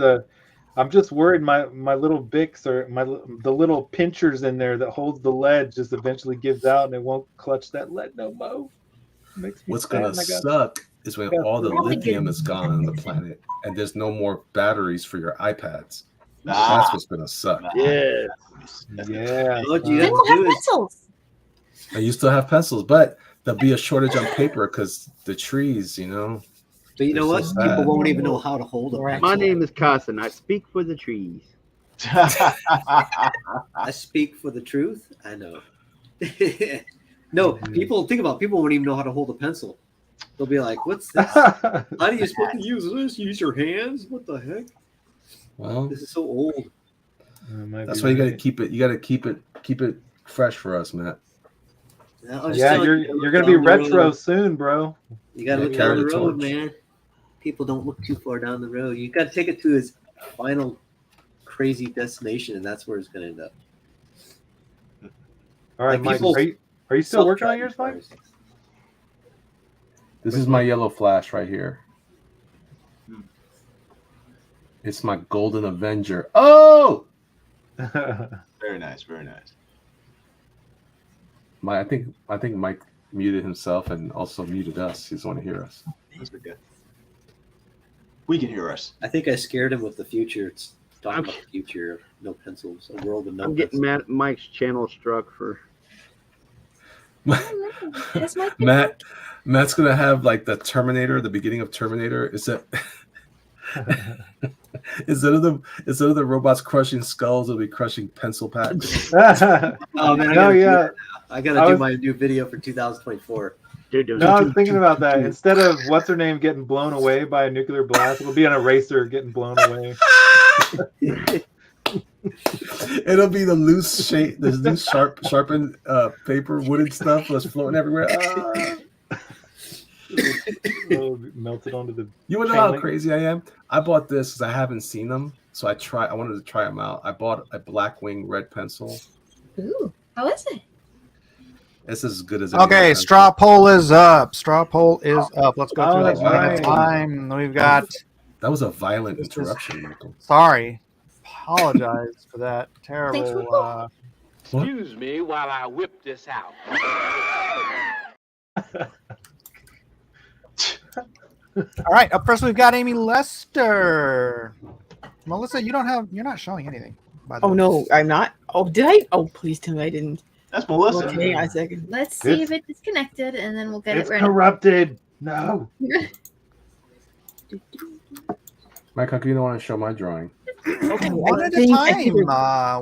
I'm just worried my little Bics or the little pinchers in there that holds the lead just eventually gives out and it won't clutch that lead no more. Makes me What's sad, gonna and I got- suck is when all the Probably lithium good. is gone on the planet and there's no more batteries for your iPads. Nah. That's what's gonna suck. Yeah. Yeah. What you Then have we'll to have do is pencils. And you still have pencils, but there'll be a shortage on paper because the trees, But you know what? It's so sad. People won't even know how to hold a pencil. My name is Carson. I speak for the trees. I speak for the truth. I know. No, people won't even know how to hold a pencil. They'll be like, "What's this? How do you supposed to use this? Use your hands? What the heck? Well, this is so old." That's why you got to keep it. You got to keep it fresh for us, Matt. Yeah, you're gonna be retro soon, bro. You got to look down the road, man. People don't look too far down the road. You got to take it to his final crazy destination, and that's where it's going to end up. All right, Mike. Are you still working on yours, Mike? This is my yellow flash right here. It's my golden Avenger. Oh! Very nice, very nice. I think Mike muted himself and also muted us. He doesn't want to hear us. That's good. We can hear us. I think I scared him with the future. It's talking about the future of no pencils, a world with no I'm pencils. getting Mike's channel struck for. Matt's gonna have like the Terminator, the beginning of Terminator. Is that instead of the robots crushing skulls, it'll be crushing pencil packs. Oh man, I gotta do my new video for 2024. No, I was thinking about that. Instead of what's her name getting blown away by a nuclear blast, it'll be an eraser getting blown away. It'll be the loose shape, the loose sharpened paper, wooden stuff that's floating everywhere. Melted onto the. You wanna know how crazy I am? I bought this because I haven't seen them, so I wanted to try them out. I bought a Blackwing red pencil. Ooh, how is it? It's as good as okay. Straw poll is up. Straw poll is up. Let's go through the time. We've got. That was a violent interruption, Michael. Sorry. Apologize for that terrible. Excuse me while I whip this out. All right. Up first, we've got Amy Lester. Melissa, you're not showing anything. By the way. No, I'm not. Oh, did I? Oh, please tell me I didn't. That's Melissa. Okay, hang on a second. Let's see if it's disconnected, and then we'll get it ready. Corrupted. No. Michael, you don't want to show my drawing. Okay, one at a time.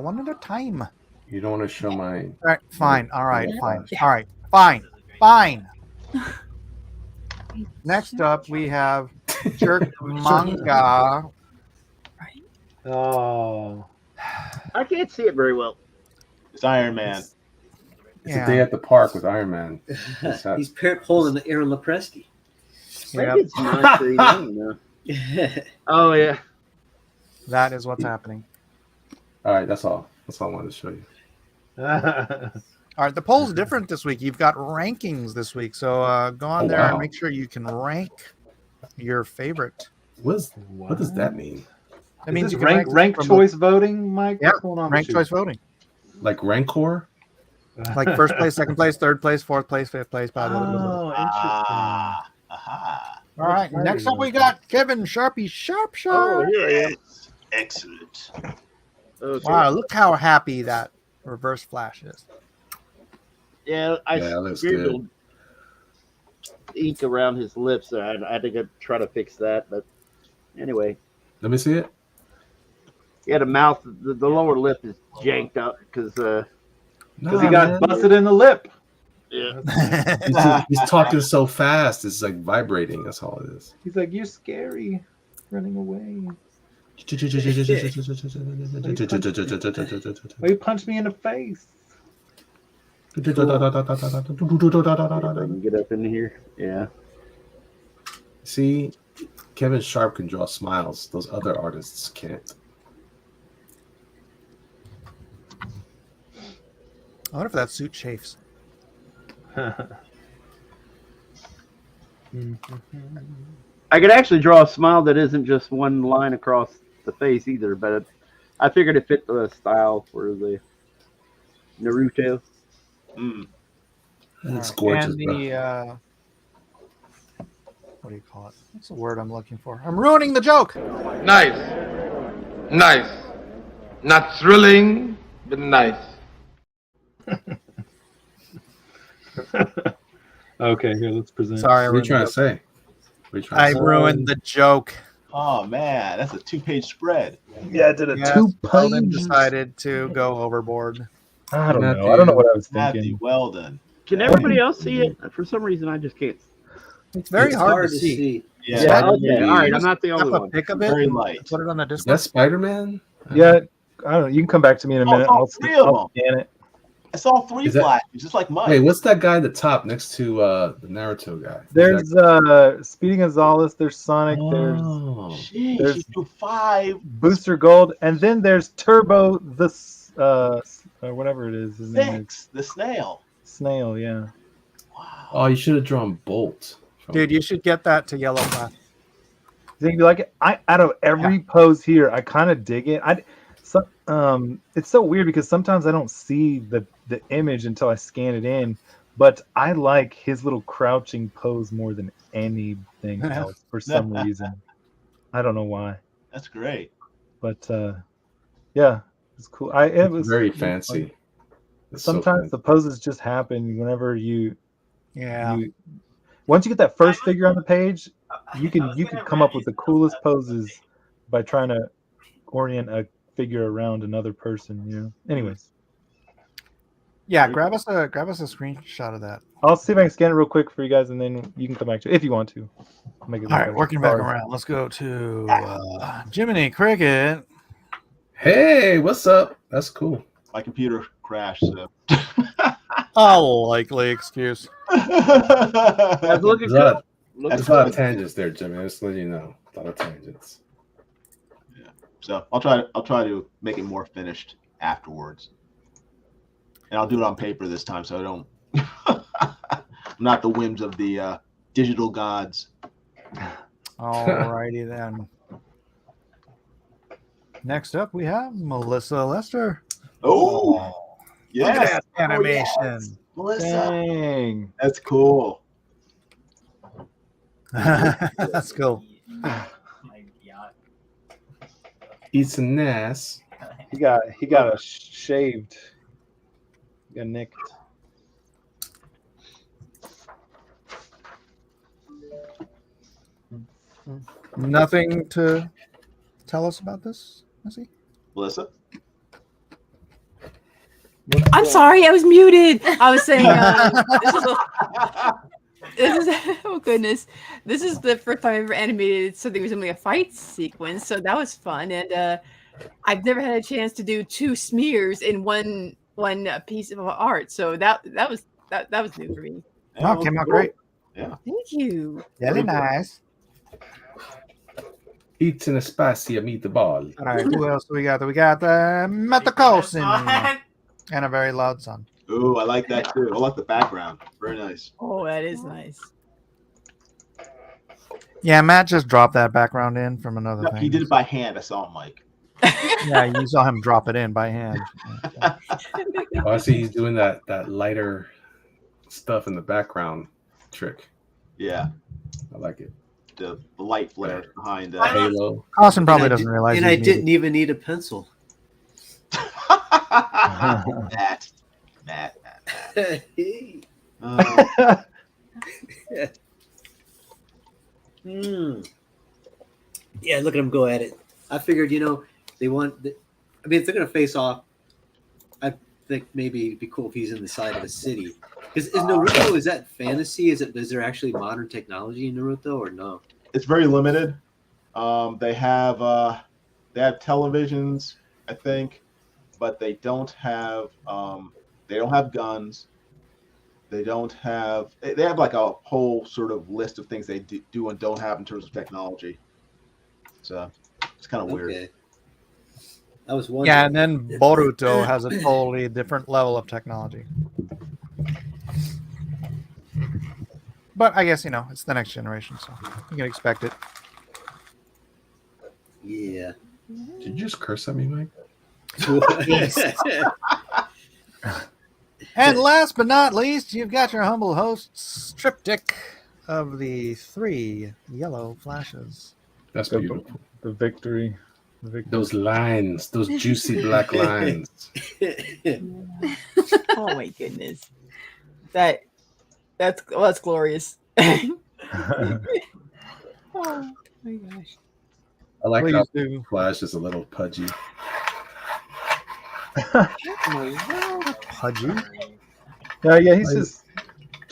One at a time. You don't want to show mine. All right, fine. All right, fine. All right, fine. Next up, we have Jerk Manga. Oh. I can't see it very well. It's Iron Man. It's a day at the park with Iron Man. He's pulling the Aaron Lepreski. Yep. It's not pretty young, Oh yeah. That is what's happening. All right, that's all. That's all I wanted to show you. All right, the poll's different this week. You've got rankings this week, so go on there and make sure you can rank your favorite. What does that mean? That means you can rank choice voting, Mike. Yeah, what's going on rank choice voting. Like Rancor? Like first place, second place, third place, fourth place, fifth place. Oh, interesting. All right, next up we got Kevin Sharpie Sharp. Oh, here I am. Excellent. Okay. Wow, look how happy that reverse flash is. Yeah, I scribbled ink around his lips. I had to try to fix that, but anyway. Let me see it. Yeah, the mouth, the lower lip is janked up because he got busted in the lip. Yeah. he's talking so fast. It's like vibrating. That's all it is. He's like, "You're scary, running away." Why you punch me in the face? I can get up in here. Yeah. See, Kevin Sharp can draw smiles. Those other artists can't. I wonder if that suit chafes. I could actually draw a smile that isn't just one line across the face either, but I figured it fit the style for the Naruto. It's gorgeous. And the what do you call it? What's the word I'm looking for? I'm ruining the joke. Nice. Not thrilling, but nice. Okay, here, let's present. Sorry, what are you trying to say? I ruined the joke. Oh man, that's a 2-page spread. Yeah, I did a 2-page. Decided to go overboard. I don't know. I don't know what I was thinking. Matthew, well done. Can everybody else see it? For some reason, I just can't. It's very It's hard to see. Yeah. Okay. All right. I'm not the only Up a one. pic of it. Very and light. Put it on the Is Discord. that Spider-Man? Yeah, I don't know. You can come back to me in a minute. all three of I'll them. scan it. I saw 3 Is that- flashes, just like Mike. Wait, what's that guy at the top next to the Naruto guy? There's Speedy Gonzalez. There's Sonic. Oh. Sheesh, there's you do 5. Booster Gold, and then there's Turbo the whatever it is. His name is 6, the snail. Snail. Yeah. Oh, you should have drawn Bolt. Dude, you should get that to Yellow Flash. Think you like it? Out of every pose here, I kind of dig it. It's so weird because sometimes I don't see the image until I scan it in, but I like his little crouching pose more than anything else for some reason. I don't know why. That's great. But yeah, it's cool. It was very fancy. Sometimes the poses just happen whenever you. Yeah. Once you get that first figure on the page, you can come up with the coolest poses by trying to orient a figure around another person. You know. Anyways. Yeah, grab us a screenshot of that. I'll see if I can scan it real quick for you guys, and then you can come back to it if you want to. All right, working back around. Let's go to Jiminy Cricket. Hey, what's up? That's cool. My computer crashed. So. A likely excuse. There's a lot of tangents there, Jimmy. I'm just letting you know. A lot of tangents. Yeah. So I'll try to make it more finished afterwards. And I'll do it on paper this time, so I don't. I'm not the whims of the digital gods. Alrighty then. Next up, we have Melissa Lester. Oh, yes. Look at that animation. Oh, yes. Melissa. Dang. That's cool. That's cool. Eats an ass. He got a shaved. He got nicked. Nothing to tell us about this, Missy? Melissa? I'm sorry, I was muted. I was saying, this is oh goodness, this is the first time I ever animated something resembling a fight sequence, so that was fun. And I've never had a chance to do 2 smears in one piece of art, so that was new for me. Oh, it came out great. Yeah. Thank you. Very nice. Eats an espacio meatball. All right, who else do we got? We got Meta Coulson and a very loud son. Ooh, I like that too. I like the background. Very nice. Oh, that is nice. Yeah, Matt just dropped that background in from another No, thing. he did it by hand. I saw Mike. Yeah, you saw him drop it in by hand. Oh, I see he's doing that lighter stuff in the background trick. Yeah. I like it. The light flare behind Halo. Austin probably doesn't realize. And I didn't even need a pencil. Matt. Yeah, look at them go at it. I figured, they want. I mean, if they're gonna face off, I think maybe it'd be cool if he's in the side of a city. Because is Naruto, is that fantasy? Is there actually modern technology in Naruto or no? It's very limited. They have televisions, I think, but they don't have guns. They don't have. They have like a whole sort of list of things they do and don't have in terms of technology. So it's kind of weird. I was wondering. Yeah, and then Boruto has a totally different level of technology. But I guess, it's the next generation, so you can expect it. Yeah. Did you just curse at me, Mike? And last but not least, you've got your humble host's triptych of the 3 yellow flashes. That's beautiful. The victory. Those lines, those juicy black lines. Oh my goodness, that's glorious. Oh my gosh. I like Please how do. Flash is a little pudgy. Pudgy? Yeah, he's just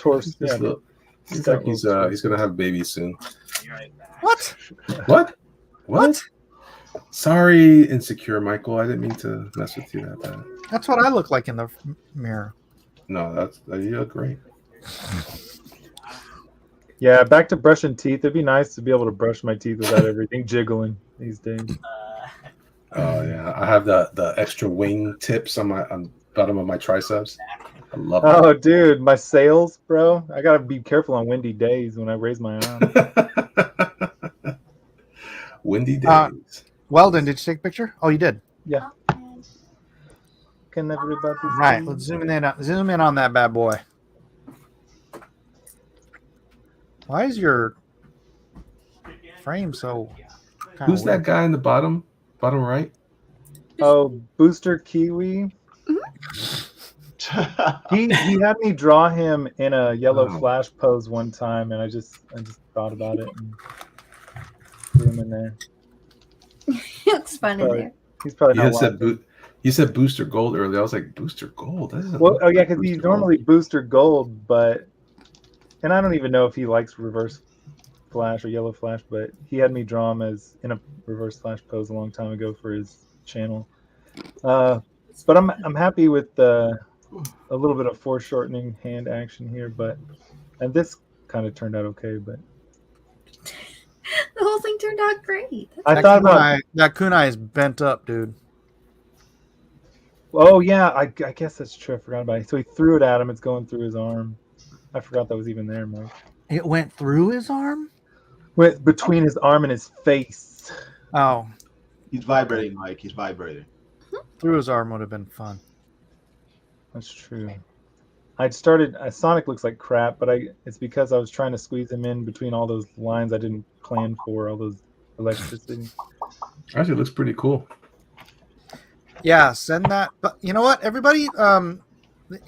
torso. This Yeah, little- Seems got like he's gonna have babies soon. What? What? What? Sorry, insecure Michael. I didn't mean to mess with you that bad. That's what I look like in the mirror. No, you look great. Yeah, back to brushing teeth. It'd be nice to be able to brush my teeth without everything jiggling these days. Oh yeah, I have the extra wing tips on bottom of my triceps. I love it. Oh, dude, my sails, bro. I gotta be careful on windy days when I raise my arm. Windy days. Weldon, did you take a picture? Oh, you did. Yeah. Can everybody see? Right. Let's zoom in on that bad boy. Why is your frame so? Who's that guy in the bottom right? Oh, Booster Kiwi. he had me draw him in a yellow flash pose one time, and I just thought about it and threw him in there. He looks fun in there. He's probably not watching. You said Booster Gold earlier. I was like, Booster Gold? Well, oh yeah, because he's normally Booster Gold, and I don't even know if he likes reverse flash or yellow flash, but he had me draw him as in a reverse flash pose a long time ago for his channel. But I'm happy with a little bit of foreshortening hand action here, and this kind of turned out okay, but the whole thing turned out great. I thought about that kunai is bent up, dude. Oh yeah, I guess that's true. I forgot about it. So he threw it at him. It's going through his arm. I forgot that was even there, Mike. It went through his arm? Went between his arm and his face. Oh. He's vibrating, Mike. He's vibrating. Through his arm would have been fun. That's true. Sonic looks like crap, but it's because I was trying to squeeze him in between all those lines I didn't plan for, all those electricity. Actually, it looks pretty cool. Yeah, send that. But you know what, everybody,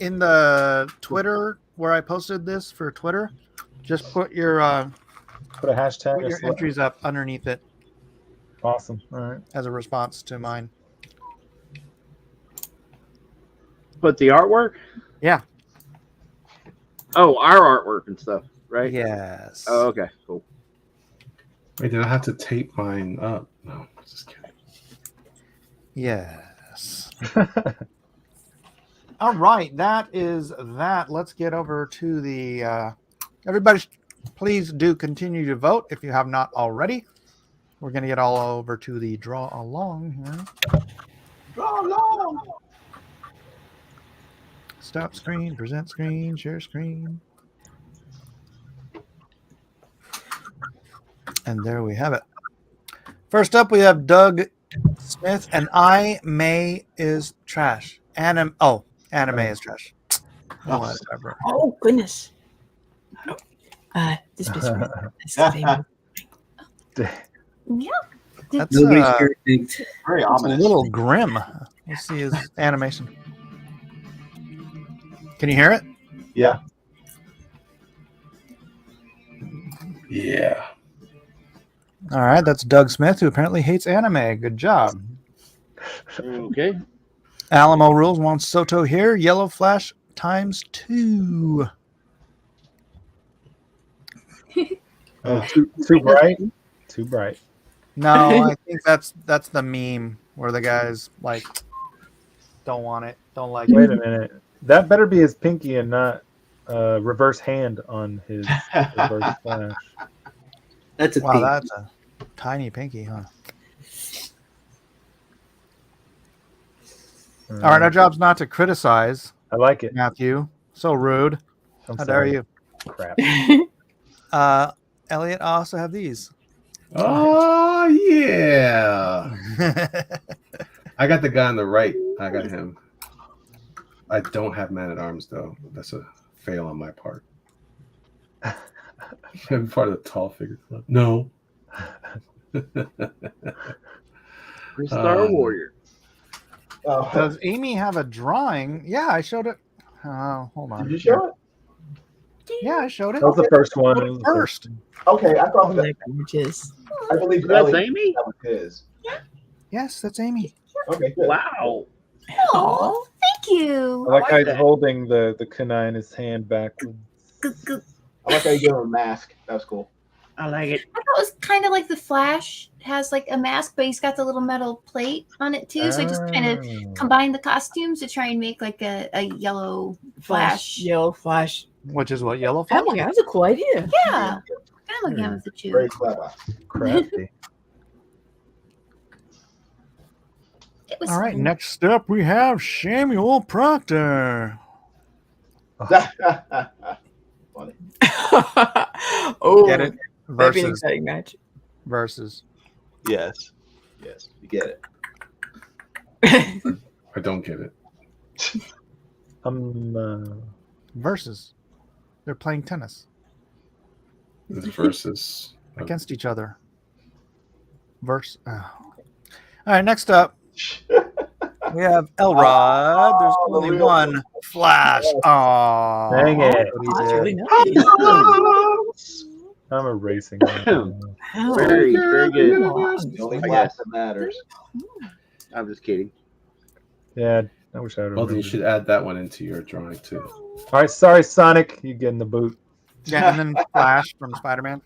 in the Twitter where I posted this for Twitter, just put your put a hashtag. Put your entries up underneath it. Awesome. All right. As a response to mine. Put the artwork? Yeah. Oh, our artwork and stuff, right? Yes. Oh, okay, cool. Wait, did I have to tape mine up? No, just kidding. Yes. All right, that is that. Let's get over to the everybody please do continue to vote if you have not already. We're going to get all over to the draw along here. Draw along. Stop screen, present screen, share screen. And there we have it. First up, we have Doug Smith, and May is trash. Anime is trash. Oh, whatever. Oh goodness. This is Yeah. That's very ominous. a little grim. Let's see his animation. Can you hear it? Yeah. Yeah. All right, that's Doug Smith, who apparently hates anime. Good job. Okay. Alamo Rules wants Soto here. Yellow Flash ×2. Too bright. Too bright. No, I think that's the meme where the guys like don't want it, don't like Wait it. a minute. That better be his pinky and not reverse hand on his reverse flash. That's a Wow, pinky. that's a tiny pinky, huh? All right, our job's not to criticize. I like it, Matthew. So rude. I'm How sorry. dare you? Crap. Elliot, I also have these. Oh yeah. I got the guy on the right. I got him. I don't have Man at Arms though. That's a fail on my part. I'm part of the tall figure club. No. Star Warrior. Does Amy have a drawing? Yeah, I showed it. Hold on. Did you show it? Yeah, I showed it. That was the first one. It was the First. Okay, I thought that. Gorgeous. I believe That's Elliot- Amy? That was his. Yes, that's Amy. Okay, good. Wow. Oh, thank you. I like how he's holding the kunai in his hand backwards. I like how you gave him a mask. That was cool. I like it. I thought it was kind of like the Flash has like a mask, but he's got the little metal plate on it too. So I just kind of combined the costumes to try and make like a yellow Flash. Yellow Flash. Which is what, yellow Flash? Oh, yeah, that's a cool idea. Yeah. Kind of like with the two. Very clever. Crafty. All right, next up we have Samuel Proctor. Funny. Oh, Get it? that'd be an exciting match. Versus. Yes. Yes. You get it. I don't get it. Versus. They're playing tennis. This versus against each other. All right, next up. We have Elrod. There's only one Flash. Oh, dang it! That's really nice. I'm erasing. Very, very good. The only class that matters. I'm just kidding. Yeah, I wish I would. Well, then you should add that one into your drawing too. All right, sorry, Sonic, you get in the boot. Yeah, and then Flash from Spider-Man.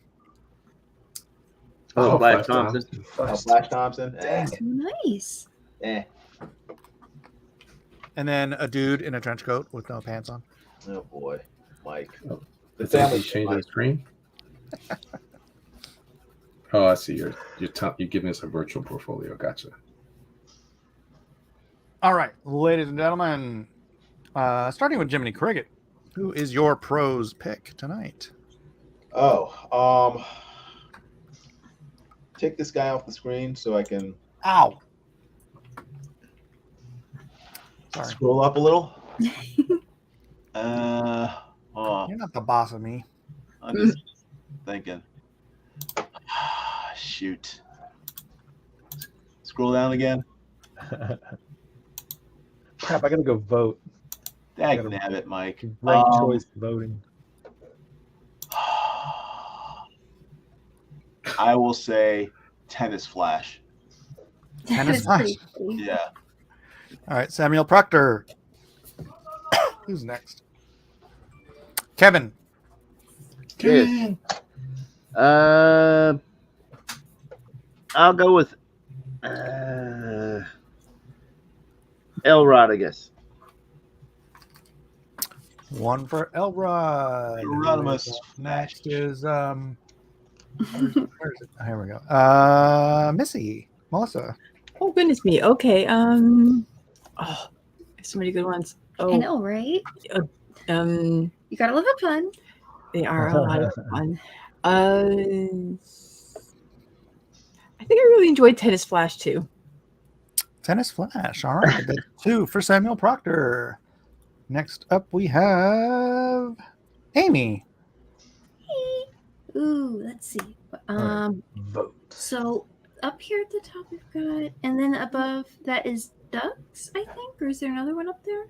Oh, Flash Thompson. Flash Thompson. Nice. And then a dude in a trench coat with no pants on. Oh boy, Mike. Oh, the family change the screen. Oh, I see. You're giving us a virtual portfolio. Gotcha. All right, ladies and gentlemen, starting with Jiminy Cricket, who is your pros pick tonight? Take this guy off the screen so I can. Ow. Sorry. Scroll up a little. You're not the boss of me. I'm just thinking. Shoot. Scroll down again. Crap, I gotta go vote. Dag nabbit, Mike. Rank choice voting. I will say Tennis Flash. Tennis Flash? Yeah. All right, Samuel Proctor. Who's next? Kevin. Yes. I'll go with Elrod, I guess. One for Elrod. Euronymous. Next is where is it? Here we go. Missy. Melissa. Oh goodness me. Okay. Oh, there's so many good ones. Oh, I know, right? You gotta love a pun. They are a lot of fun. I think I really enjoyed Tennis Flash too. Tennis Flash. All right. That's 2 for Samuel Proctor. Next up, we have Amy. Ooh, let's see. Vote. So up here at the top we've got, and then above that is ducks, I think, or is there another one up there?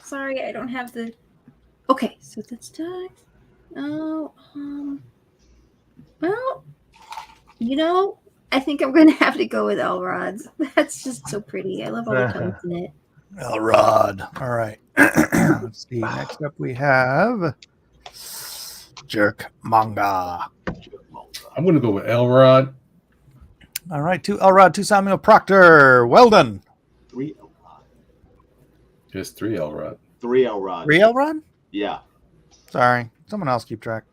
Sorry, I don't have the. Okay, so that's ducks. Oh, well, I think I'm gonna have to go with Elrod's. That's just so pretty. I love all the colors in it. Elrod. All right. Let's see. Next up, we have Jerk Manga. I'm going to go with Elrod. All right. 2 Elrod, 2 Samuel Proctor. Well done. 3 Elrod. Just 3 Elrod. 3 Elrod. 3 Elrod? Yeah. Sorry. Someone else keep track.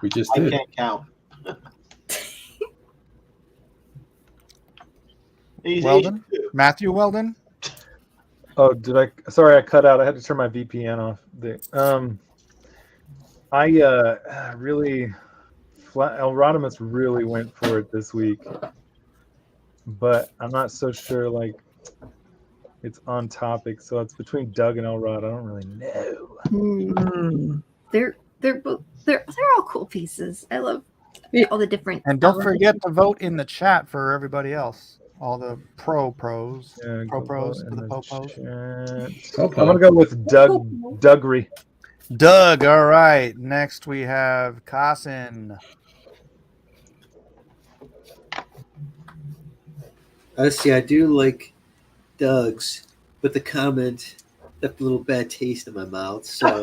We just I did. can't count. Weldon? Matthew Weldon? Oh, sorry, I cut out. I had to turn my VPN off. Elrodimus really went for it this week, but I'm not so sure. Like, it's on topic, so it's between Doug and Elrod. I don't really know. They're all cool pieces. I love all the different. And don't forget to vote in the chat for everybody else. All the pros. Yeah, pros for the popos. I'm gonna go with Dougry. Doug. All right. Next we have Carson. Let's see. I do like Doug's, but the comment left a little bad taste in my mouth, so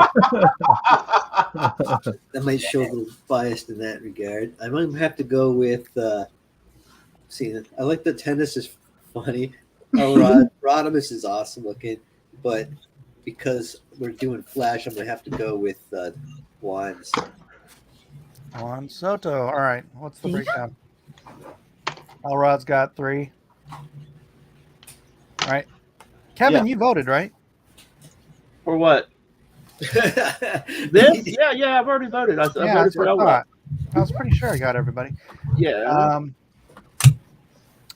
that might show a little bias in that regard. I might have to go with. See, I like the tennis is funny. Rodimus is awesome looking, but because we're doing Flash, I'm gonna have to go with Wands. Juan Soto. All right. What's the breakdown? Elrod's got 3. All right. Kevin, you voted, right? For what? This? Yeah, I've already voted. I voted for Elrod. I was pretty sure I got everybody. Yeah.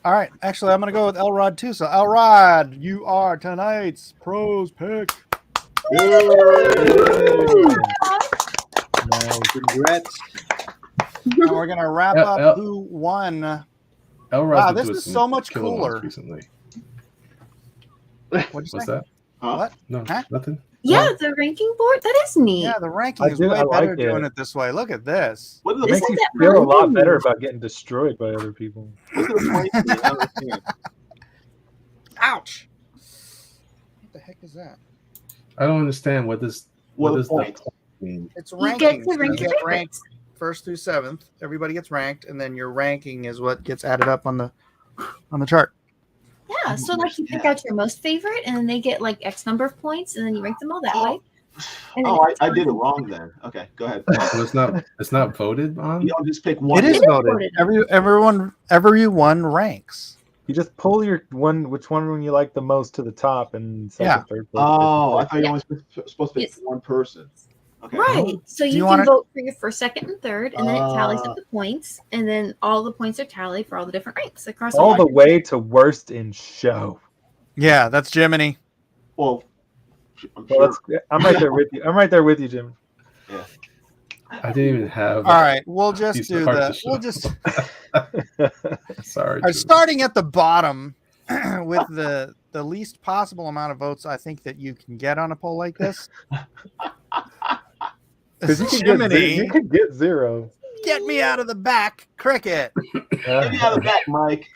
All right. Actually, I'm going to go with Elrod too. So, Elrod, you are tonight's pros pick. Congrats. Now we're going to wrap up who won. Wow, this is so much cooler. Recently. What's that? What? No, nothing. Yeah, the ranking board. That is neat. Yeah, the ranking is way better doing it this way. Look at this. What does it make you feel a lot better about getting destroyed by other people? Ouch! What the heck is that? I don't understand what does that mean. It's ranking. You get ranked 1st through 7th. Everybody gets ranked, and then your ranking is what gets added up on the chart. Yeah, so like you pick out your most favorite, and then they get like X number of points, and then you rank them all that way. I did it wrong then. Okay, go ahead. So it's not voted on. You don't just pick one. It is voted. Everyone ranks. You just pull which one you like the most to the top, and second, third place. Oh, I thought you only supposed to pick one person. Okay. Right. So you can vote for your first, second, and third, and then it tallies up the points, and then all the points are tallied for all the different ranks across all the way to worst in show. Yeah, that's Jiminy. Well, I'm right there with you. I'm right there with you, Jim. Yeah. I didn't even have. All right, we'll just do that. We'll just. Sorry. All right, starting at the bottom with the least possible amount of votes I think that you can get on a poll like this. Because you could get 0. Get me out of the back, Cricket. Get me out of the back, Mike.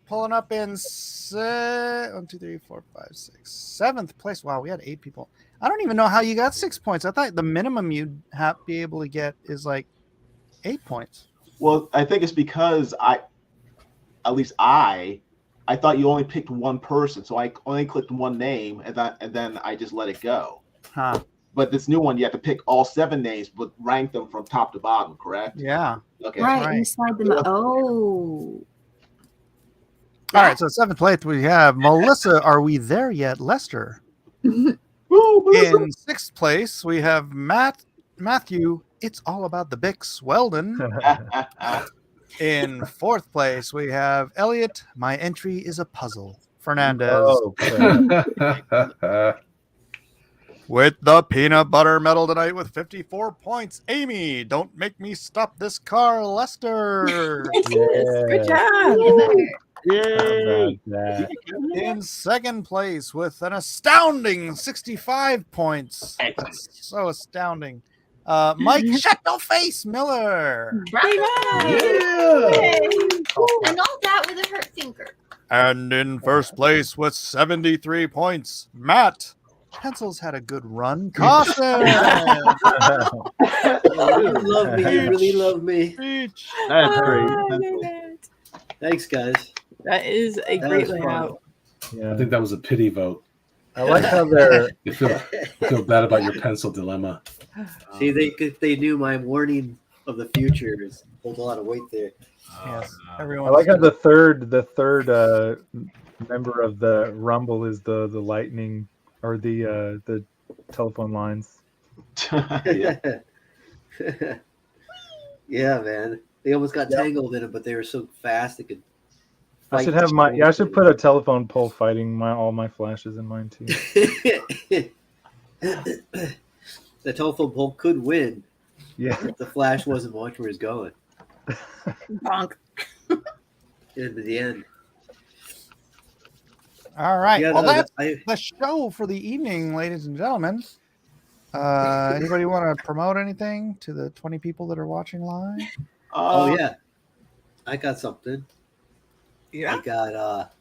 Pulling up in 1, 2, 3, 4, 5, 6, 7th place. Wow, we had 8 people. I don't even know how you got 6 points. I thought the minimum you'd be able to get is like 8 points. Well, I think it's because I thought you only picked one person, so I only clicked one name, and then I just let it go. Huh. But this new one, you have to pick all 7 names, but rank them from top to bottom, correct? Yeah. Okay. Right, and you slide them. Oh. All right, so 7th place we have Melissa. Are we there yet, Lester? In 6th place we have Matthew. It's all about the Bix Weldon. In 4th place, we have Elliot. My entry is a puzzle. Fernandez. With the peanut butter medal tonight with 54 points. Amy, don't make me stop this car, Lester. Good job. Yay. In 2nd place with an astounding 65 points. So astounding. Mike, shut your face, Miller. Right. And all that with a hurt finger. And in 1st place with 73 points, Matt. Pencils had a good run. Caution. You love me. You really love me. That's great. Thanks, guys. That is a great layout. I think that was a pity vote. I like how they're. You feel bad about your pencil dilemma. See, if they knew my warning of the future is hold a lot of weight there. Yes, I like how the third member of the Rumble is the lightning or the telephone lines. Yeah, man. They almost got tangled in it, but they were so fast they could. I should have I should put a telephone pole fighting all my flashes in mine too. The telephone pole could win. Yeah. If the Flash wasn't watching where he's going. Bonk. In the end. All right. Yeah, well, no, that's the show for the evening, ladies and gentlemen. Anybody want to promote anything to the 20 people that are watching live? Oh, yeah. I got something. Yeah. I got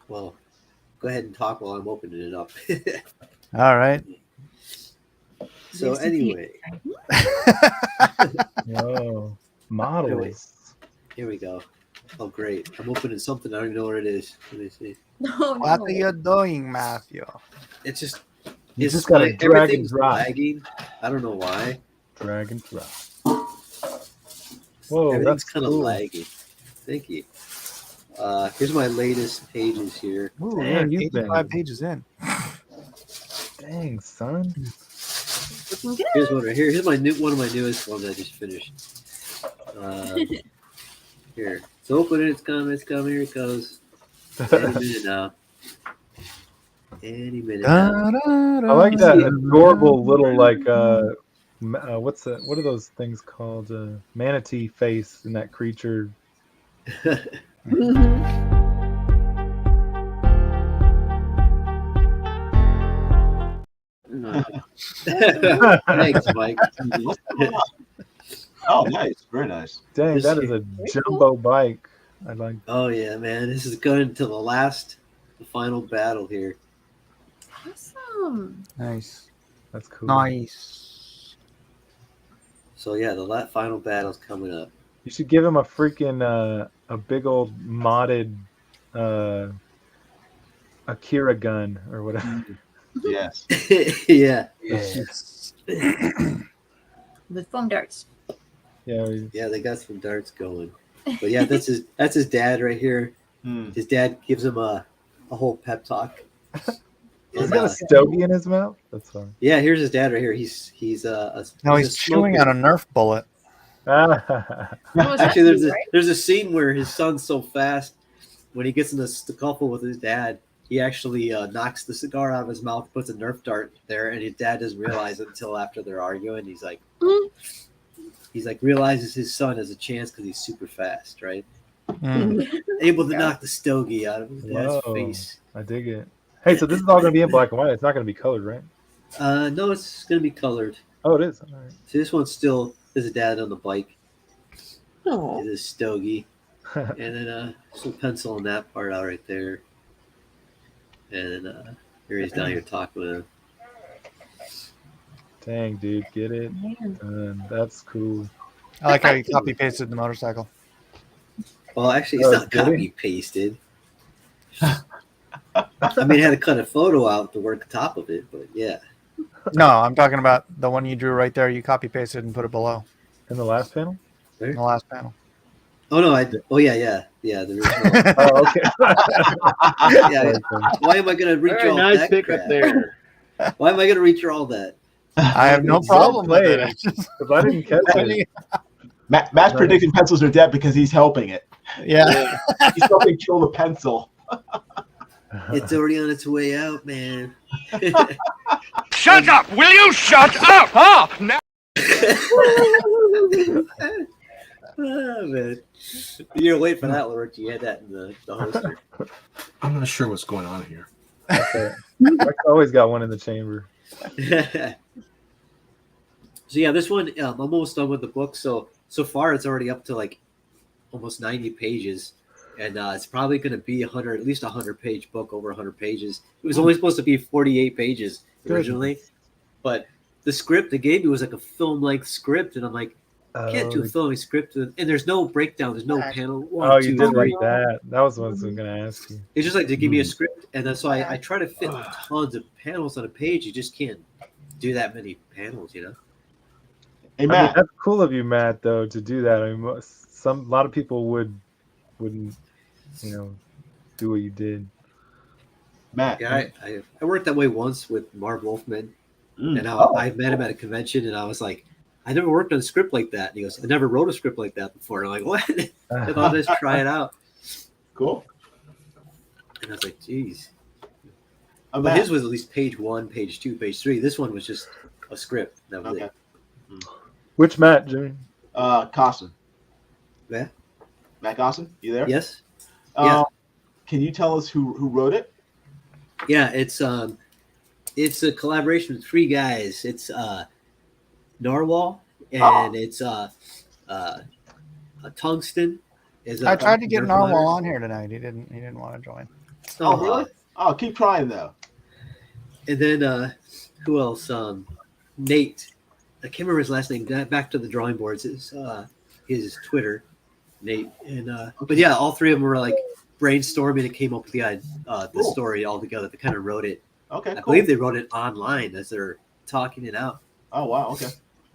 Well, go ahead and talk while I'm opening it up. All right. So anyway, Whoa, models. here we go. Oh, great! I'm opening something. I don't even know what it is. Let me see. No, What are you doing, Matthew? It's just You it's just gotta drag and everything's drop. lagging. I don't know why. Drag and drop. Whoa, Everything's that's kind of cool. laggy. Thank you. Here's my latest pages here. Ooh, Dang, you're you've been 85 pages in. dang, son. Looking good. Here's one right here. Here's one of my newest ones I just finished. Here. It's open. It's coming. Here it goes. Any minute now. Any minute now. I like that adorable little like what are those things called? Manatee face in that creature. Thanks, Mike. What's going on? Oh, nice. Very nice. Dang, that is a jumbo bike. I like. Oh yeah, man. This is going to the final battle here. Awesome. Nice. That's cool. Nice. So yeah, the final battle's coming up. You should give him a freaking a big old modded Akira gun or whatever. Yes. Yeah. With foam darts. Yeah. Yeah, they got some darts going. But yeah, that's his dad right here. His dad gives him a whole pep talk. He's got a stogie in his mouth. That's fine. Yeah, here's his dad right here. He's chewing on a Nerf bullet. Actually, there's a scene where his son's so fast when he gets in the scuffle with his dad, he actually knocks the cigar out of his mouth, puts a Nerf dart there, and his dad doesn't realize it until after they're arguing. He's like realizes his son has a chance because he's super fast, right? Able to knock the stogie out of his dad's face. I dig it. Hey, so this is all going to be in black and white. It's not going to be colored, right? No, it's going to be colored. Oh, it is. All right. So this one's still his dad on the bike. Oh. His stogie. And then some pencil on that part out right there. And then here he's down here talking with him. Dang, dude, get it? That's cool. I like how you copy pasted the motorcycle. Well, actually, it's not copy pasted. I mean, I had to cut a photo out to work top of it, but yeah. No, I'm talking about the one you drew right there. You copy pasted and put it below. In the last panel? In the last panel. Oh no! The original. Oh, okay. Yeah. Why am I going to reach all nice that? pick up there. Why am I going to reach all that? I have no problem with it. If I didn't catch it. Matt's predicting pencils are dead because he's helping it. Yeah. He's helping kill the pencil. It's already on its way out, man. Shut up! Will you shut up? Huh? Now Oh, man. You're waiting for that, Lord. You had that in the holster. I'm not sure what's going on here. Okay. I always got one in the chamber. So yeah, this one I'm almost done with the book. So far it's already up to like almost 90 pages, and it's probably going to be at least 100-page book, over 100 pages. It was only supposed to be 48 pages originally, but the script they gave me was like a film-length script, and I'm like, I can't do a film script, and there's no breakdown, there's no panel. One, you two, did three. like that. That was what I was going to ask you. It's just like to give me a script, and that's why I try to fit tons of panels on a page. You just can't do that many panels, you know. Hey, Matt. I mean, that's cool of you, Matt, though, to do that. I mean, a lot of people wouldn't, do what you did. Matt. Yeah, I worked that way once with Marv Wolfman, and I met him at a convention, and I was like, I never worked on a script like that. And he goes, I never wrote a script like that before. And I'm like, what? I thought I'd just try it out. Cool. And I was like, geez. But his was at least page 1, page 2, page 3. This one was just a script. That was it. Which Matt, Jimmy? Costin. Yeah. Matt Costin, you there? Yes. Can you tell us who wrote it? Yeah, it's a collaboration with 3 guys. It's Narwhal, and it's a Tungsten. I tried to get Narwhal on here tonight. He didn't want to join. Oh, really? Oh, keep trying though. And then who else? Nate. I can't remember his last name. Back to the drawing boards. His Twitter, Nate. And but yeah, all three of them were like brainstorming and came up with the story all together. They kind of wrote it. Okay, I believe they wrote it online as they're talking it out. Oh wow. Okay.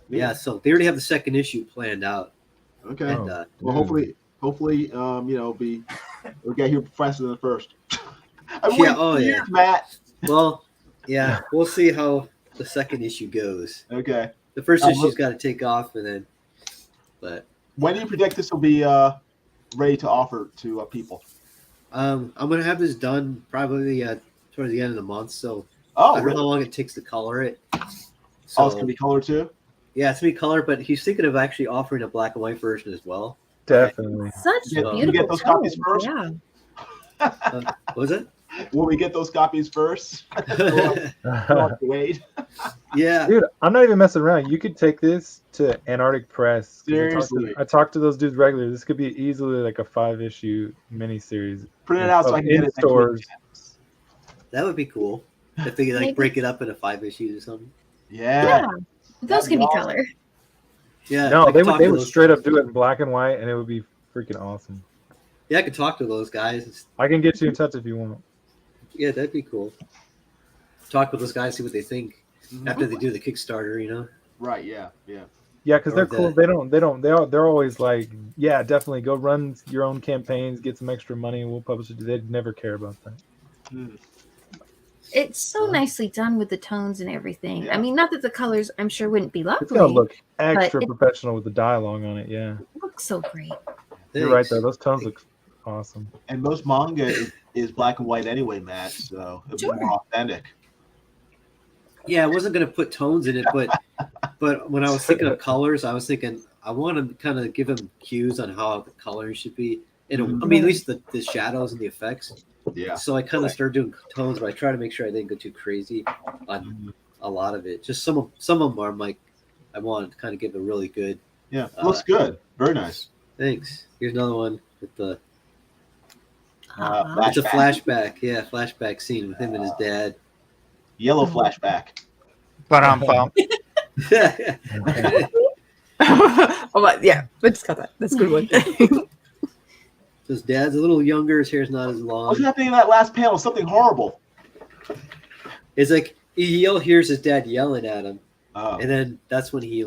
Yeah, so they already have the second issue planned out. Okay. And, well, hopefully, we'll get here faster than the first. Yeah. Matt. Well, yeah, we'll see how the second issue goes. Okay. The first issue's got to take off, and then, but when do you predict this will be ready to offer to people? I'm gonna have this done probably towards the end of the month. So I don't know how long it takes to color it. So, it's gonna be color too. Yeah, it's gonna be color, but he's thinking of actually offering a black and white version as well. Definitely. Such beautiful. You get those copies first. Yeah. What was it? Will we get those copies first? Wait. Yeah. Dude, I'm not even messing around. You could take this to Antarctic Press. Seriously. I talk to those dudes regularly. This could be easily like a 5-issue miniseries. Print it out so I can get it stores. That would be cool if they could break it up into 5 issues or something. Yeah. Those can be color. Yeah. No, they would straight up do it in black and white, and it would be freaking awesome. Yeah, I could talk to those guys. I can get you in touch if you want. Yeah, that'd be cool. Talk with those guys, see what they think after they do the Kickstarter. Right. Yeah. Yeah. Yeah, because they're cool. They're always like, yeah, definitely go run your own campaigns, get some extra money, and we'll publish it. They'd never care about that. It's so nicely done with the tones and everything. Yeah. I mean, not that the colors, I'm sure, wouldn't be lovely. It's gonna look extra professional with the dialogue on it. Yeah, it looks so great. You're right though. Those tones look awesome. And most manga is black and white anyway, Matt. So it'll be more authentic. Yeah, I wasn't gonna put tones in it, but when I was thinking of colors, I was thinking I want to kind of give them cues on how the coloring should be. And I mean, at least the shadows and the effects. Yeah. So I kind of started doing tones, but I try to make sure I didn't go too crazy on a lot of it. Just some of them are like I wanted to kind of give a really good. Yeah, looks good. Very nice. Thanks. Here's another one with the. It's a flashback. Yeah, flashback scene with him and his dad. Yellow flashback. But yeah, let's cut that. That's a good one. His dad's a little younger. His hair's not as long. What's happening in that last panel? Something horrible. It's like he hears his dad yelling at him, and then that's when he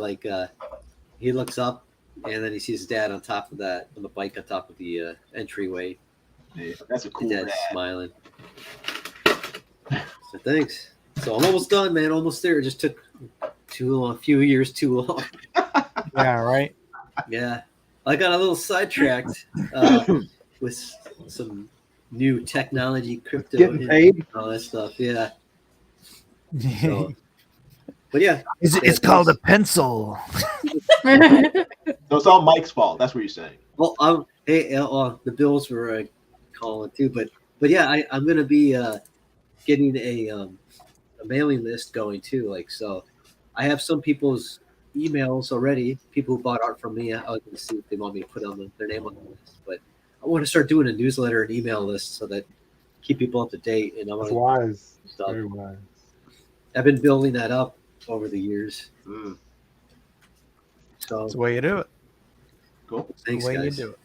he looks up, and then he sees his dad on the bike on top of the entryway. Yeah, that's a cool dad dad. Smiling. So thanks. So I'm almost done, man. Almost there. It just took too long. A few years too long. Yeah. Right. Yeah. I got a little sidetracked with some new technology, crypto, Getting paid, all that stuff. Yeah. So, but yeah, it's called a pencil. So it's all Mike's fault. That's what you're saying. Well, the Bills were calling too, but yeah, I'm gonna be getting a mailing list going too. So I have some people's emails already, people who bought art from me. I was going to see if they want me to put their name on the list, but I want to start doing a newsletter and email list so that keep people up to date. And That's wise. Very wise. I've been building that up over the years. So that's the way you do it. Cool. Thanks, the way guys. you do it.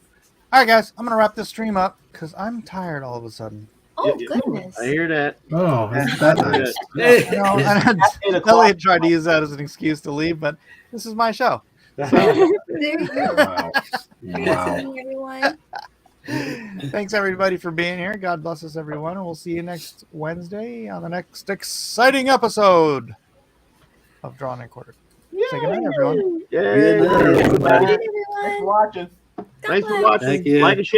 All right, guys, I'm going to wrap this stream up because I'm tired all of a sudden. Oh, goodness. I hear that. Oh, that's that nice. Elliot tried to use that as an excuse to leave, but this is my show. There you go. Wow. Everyone. Thanks, everybody, for being here. God bless us, everyone. And we'll see you next Wednesday on the next exciting episode of Drawn and Quartered. Say good night, everyone. Yeah. Thanks for watching. Thanks for watching. Thank you. Like and share.